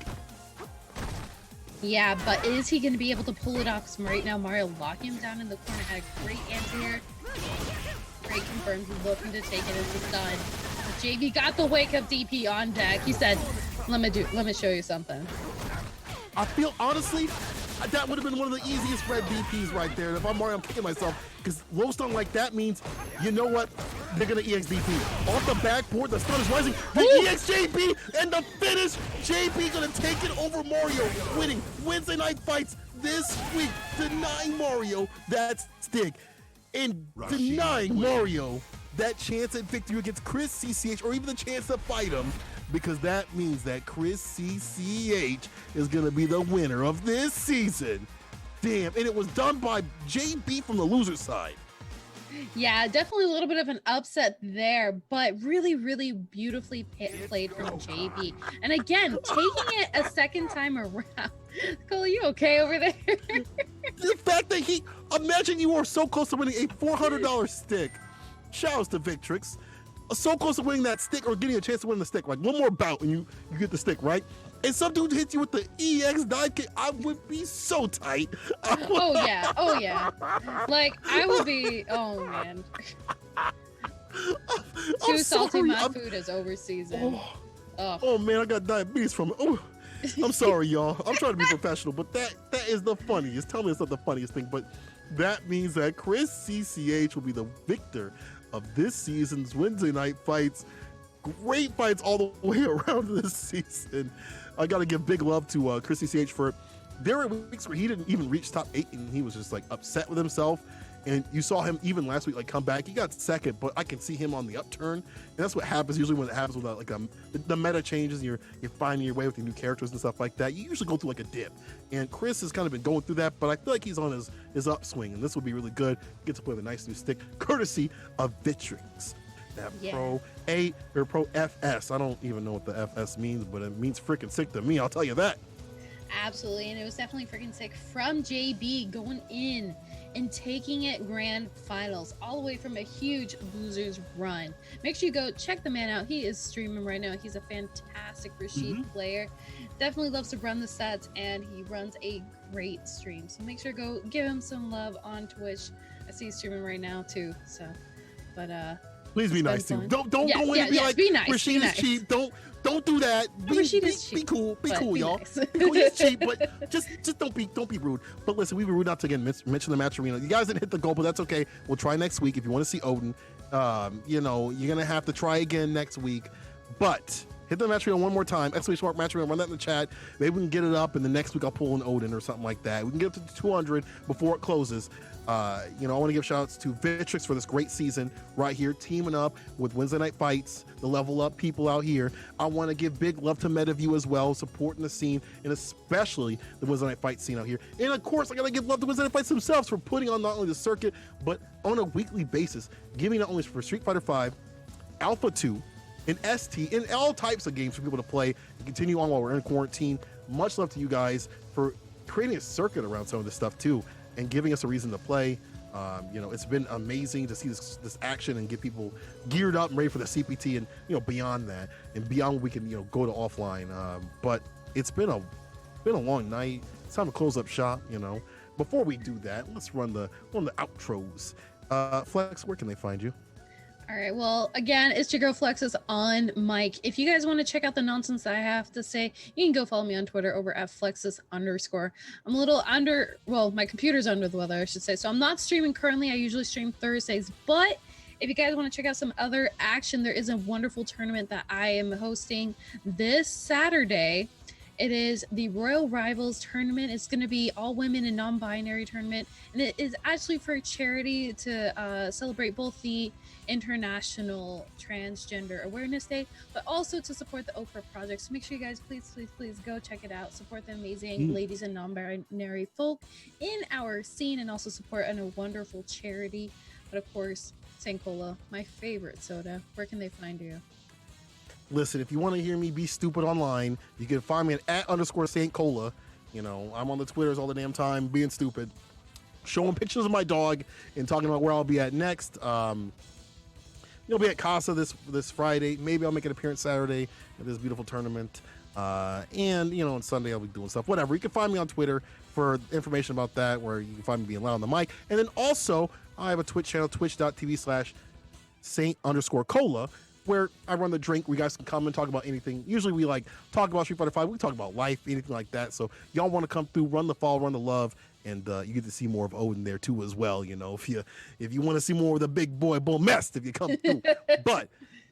Yeah, but is he going to be able to pull it off? Because right now, Mario locking him down in the corner, had a great anti-air. Great confirmed, he's looking to take it as it's done. But JB got the wake-up DP on deck. He said, let me show you something. I feel, honestly, that would have been one of the easiest red DPs right there. If I'm Mario, I'm kicking myself. Because low stun like that means, you know what? They're going to EX DP. Off the backboard, the stun is rising. The EX JB and the finish. JB going to take it over Mario. Winning Wednesday Night Fights this week. Denying Mario that stick. And denying Mario that chance at victory against Chris CCH, or even the chance to fight him. Because that means that Chris CCH is going to be the winner of this season. Damn, and it was done by JB from the loser side. Yeah, definitely a little bit of an upset there, but really, really beautifully played from JB. And again, taking it a second time around. Cole, are you okay over there? The fact that imagine you were so close to winning a $400 stick. Shouts to Victrix. So close to winning that stick or getting a chance to win the stick. Like one more bout and you get the stick, right? And some dude hits you with the EX dive kick, I would be so tight. Oh yeah. Like I would be, oh man. Too salty, my food is over season. Oh man, I got diabetes from it. Oh, I'm sorry, y'all. I'm trying to be professional, but that is the funniest. Tell me it's not the funniest thing, but that means that Chris CCH will be the victor of this season's Wednesday Night Fights. Great fights all the way around this season. I got to give big love to Chris CCH for there were weeks where he didn't even reach top 8 and he was just like upset with himself. And you saw him even last week like come back. He got second, but I can see him on the upturn. And that's what happens usually when it happens with the meta changes. You're finding your way with your new characters and stuff like that. You usually go through like a dip. And Chris has kind of been going through that, but I feel like he's on his upswing. And this will be really good. Get to play with a nice new stick, courtesy of Victrix. That Pro A or Pro FS. I don't even know what the FS means, but it means freaking sick to me. I'll tell you that. Absolutely, and it was definitely freaking sick from JB going in and taking it grand finals all the way from a huge losers run. Make sure you go check the man out. He is streaming right now. He's a fantastic Rashid player. Definitely loves to run the sets, and he runs a great stream. So make sure to go give him some love on Twitch. I see he's streaming right now too. So, but please be nice too. Don't go in and be like, be nice, Rashid is cheap. Don't do that. Be cool. Be cool, y'all. Nice. Be cool. He's cheap, but just don't be rude. But listen, we were rude not to again mention the match arena. You guys didn't hit the goal, but that's okay. We'll try next week if you want to see Odin. You're gonna have to try again next week. But hit the match reel one more time. !mark match reel, run that in the chat. Maybe we can get it up, and the next week I'll pull an Odin or something like that. We can get up to 200 before it closes. I want to give shout outs to Victrix for this great season right here, teaming up with Wednesday Night Fights, the level up people out here. I want to give big love to MetaView as well, supporting the scene, and especially the Wednesday Night Fights scene out here. And of course, I got to give love to Wednesday Night Fights themselves for putting on not only the circuit, but on a weekly basis, giving not only for Street Fighter V, Alpha 2, and ST, and all types of games for people to play and continue on while we're in quarantine. Much love to you guys for creating a circuit around some of this stuff too, and giving us a reason to play. It's been amazing to see this action and get people geared up and ready for the CPT, and beyond that, and beyond what we can go to offline. But it's been a long night. It's time to close up shop. Before we do that, let's run the outros. Flex, where can they find you? All right. Well, again, it's your girl Flexus on mic. If you guys want to check out the nonsense that I have to say, you can go follow me on Twitter over at Flexus_. I'm a little my computer's under the weather, I should say. So I'm not streaming currently. I usually stream Thursdays, but if you guys want to check out some other action, there is a wonderful tournament that I am hosting this Saturday. It is the Royal Rivals tournament. It's going to be all women and non-binary tournament, and it is actually for charity to celebrate both the International Transgender Awareness Day, but also to support the Oprah Project. So make sure you guys please go check it out. Support the amazing ladies and non-binary folk in our scene, and also support a wonderful charity. But of course, St. Cola, my favorite soda. Where can they find you? Listen, if you want to hear me be stupid online, you can find me at @_St. Cola. I'm on the Twitters all the damn time being stupid, showing pictures of my dog and talking about where I'll be at next. You'll be at Casa this Friday. Maybe I'll make an appearance Saturday at this beautiful tournament. And on Sunday I'll be doing stuff. Whatever. You can find me on Twitter for information about that, where you can find me being loud on the mic. And then also I have a Twitch channel, twitch.tv/Saint_Cola, where I run the drink. We guys can come and talk about anything. Usually we talk about Street Fighter V. We talk about life, anything like that. So y'all want to come through, run the follow, run the love, and you get to see more of Odin there too as well. If you want to see more of the big boy Bull Mest, if you come through. But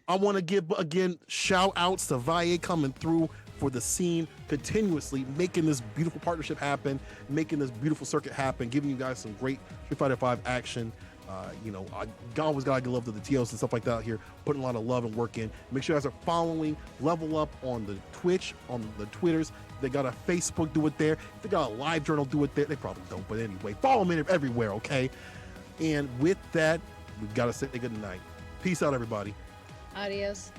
I want to give again shout outs to Valle coming through for the scene, continuously making this beautiful partnership happen, making this beautiful circuit happen, giving you guys some great Street Fighter V action. I always gotta give love to the TOs and stuff like that out here, putting a lot of love and work in. Make sure you guys are following Level Up on the Twitch, on the Twitters. They got a Facebook, do it there. If they got a live journal, do it there. They probably don't, but anyway, follow them everywhere, okay? And with that, we've got to say good night. Peace out, everybody. Adios.